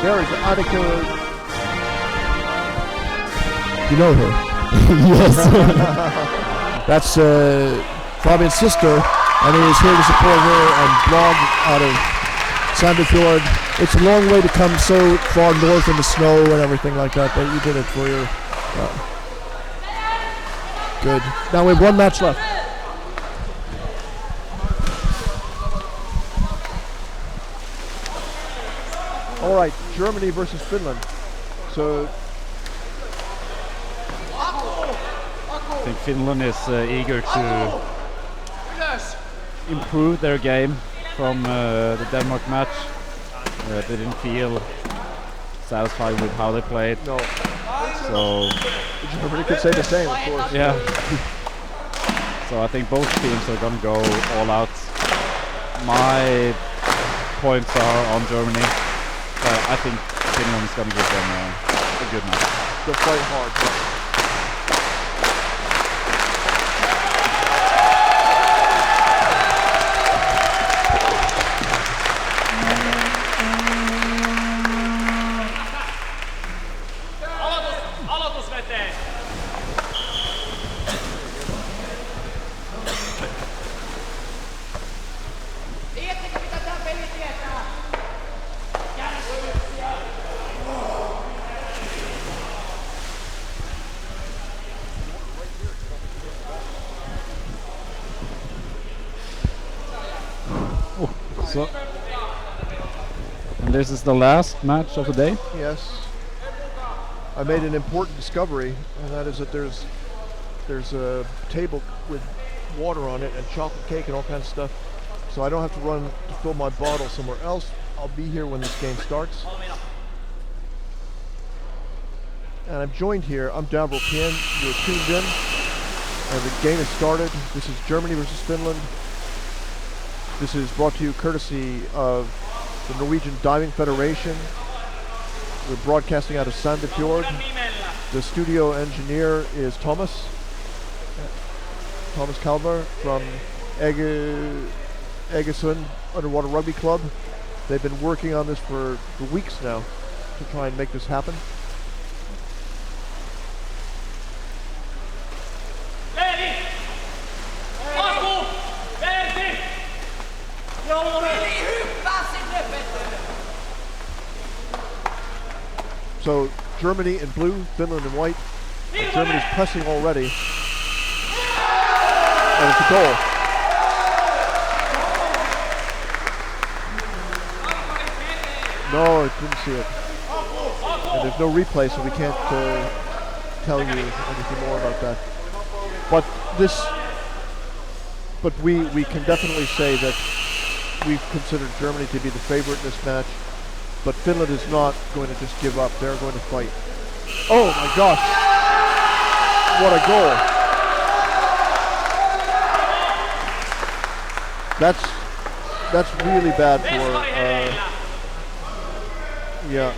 There is Annika. you know her? Yes. That's Fabian's sister, and he is here to support her and blog out of Sandefjord. It's a long way to come so far north in the snow and everything like that, but you did it for your... good. Now we have 1 match left. All right, Germany versus Finland. So I think Finland is eager to improve their game from the Denmark match. They didn't feel satisfied with how they played. no, So Germany could say the same, of course. yeah. So I think both teams are gonna go all out. My points are on Germany. I think Finland is gonna give them a good match. They'll fight hard. Aloitus veteen! Tiedättekö mitä tää peli tietää? So, and this is the last match of the day. Yes. I made an important discovery, and that is that there's a table with water on it and chocolate cake and all kinds of stuff. So I don't have to run to fill my bottle somewhere else. I'll be here when this game starts. And I'm joined here, I'm Davor Pien, you're tuned in, and the game has started. This is Germany versus Finland. This is brought to you courtesy of the Norwegian Diving Federation. We're broadcasting out of Sandefjord. The studio engineer is Thomas Kalvar from Egersund Underwater Rugby Club. They've been working on this for weeks now to try and make this happen. So Germany in blue, Finland in white. And Germany's pressing already. And it's a goal. No, I didn't see it. And there's no replay, so we can't tell you anything more about that. But we can definitely say that we've considered Germany to be the favorite in this match. But Finland is not going to just give up. They're going to fight. Oh my gosh! What a goal! That's really bad for. Yeah.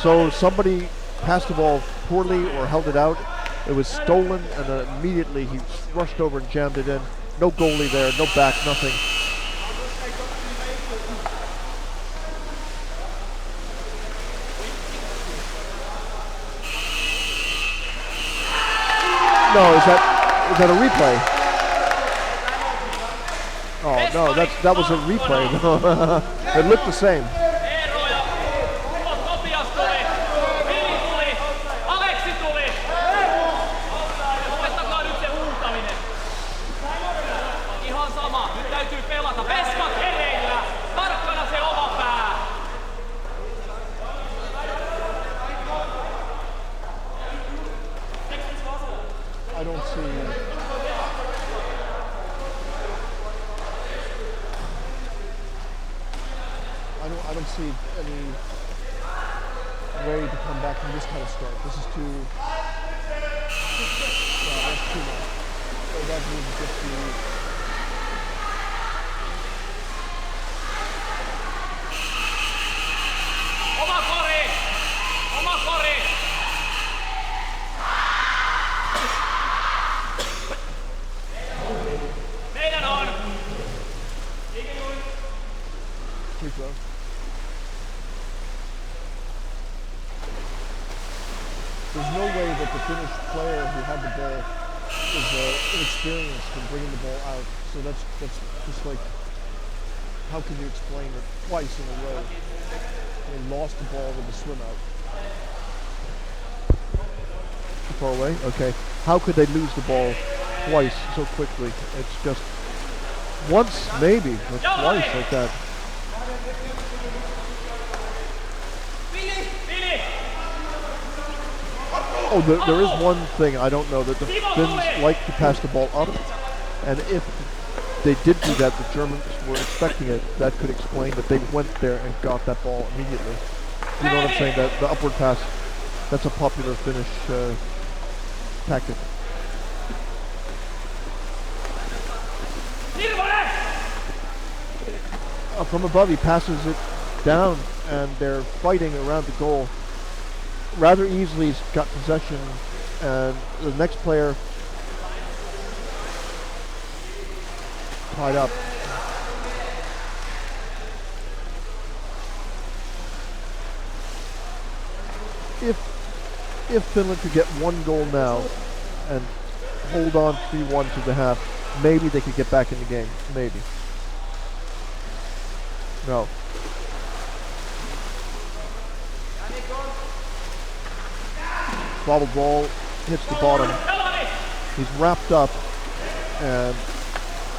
So somebody passed the ball poorly or held it out. It was stolen, and immediately he rushed over and jammed it in. No goalie there, no back, nothing. No, is that a replay? Oh no, that was a replay. It looked the same. I don't see any way to come back from this kind of start. This is too. No, that's too much. So that means just to. Free throw. There's no way that the Finnish player who had the ball is inexperienced in bringing the ball out. So that's just like, how can you explain it twice in a row? They lost the ball with the swim out. Too far away? Okay. How could they lose the ball twice so quickly? It's just once, maybe, but twice like that. Oh, there is one thing I don't know, that the Finns like to pass the ball up, and if they did do that, the Germans were expecting it. That could explain that they went there and got that ball immediately. You know what I'm saying? That the upward pass, that's a popular Finnish tactic. From above, he passes it down, and they're fighting around the goal. Rather easily, he's got possession, and the next player tied up. If Finland could get one goal now and hold on 3-1 to the half, maybe they could get back in the game. Maybe. No. Bobble ball hits the bottom. He's wrapped up and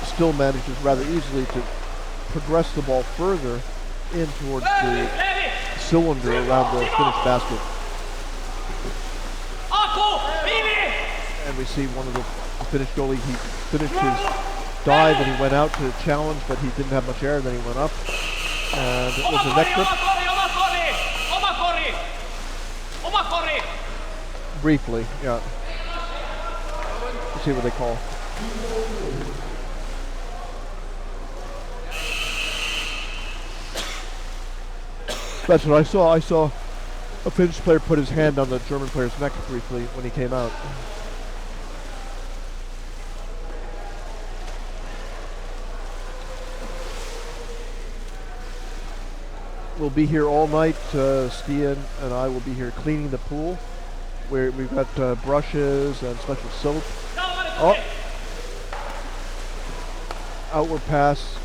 still manages rather easily to progress the ball further in towards the cylinder around the Finnish basket. And we see one of the Finnish goalie, he finished his dive and he went out to challenge, but he didn't have much air, then he went up. And it was a neck grip. Briefly, yeah. Let's see what they call. That's what I saw. I saw a Finnish player put his hand on the German player's neck briefly when he came out. We'll be here all night. Stian and I will be here cleaning the pool, where we've got brushes and special soap. Oh, outward pass.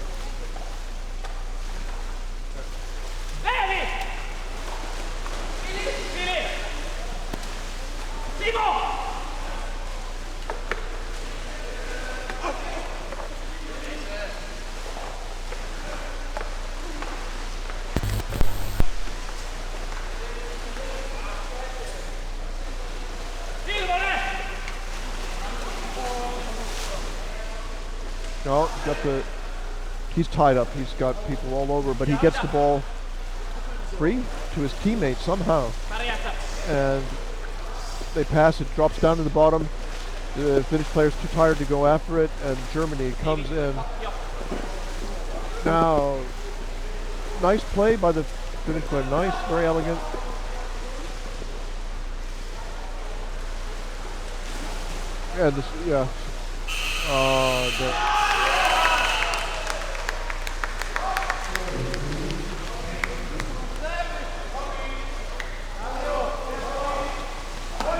No, he's tied up. He's got people all over, but he gets the ball free to his teammate somehow. And they pass it, drops down to the bottom. The Finnish player's too tired to go after it, and Germany comes in. Now, nice play by the Finnish player. Nice, very elegant. And this, yeah.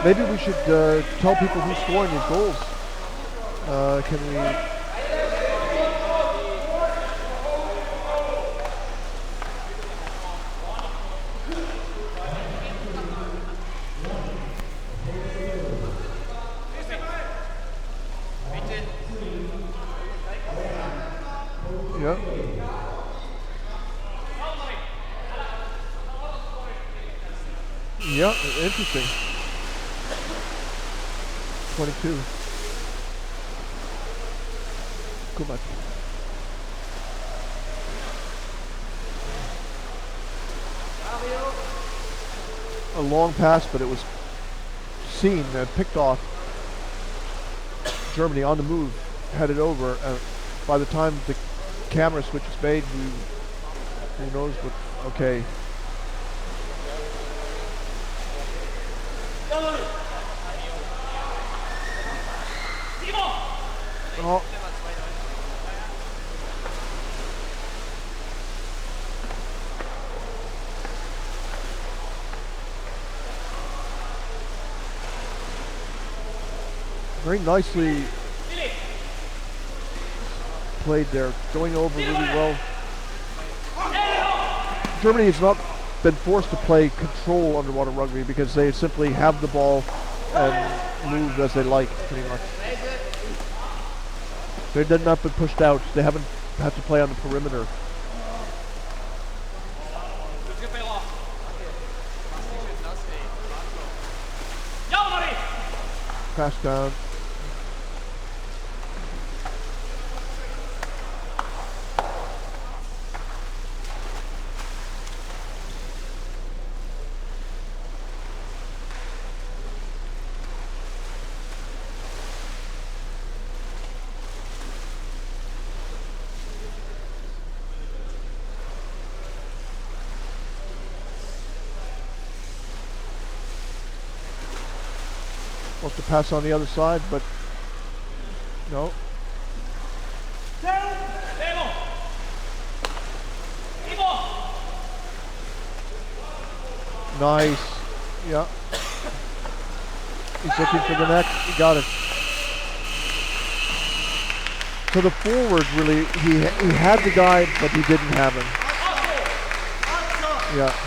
Maybe we should tell people who's scoring these goals. Can we? Yeah. Yeah, interesting. 22. Good much. A long pass, but it was seen and picked off. Germany on the move, headed over, and by the time the camera switch is made, who knows what? Okay. Oh. Very nicely played there, going over really well. Germany has not been forced to play control underwater rugby because they simply have the ball and move as they like, pretty much. They did not been pushed out. They haven't had to play on the perimeter. Pass down. Wants to pass on the other side, but no. Nice. Yeah. He's looking for the neck. He got it. So the forward really, he had the guy, but he didn't have him. Yeah.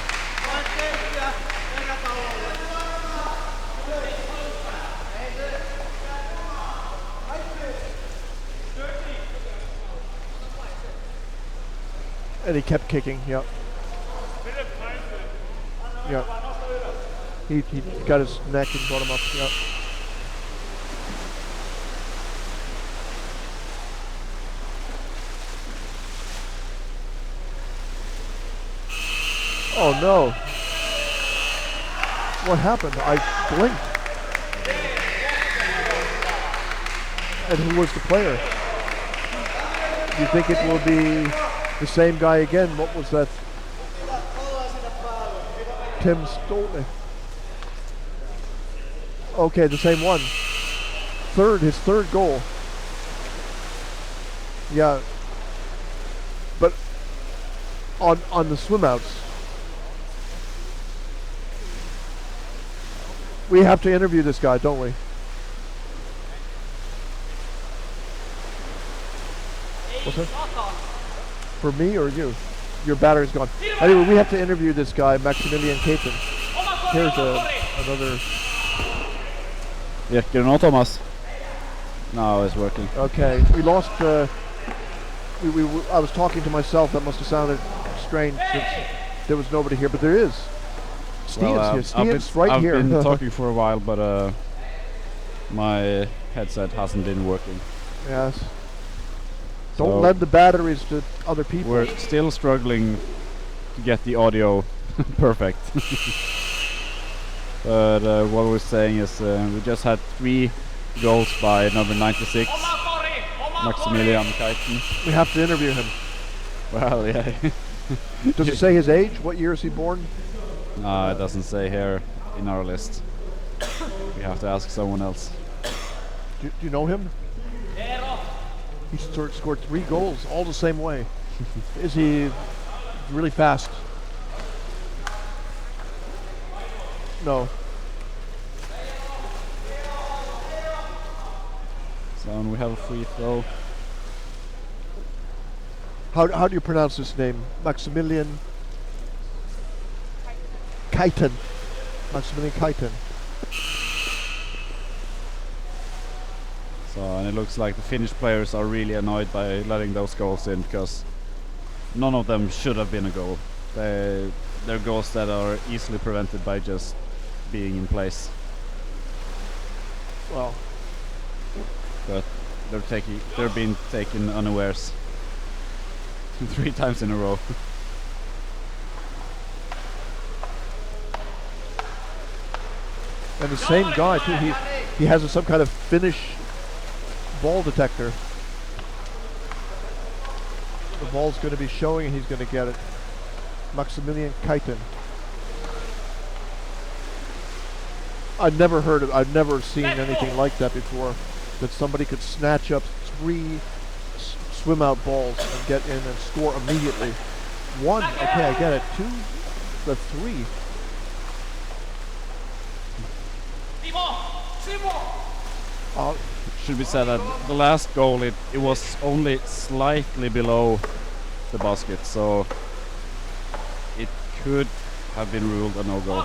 And he kept kicking, yep. Yep. He got his neck and brought him up, yep. Oh no. What happened? I blinked. And who was the player? Do you think it will be the same guy again? What was that? Tim Stoltny. Okay, the same one. His third goal. Yeah. But on the swim outs. We have to interview this guy, don't we? What's that? For me or you? Your battery's gone. Anyway, we have to interview this guy, Maximilian Kaiten. Here's another. Virker det nå, Thomas? No, it's working. Okay, we lost. I was talking to myself. That must have sounded strange since there was nobody here, but there is. Stian's here. Stian's right here. I've been talking for a while, but my headset hasn't been working. Yes. Don't lend the batteries to other people. We're still struggling to get the audio perfect. But what we're saying is we just had 3 goals by number 96, Maximilian Kaiten. We have to interview him. Well, yeah. Does it say his age? What year is he born? No, it doesn't say here in our list. We have to ask someone else. Do you know him? He scored 3 goals, all the same way. Is he really fast? No. So we have a free throw. How do you pronounce this name? Maximilian Kaiten. Maximilian Kaiten. So, and it looks like the Finnish players are really annoyed by letting those goals in, because none of them should have been a goal. They're goals that are easily prevented by just being in place. Well, but they're being taken unawares 3 times in a row. and the same guy too. He has some kind of Finnish ball detector. The ball's going to be showing and he's going to get it. Maximilian Kaiten. I've never seen anything like that before. That somebody could snatch up 3 swim out balls and get in and score immediately. 1, okay, I get it. 2, the 3. Should be said that the last goal it was only slightly below the basket, so it could have been ruled a no-goal.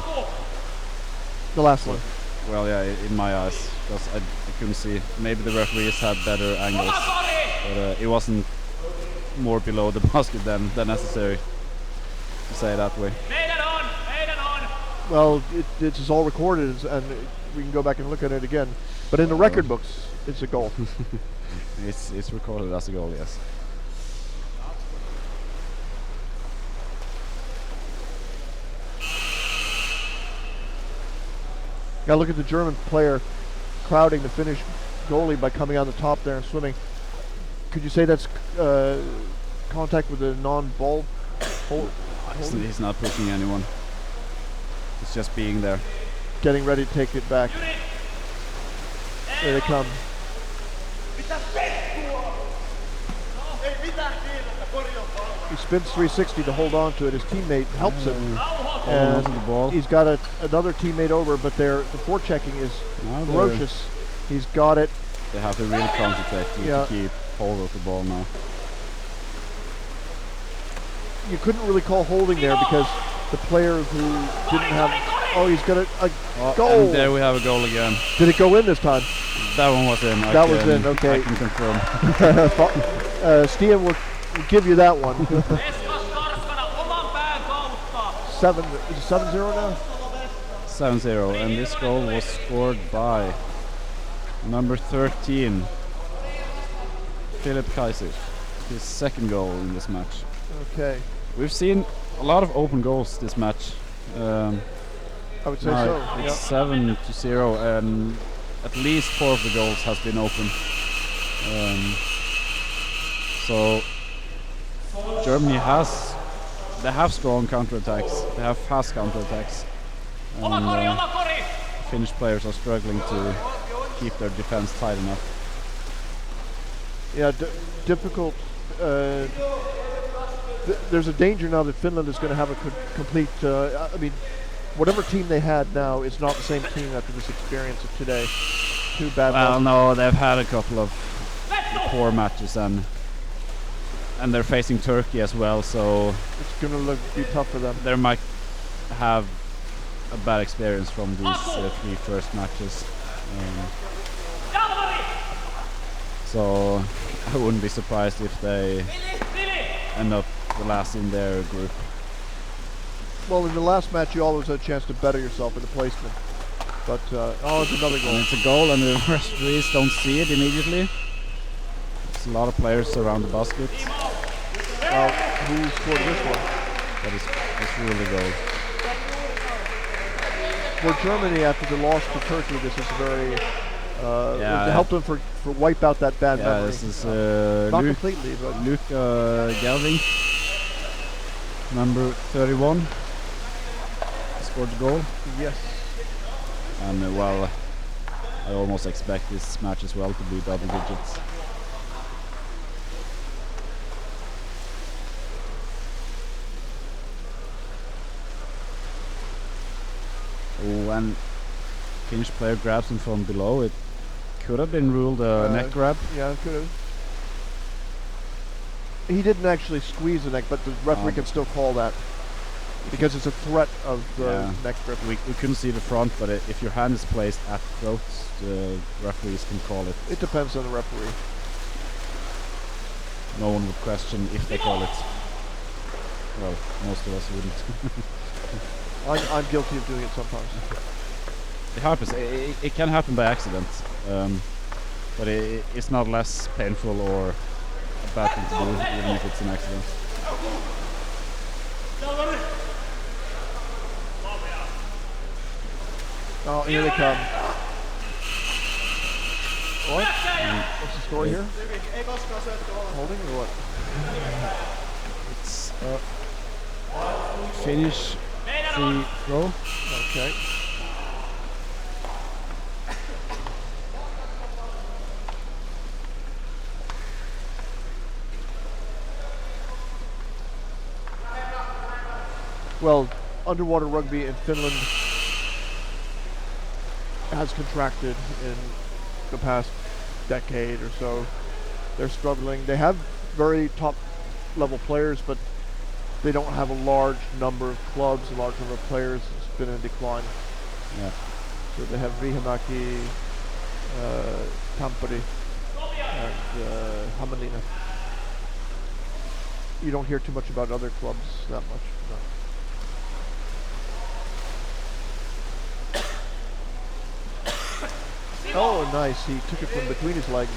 The last one. Well, yeah, in my eyes, because I couldn't see. Maybe the referees had better angles, but it wasn't more below the basket than necessary to say it that way. Well, it is all recorded, and we can go back and look at it again. But in the record books, it's a goal. It's recorded as a goal, yes. Got to look at the German player crowding the Finnish goalie by coming on the top there and swimming. Could you say that's contact with a non-ball hold? He's not pushing anyone. He's just being there. Getting ready to take it back. There they come. He spins 360 to hold on to it. His teammate helps him. And he's got another teammate over, but the forechecking is ferocious. He's got it. They have to really concentrate to keep hold of the ball now. You couldn't really call holding there because the player who didn't have... Oh, he's got a goal. And there we have a goal again. Did it go in this time? That one was in. That was in, okay. I can confirm. Stian will give you that one. 7, is it 7-0 now? 7-0, and this goal was scored by number 13, Philip Kaiser. His second goal in this match. Okay. We've seen a lot of open goals this match. I would say so. It's 7-0, and at least 4 of the goals has been open. So Germany they have strong counterattacks. They have fast counterattacks. And Finnish players are struggling to keep their defense tight enough. Yeah, difficult. There's a danger now that Finland is going to have a complete. I mean, whatever team they had now is not the same team after this experience of today. Two bad. Well, no, they've had a couple of poor matches, and they're facing Turkey as well, so it's going to be tough for them. They might have a bad experience from these 3 first matches. So I wouldn't be surprised if they end up the last in their group. Well, in the last match, you always had a chance to better yourself in the placement. But it's another goal. And it's a goal, and the referees don't see it immediately. There's a lot of players around the basket. Who scored this one? That is really goal. For Germany, after the loss to Turkey, this is very to help them for wipe out that bad memory. This is not completely, but Luca Gelving, number 31, scored the goal. Yes. And I almost expect this match as well to be double digits. Oh, and Finnish player grabs him from below. It could have been ruled a neck grab. Yeah, it could have. He didn't actually squeeze the neck, but the referee can still call that because it's a threat of the neck grip. We couldn't see the front, but if your hand is placed at the throat, the referees can call it. It depends on the referee. No one would question if they call it. Well, most of us wouldn't. I'm guilty of doing it sometimes. It happens. It can happen by accident, but it's not less painful or a bad thing to do, even if it's an accident. Oh, here they come. What? What's the score here? Holding or what? It's Finnish free throw. Okay. Well, underwater rugby in Finland has contracted in the past decade or so. They're struggling. They have very top level players, but they don't have a large number of clubs, a large number of players. It's been in decline. Yeah. So they have Riihimäki, Tampere, and Hämeenlinna. You don't hear too much about other clubs that much. No. Oh, nice. He took it from between his legs.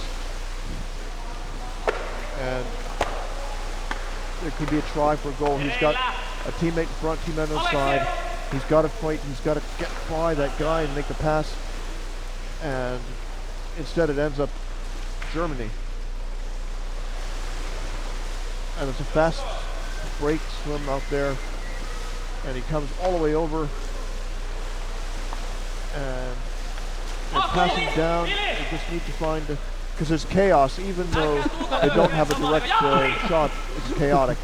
And there could be a try for a goal. He's got a teammate in front, teammate on the side. He's got to fight. He's got to get by that guy and make the pass. And instead it ends up Germany. And it's a fast break swim out there. And he comes all the way over. And they're passing down. They just need to find, because there's chaos, even though they don't have a direct shot, it's chaotic.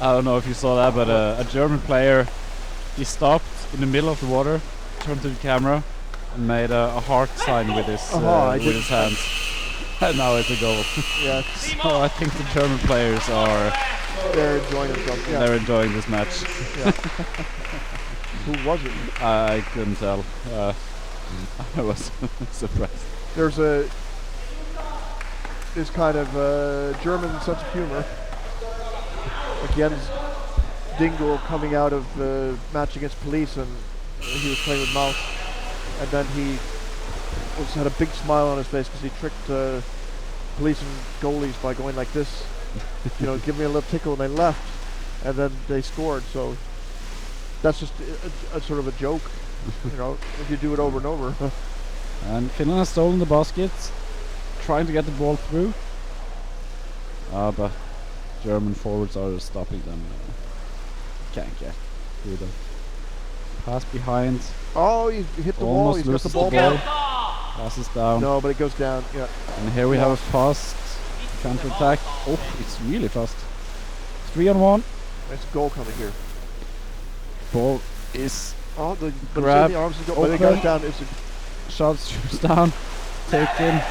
I don't know if you saw that, but a German player, he stopped in the middle of the water, turned to the camera, and made a heart sign with his hands. And now it's a goal. Yeah. So I think the German players they're enjoying themselves. Yeah. They're enjoying this match. Yeah. Who was it? I couldn't tell. I was surprised. There's this kind of German sense of humor. Like Jens Dingle coming out of the match against Police, and he was playing with Mouse, and then he had a big smile on his face because he tricked Police and goalies by going like this, give me a little tickle, and they left, and then they scored. So that's just a sort of a joke. If you do it over and over. And Finland has stolen the basket. trying to get the ball through. But German forwards are stopping them. Can't get through them. Pass behind. Oh, he hit the wall. Almost He's got loses the ball the ball. back. Passes down. No, but it goes down. Yeah. And here we have a fast counter-attack. Oh, it's really fast. 3-on-1. There's a goal coming here. Ball is Oh, but it's in Grab, the arms of the goal. But it open. goes down. It's a shoots down, taken,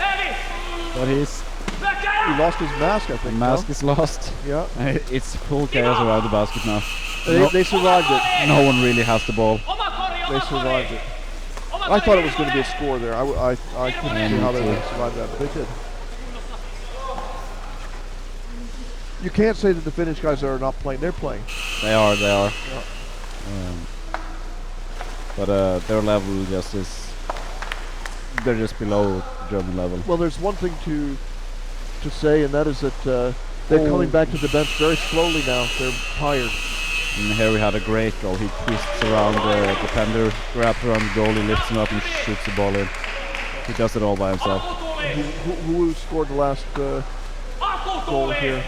but He lost his mask, I the think. mask is lost. Yeah. It's full chaos around the basket now. They survived it. No one really has the ball. They survived it. I thought it was going to be a score there. I couldn't see how they would survive that, but they did. You can't say that the Finnish guys are not playing. They're playing. They are. Yeah. But their level just is. They're just below German level. Well, there's one thing to say, and that is that they're coming back to the bench very slowly now. They're tired. And here we had a great goal. He twists around the defender, grabs around the goal, he lifts him up and shoots the ball in. He does it all by himself. Who scored the last goal here?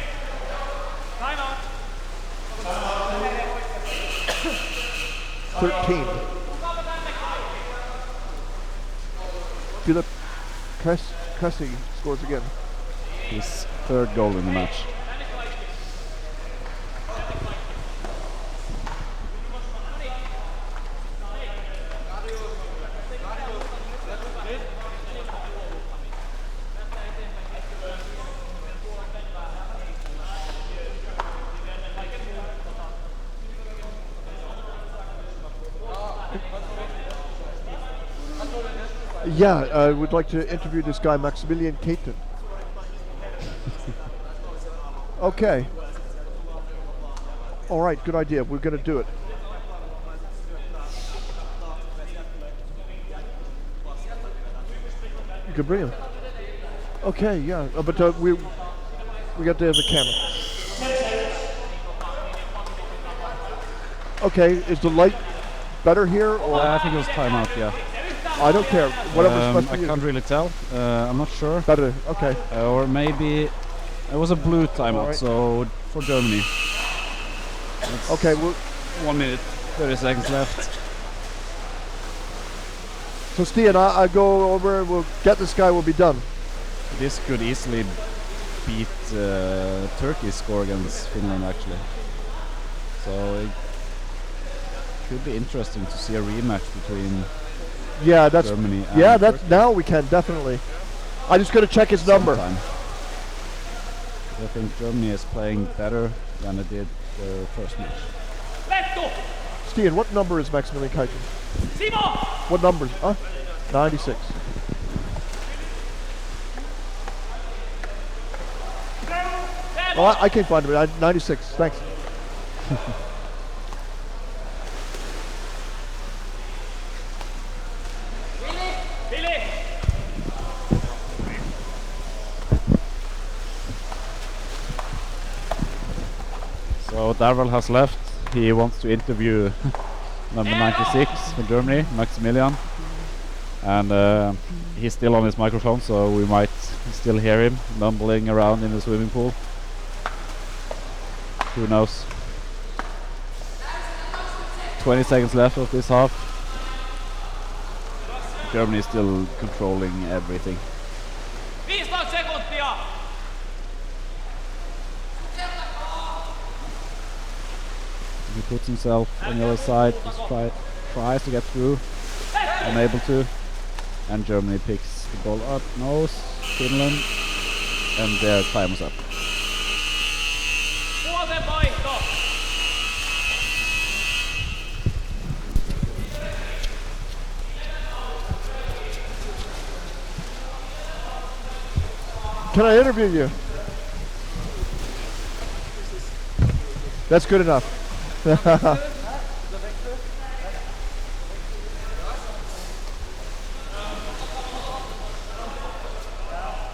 13. Philip Cressy scores again. His third goal in the match. Yeah, I would like to interview this guy, Maximilian Caton. Okay. All right, good idea. We're going to do it. You can bring him. Okay, yeah, but we got to have the camera. Okay, is the light better here, or I think it was timeout. Yeah. I don't care. Whatever's best for I you. can't really tell. I'm not sure. Better. Okay. Or maybe it was a blue timeout. Alright. So for Germany. Okay. Well, 1 minute, 30 seconds left. so Stian, I go over. We'll get this guy. We'll be done. This could easily beat Turkey's score against Finland, actually. So it could be interesting to see a rematch between Yeah, that's Germany and yeah. That's Turkey now we can definitely. I just got to check his number. sometime. I think Germany is playing better than it did their first match. Stian, what number is Maximilian Caton? What numbers? 96. Oh, I can't find him. 96. Thanks. So Darwell has left. He wants to interview number 96 for Germany, Maximilian. And he's still on his microphone, so we might still hear him mumbling around in the swimming pool. Who knows? 20 seconds left of this half. Germany is still controlling everything. 15 sekuntia! He puts himself on the other side, just tries to get through, unable to, and Germany picks the ball up, nose, Finland, and their time is up. Puolten vaihto! Can I interview you? That's good enough.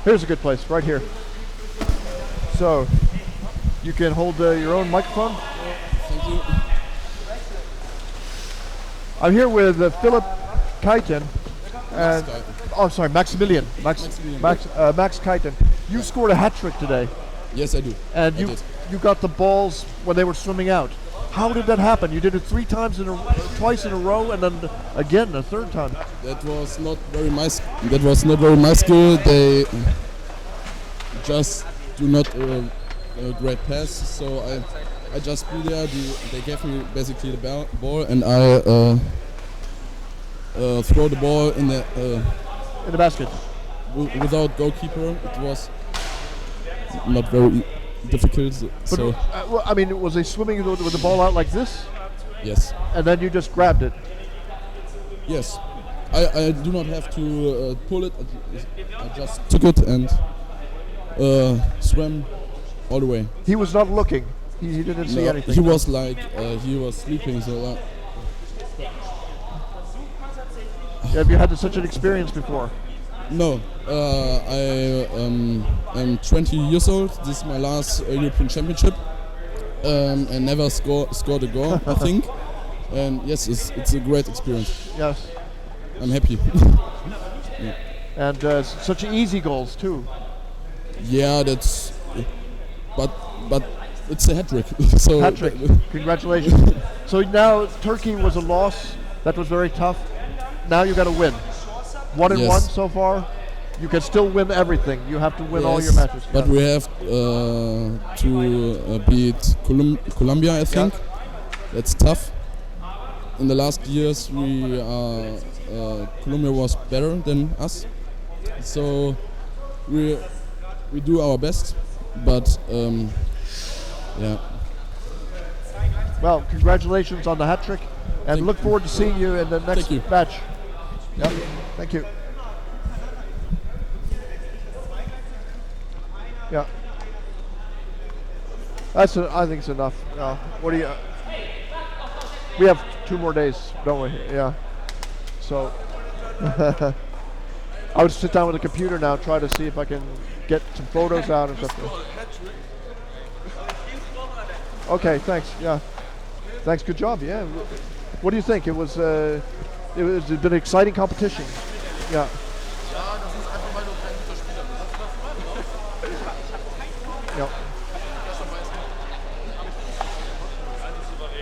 Here's a good place, right here. So, you can hold your own microphone. Thank you. I'm here with Philip Caton, And oh, sorry, Maximilian. Max Keiten. You scored a hat trick today, Yes, I do. and I did. you got the balls when they were swimming out. How did that happen? You did it twice in a row, and then again a third time. That was not very my skill. They just do not a great pass. So I just be there. They gave me basically the ball, and I throw the ball in the basket. Without goalkeeper, it was not very difficult. But well, I mean, was they swimming with the ball out like this? Yes. And then you just grabbed it. Yes. I do not have to pull it. I just took it and swam all the way. He was not looking. He didn't see anything. He was like he was sleeping. So. Have you had such an experience before? No, I am 20 years old. This is my last European Championship. I never scored a goal, I think. And yes, it's a great experience. Yes. I'm happy. Yeah. And such easy goals too. Yeah, that's. But it's a hat trick. So hat trick. Congratulations. So now Turkey was a loss. That was very tough. Now you got to win. 1-1 so far. You can still win everything. You have to win all your matches. But we have to beat Colombia, I think. That's tough. In the last years, Colombia was better than us. So we do our best. But yeah. Well, congratulations on the hat trick, and look forward to seeing you in the next match. Yep. Thank you. Yeah. I think it's enough. What do you? We have 2 more days, don't we? Yeah. So I would sit down with the computer now, try to see if I can get some photos out and stuff. Okay, thanks. Yeah, thanks. Good job. Yeah. What do you think? It was been an exciting competition. Yeah. Yep.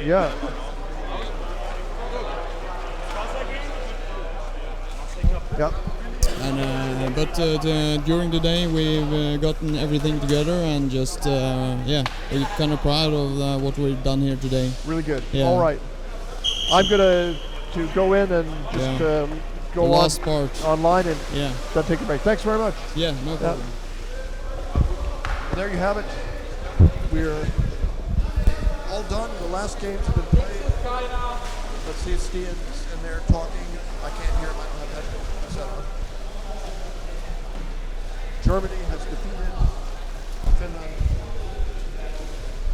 Yeah. Yep. And but during the day we've gotten everything together and just we're kind of proud of what we've done here today. Really good. Yeah. All right. I'm gonna go in and just go last part online and then take a break. Thanks very much. Yeah, no problem. There you have it. We're all done. The last games have been played. Let's see if Stian's in there talking. I can't hear him. I don't have headphones set on. Germany has defeated Finland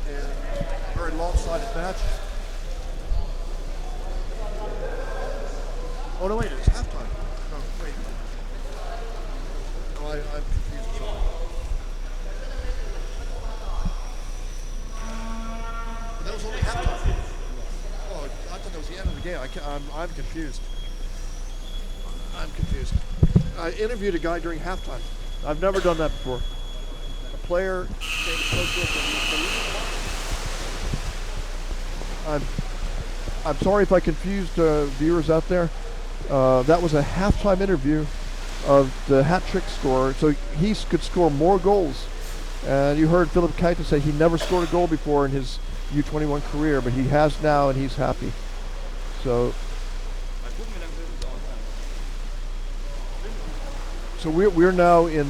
in a very lopsided match. Oh no, wait, it's halftime. No, wait. No, I'm confused. That was only halftime. Oh, I thought that was the end of the game. I'm confused. I'm confused. I interviewed a guy during halftime. I've never done that before. A player came close to us. I'm sorry if I confused viewers out there. That was a halftime interview of the hat trick scorer, so he could score more goals. And you heard Philip Keita say he never scored a goal before in his U21 career, but he has now, and he's happy. So we're now in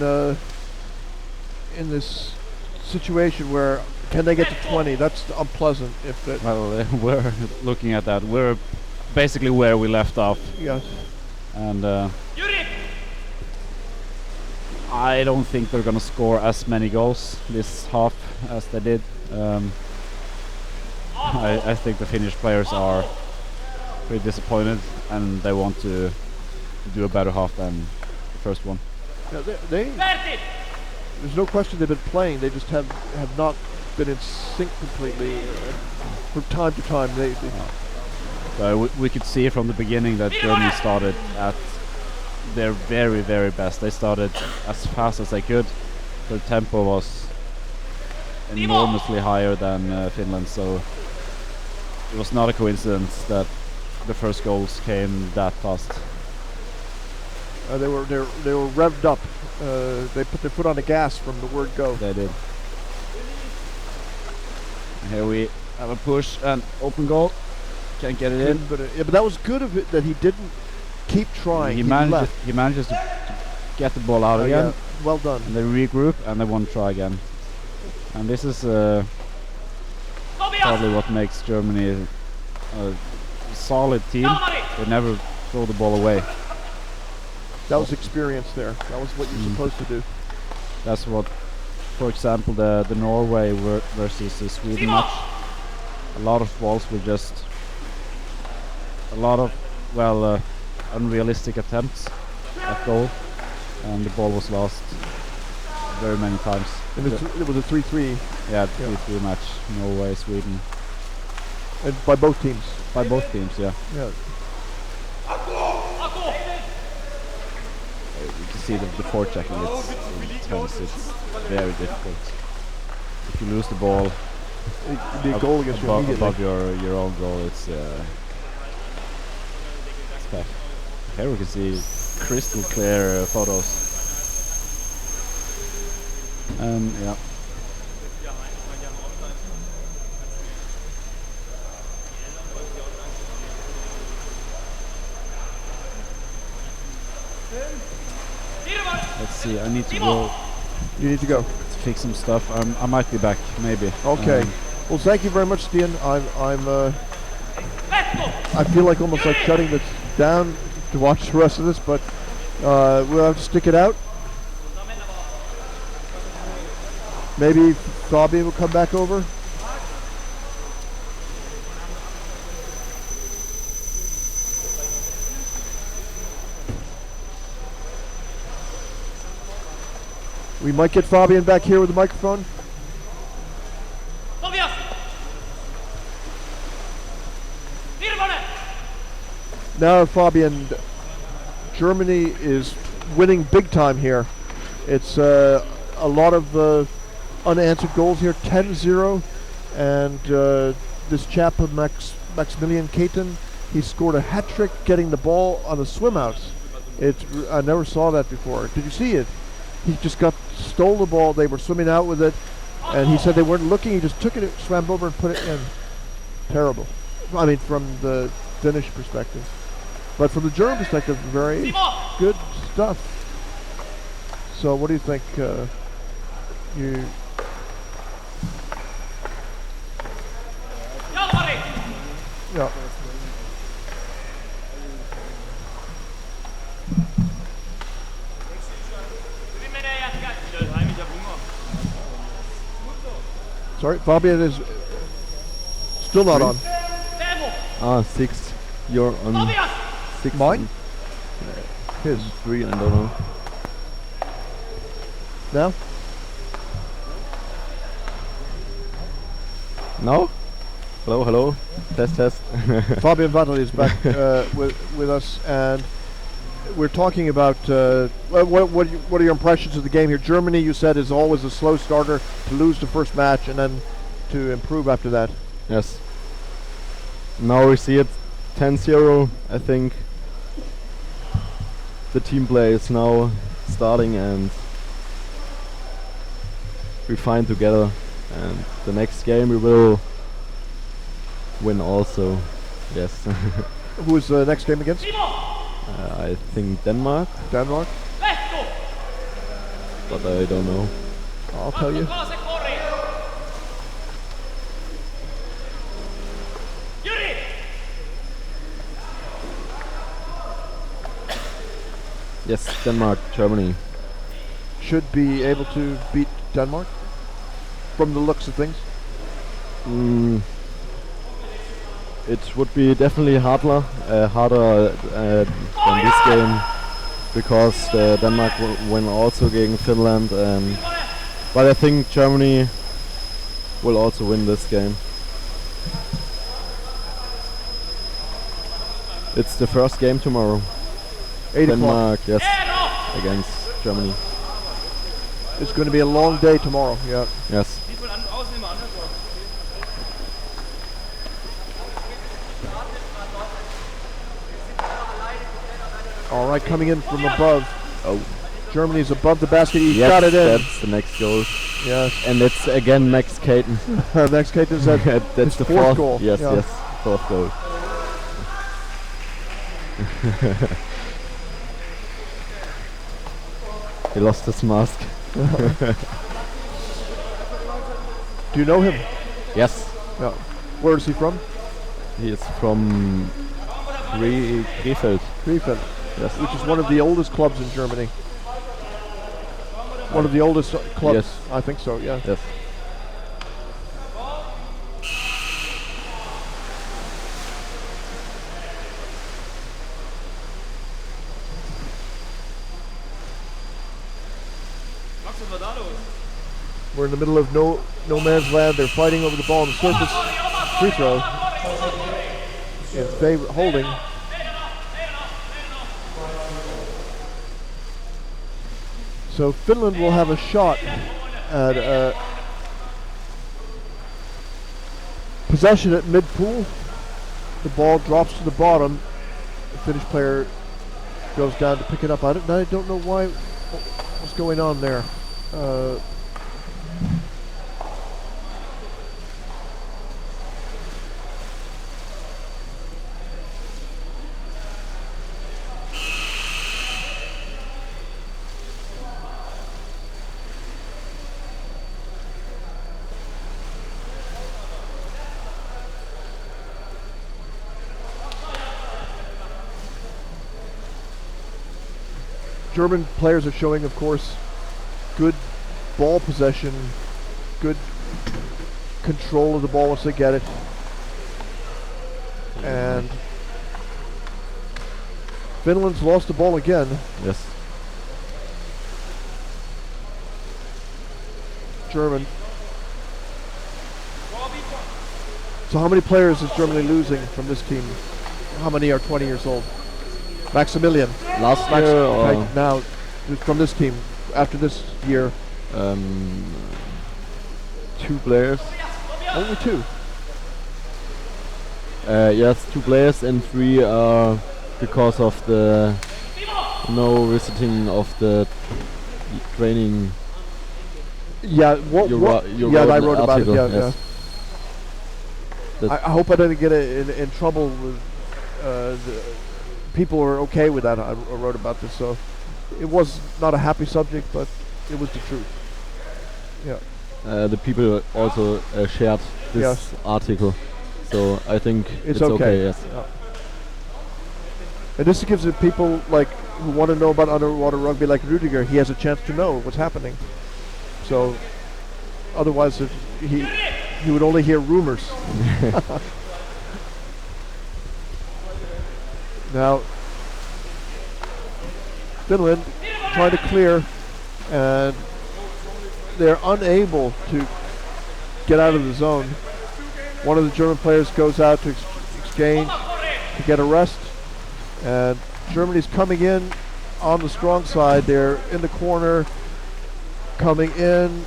this situation where can they get to 20? That's unpleasant. Well, we're looking at that. We're basically where we left off. Yes. And I don't think they're gonna score as many goals this half as they did. I think the Finnish players are pretty disappointed, and they want to do a better half than the first one. Yeah, there's no question they've been playing. They just have not been in sync completely. From time to time, we could see from the beginning that Germany started at their very, very best. They started as fast as they could. Their tempo was enormously higher than Finland, so it was not a coincidence that the first goals came that fast. They were revved up. They put their foot on the gas from the word go. They did. Here we have a push and open goal. Can't get it in. But that was good of it that he didn't keep trying. He manages to get the ball out again. Yeah. Well done. And they regroup and they want to try again. And this is probably what makes Germany a solid team. They never throw the ball away. That was experience there. That was what you're supposed to do. That's what, for example, the Norway versus the Sweden match. A lot of balls were just a lot of unrealistic attempts at goal, and the ball was lost very many times. And it was a 3-3. Yeah, 3-3 match. Norway, Sweden. And by both teams. By both teams, yeah. Yeah. You can see the forechecking. It's intense. It's very difficult. If you lose the ball, it'd be a goal against you above your own goal, it's tough. Here we can see crystal clear photos. And yeah. Let's see, I need to go. You need to go. To fix some stuff. I might be back, maybe. Okay. Well, thank you very much, Stian. I feel like almost like shutting this down to watch the rest of this, but we'll have to stick it out. Maybe Fabian will come back over. We might get Fabian back here with the microphone. Now, Fabian, Germany is winning big time here. It's a lot of unanswered goals here, 10-0, and this chap, Maximilian Keaton, he scored a hat-trick getting the ball on the swim-outs. I never saw that before. Did you see it? He just stole the ball, they were swimming out with it, and he said they weren't looking, he just took it, swam over and put it in. Terrible. I mean, from the Finnish perspective. But from the German perspective, very good stuff. So what do you think? Yeah. Sorry, Fabian is still not on. 6. You're on 6. Mine? His 3, I don't know. Now? No? Hello, hello. Test. Fabian Vattel is back with us, and we're talking about what are your impressions of the game here? Germany, you said, is always a slow starter to lose the first match and then to improve after that. Yes. Now we see it 10-0, I think. The team play is now starting and we find together, and the next game we will win also. Yes. Who is the next game against? I think Denmark. Denmark? But I don't know. I'll tell you. Yes, Denmark, Germany. Should be able to beat Denmark from the looks of things. It would be definitely harder than this game, because Denmark will win also against Finland, but I think Germany will also win this game. It's the first game tomorrow. 8 o'clock. Denmark, yes, against Germany. It's going to be a long day tomorrow. Yeah. Yes. All right, coming in from above. Oh, Germany's above the basket. He Yes, got it in. that's the next goal. Yes. And it's again Max Caton. Max Caton's at That's his the fourth goal. Yes, Yeah. yes, fourth goal. He lost his mask. Do you know him? Yes. Yeah. Where is he from? He is from Krefeld. Krefeld. Yes. Which is one of the oldest clubs in Germany. One of the oldest clubs. Yes. I think so, yeah. Yes. We're in the middle of no man's land. They're fighting over the ball on the surface. Free throw. In favor, holding. So Finland will have a shot at possession at mid-pool. The ball drops to the bottom. The Finnish player goes down to pick it up. I don't know what's going on there. German players are showing, of course, good ball possession, good control of the ball once they get it. And Finland's lost the ball again. Yes. German. So how many players is Germany losing from this team? How many are 20 years old? Maximilian. Last year or okay, now from this team after this year. 2 players. Only 2. Yes, 2 players and 3 are because of the no visiting of the training. Yeah, you I an wrote about it. article, Yeah, yes. yeah. I hope I didn't get in trouble with the people are okay with that. I wrote about this, so it was not a happy subject, but it was the truth. Yeah. The people also shared this Yes. article, so I think It's okay. Yes. Yeah. And this gives the people like who want to know about underwater rugby, like Rudiger, he has a chance to know what's happening. So otherwise, he would only hear rumors. Now, Finland trying to clear, and they're unable to get out of the zone. One of the German players goes out to exchange to get a rest, and Germany's coming in on the strong side. They're in the corner, coming in,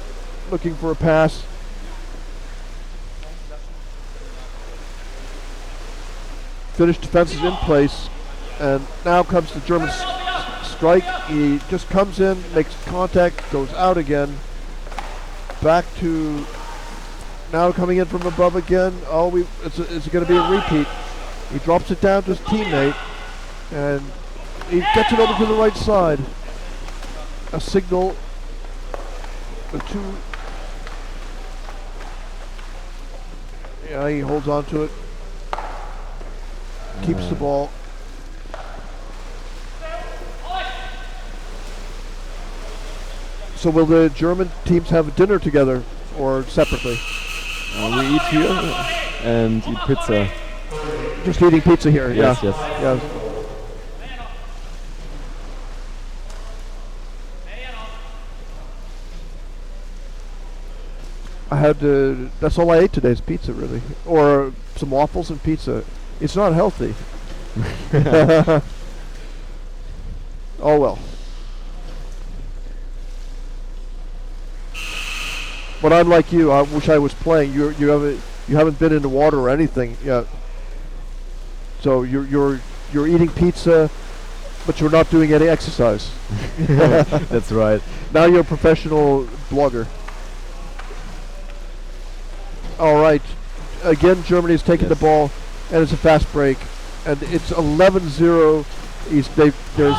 looking for a pass. Finnish defense is in place, and now comes the German strike. He just comes in, makes contact, goes out again. Back to now coming in from above again. Oh, it's going to be a repeat. He drops it down to his teammate, and he gets it over to the right side. A signal. The 2. Yeah, he holds on to it. Keeps the ball. So will the German teams have dinner together or separately? We eat here and eat pizza. Just eating pizza here. Yes, yeah. yes. Yeah. I had that's all I ate today is pizza, really, or some waffles and pizza. It's not healthy. Oh well. But unlike you, I wish I was playing. You haven't been in the water or anything yet. So you're eating pizza, but you're not doing any exercise. That's right. Now you're a professional blogger. All right. Again, Germany's taking the ball, and it's a fast break, and it's 11-0. There's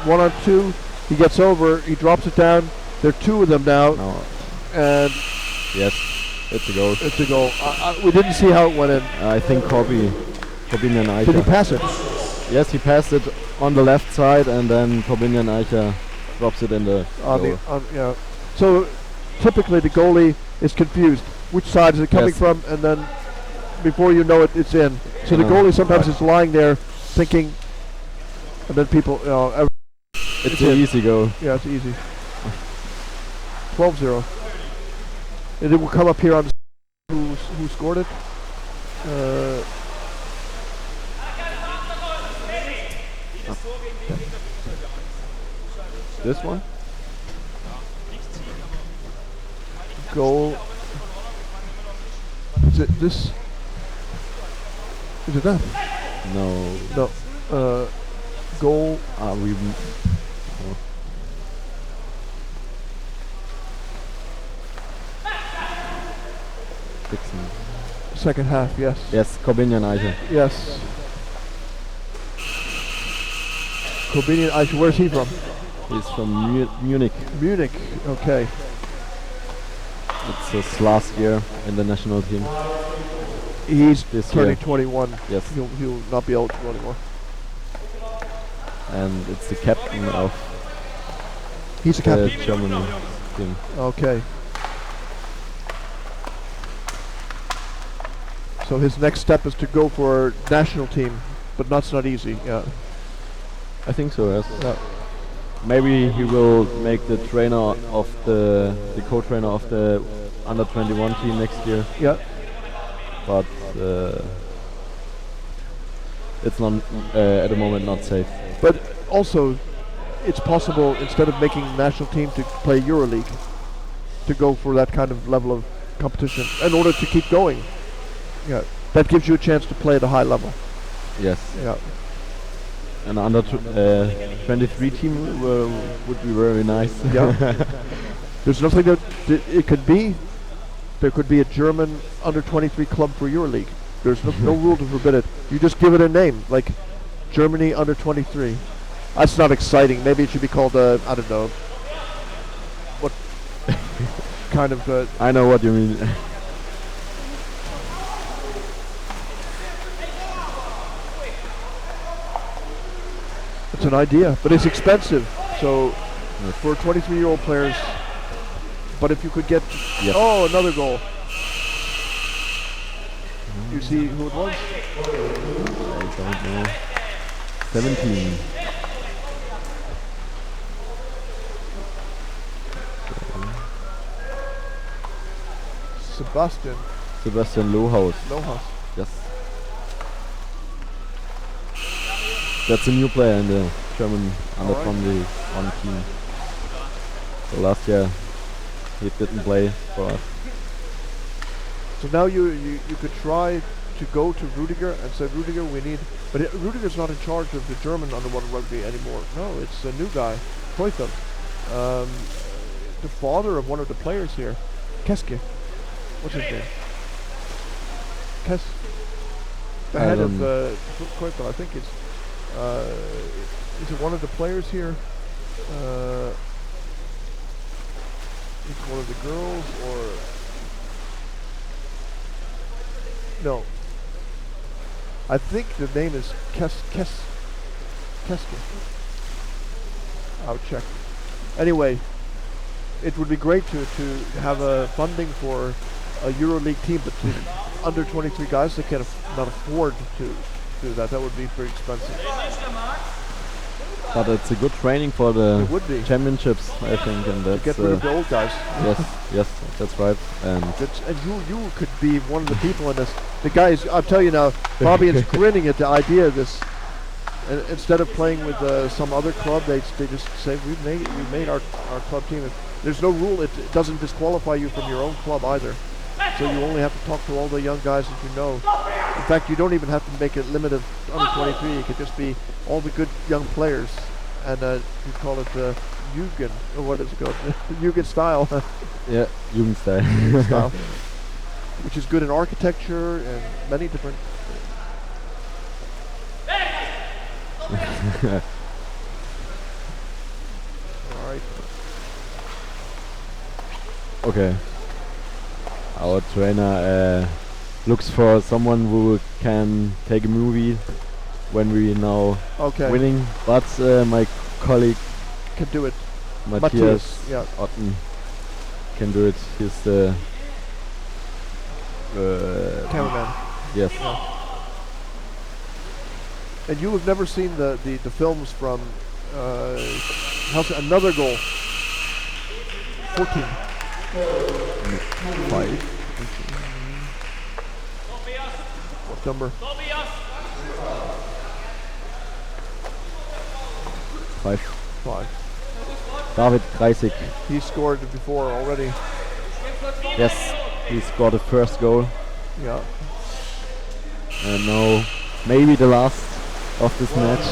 one on two. He gets over. He drops it down. There are two of them now, and yes, it's a goal. It's a goal. We didn't see how it went in. I think Corbinian Eicher. Did he pass it? Yes, he passed it on the left side, and then Corbinian Eicher drops it in the goal. Yeah. So typically the goalie is confused. Which side is it coming from? And then before you know it, it's in. So the goalie sometimes is lying there thinking, and then people, it's an easy goal. Yeah, it's easy. 12-0. And it will come up here on who scored it. This one? Goal. Is it this? Is it that? No. No. Goal. Second half, yes. Yes, Corbinian Eicher. Yes. Corbinian Eicher, where's he from? He's from Munich. Munich, okay. It's his last year in the national team. He's this turning year. 21. Yes. He'll not be eligible anymore. And it's the captain of He's the captain. German team. Okay. So his next step is to go for national team, but that's not easy. Yeah. I think so. Yes. Maybe he will make the trainer of the co-trainer of the under 21 team next year. Yeah. But it's not at the moment not safe. But also, it's possible instead of making national team to play EuroLeague, to go for that kind of level of competition in order to keep going. Yeah, that gives you a chance to play at a high level. Yes. Yeah. An under 23 team would be very nice. Yeah. There's nothing that it could be. There could be a German under 23 club for EuroLeague. There's no rule to forbid it. You just give it a name, like Germany under 23. That's not exciting. Maybe it should be called I don't know. What kind of? I know what you mean. It's an idea, but it's expensive. So for 23-year-old players, but if you could get, oh, another goal. You see who it was? I don't know. 17. Sebastian Lohaus. Yes. That's a new player in the German under 21 team. So last year he didn't play for us. So now you could try to go to Rudiger and say, Rudiger, we need... But Rudiger's not in charge of the German under-1 rugby anymore. No, it's a new guy, Cruyff. The father of one of the players here, Keske. What's his name? The head of Cruyff, I think it's... is it one of the players here? It's one of the girls, or... No. I think the name is Keske. I'll check. Anyway, it would be great to have a funding for a EuroLeague team, but to under 23 guys, they can't not afford to do that. That would be very expensive. But it's a good training for the It would be. championships, I think, and that's To get rid of the old guys. yes, that's right. And you could be one of the people in this. The guys, I'll tell you now, Bobby is grinning at the idea of this. And instead of playing with some other club, they just say we made our club team. There's no rule. It doesn't disqualify you from your own club either. So you only have to talk to all the young guys that you know. In fact, you don't even have to make it limit of under 23. It could just be all the good young players, and you call it Jugend, or what is it called? Jugend style. Yeah, Jugendstyle. style, which is good in architecture and many different. All right. Okay. Our trainer looks for someone who can take a movie when we now winning, but my colleague can do it. Matthias yeah. Otten can do it. He's the cameraman. Yes. Yeah. And you have never seen the films from another goal. 14. 5. What number? 5. 5. David Kreisig. He scored before already. Yes, he scored the first goal. Yeah. And now maybe the last of this match.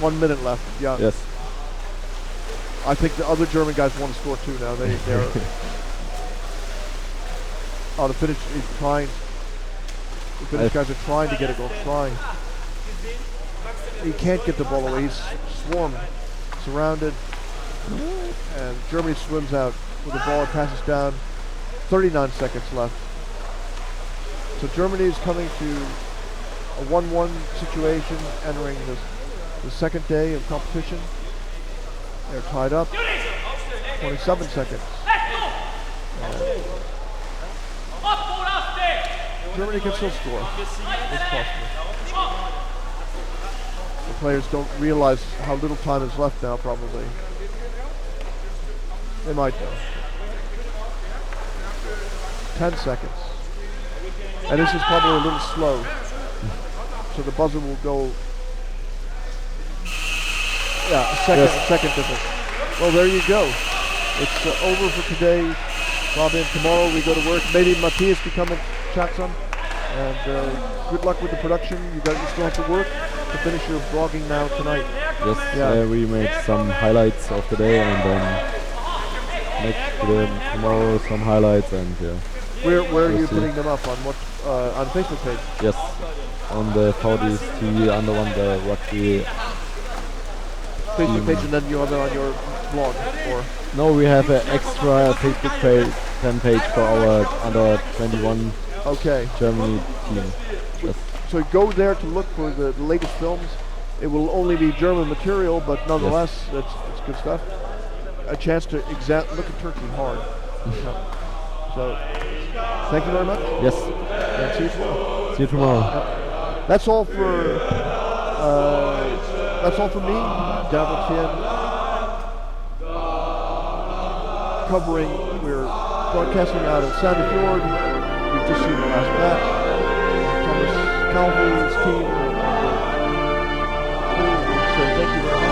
1 minute left. Yeah. Yes. I think the other German guys want to score too now. They're the Finnish is trying. The Finnish guys are trying to get a goal. Trying. He can't get the ball away. He's swarmed, surrounded, and Germany swims out with the ball and passes down. 39 seconds left. So Germany is coming to a 1-1 situation, entering the second day of competition. They're tied up. 27 seconds. Germany can still score. It's possible. The players don't realize how little time is left now, probably. They might though. 10 seconds. And this is probably a little slow. So the buzzer will go. Yeah, a second difference. Well, there you go. It's over for today. Robin, tomorrow we go to work. Maybe Matthias can come and chat some. And good luck with the production. You still have to work to finish your vlogging now tonight. Yes, we made some highlights of the day, and then tomorrow some highlights, and yeah. Where are you putting them up on what on Facebook page? Yes, on the VDS TV under the rugby Facebook page, and then you have it on your blog, or no? We have an extra Facebook page for our under 21. Okay. Germany team. Yes. So go there to look for the latest films. It will only be German material, but nonetheless, it's good stuff. A chance to look at Turkey hard. So, thank you very much. Yes. And see you tomorrow. See you tomorrow. That's all for me, David Tien, covering. We're broadcasting out of Sandefjord. We've just seen the last match. Thomas Calvin's team. So thank you very much.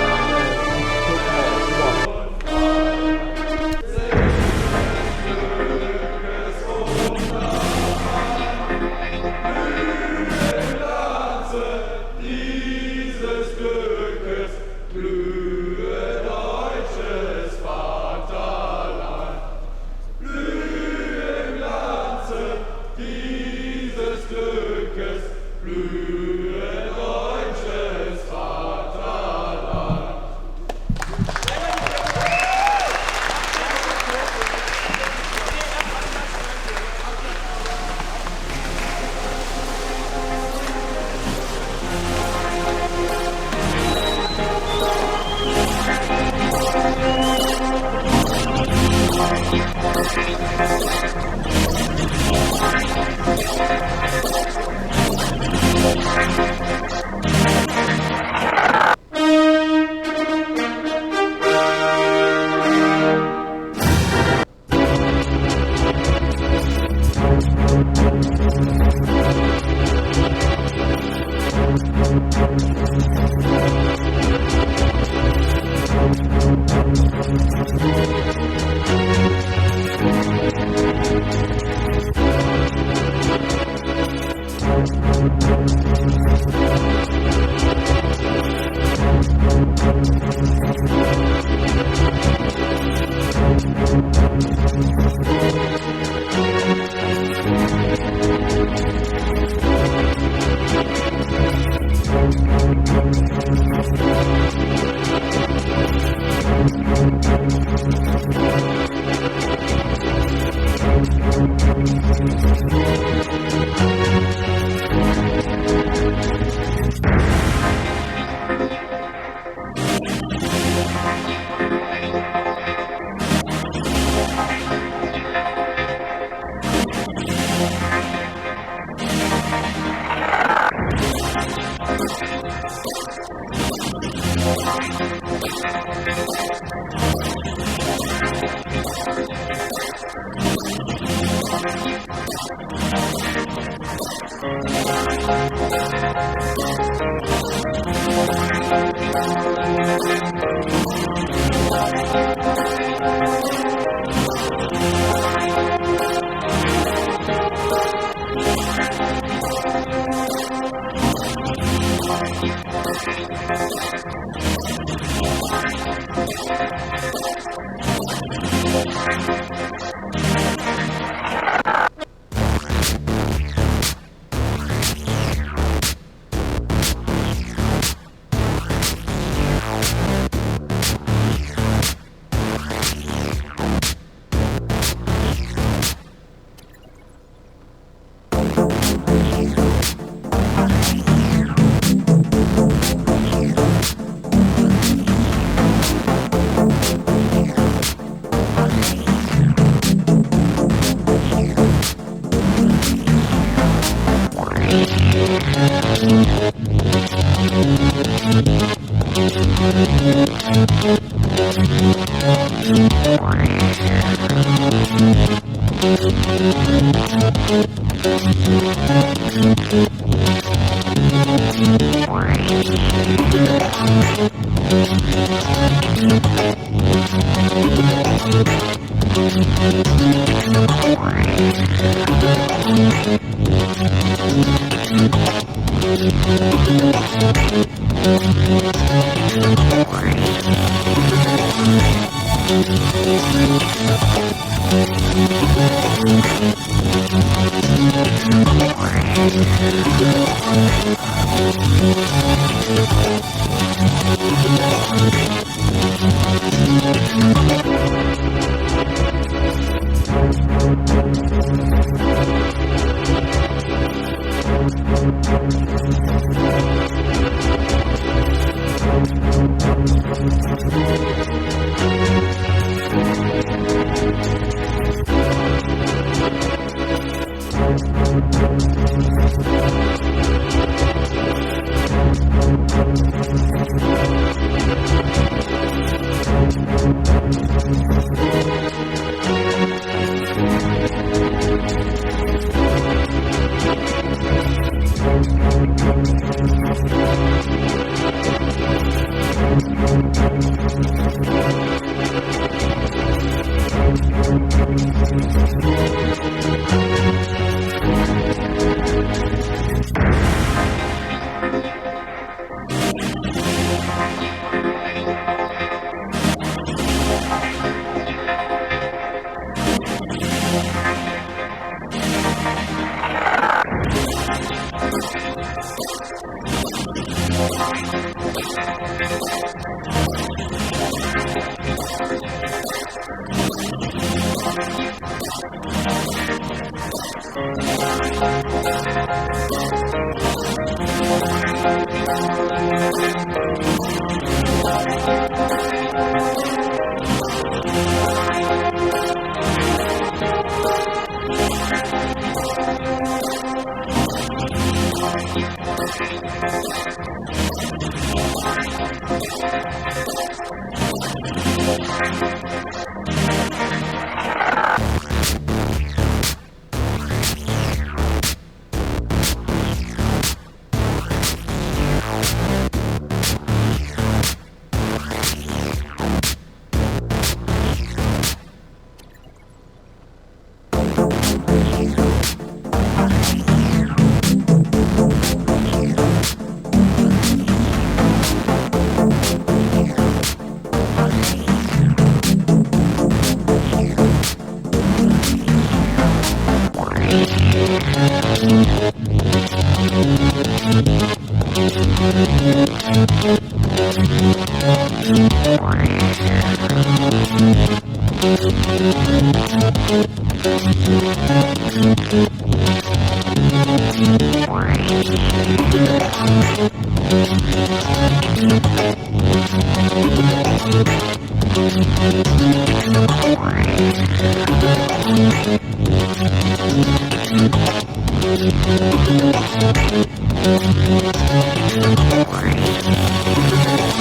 We'll be right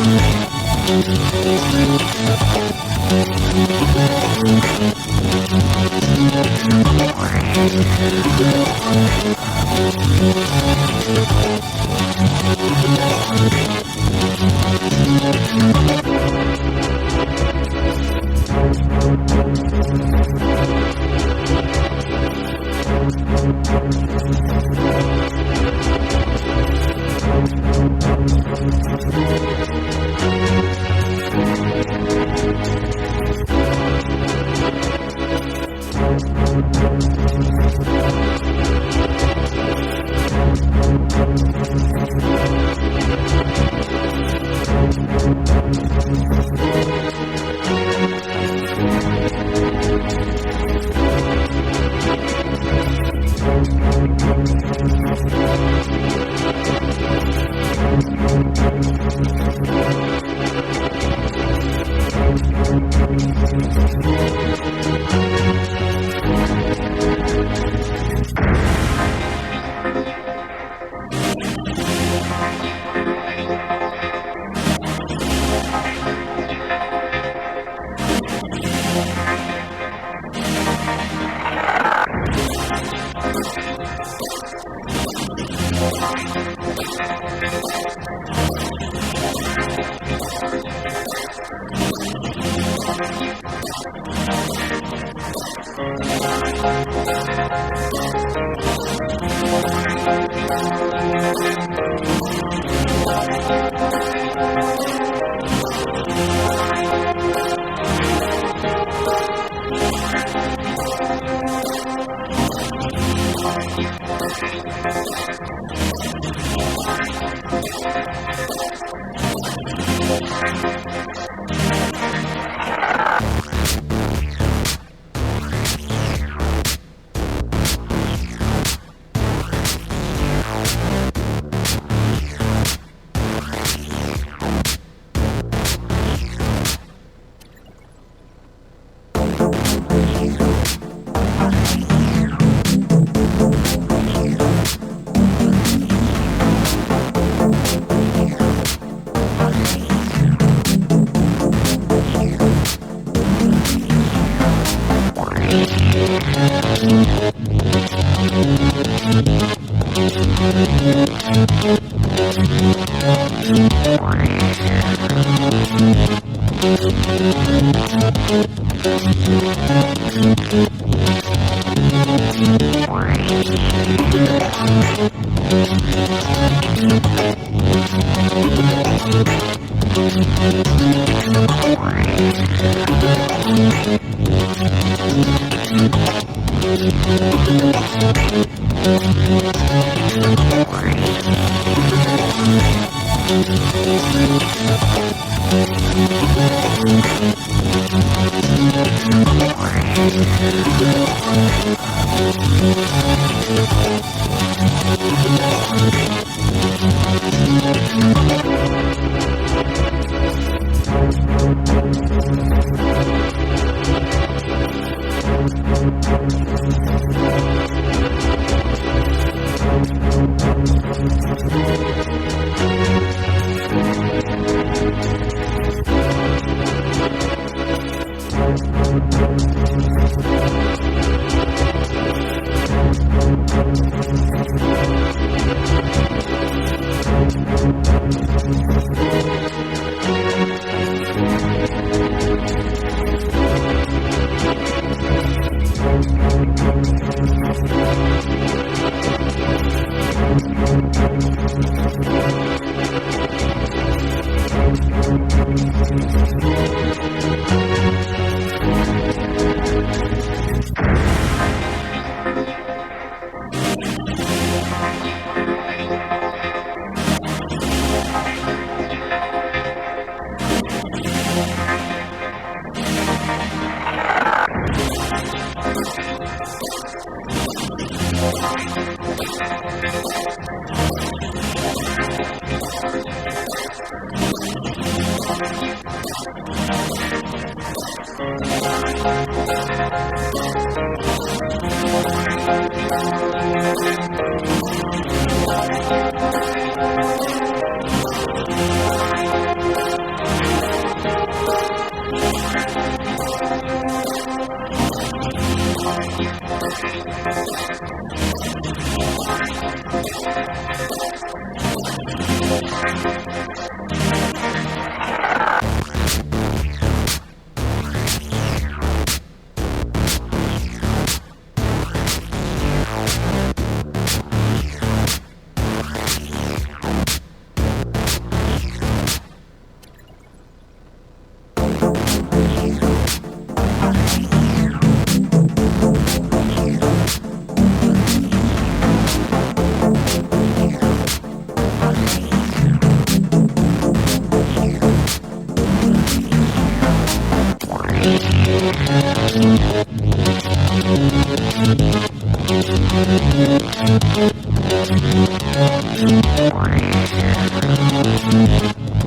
back.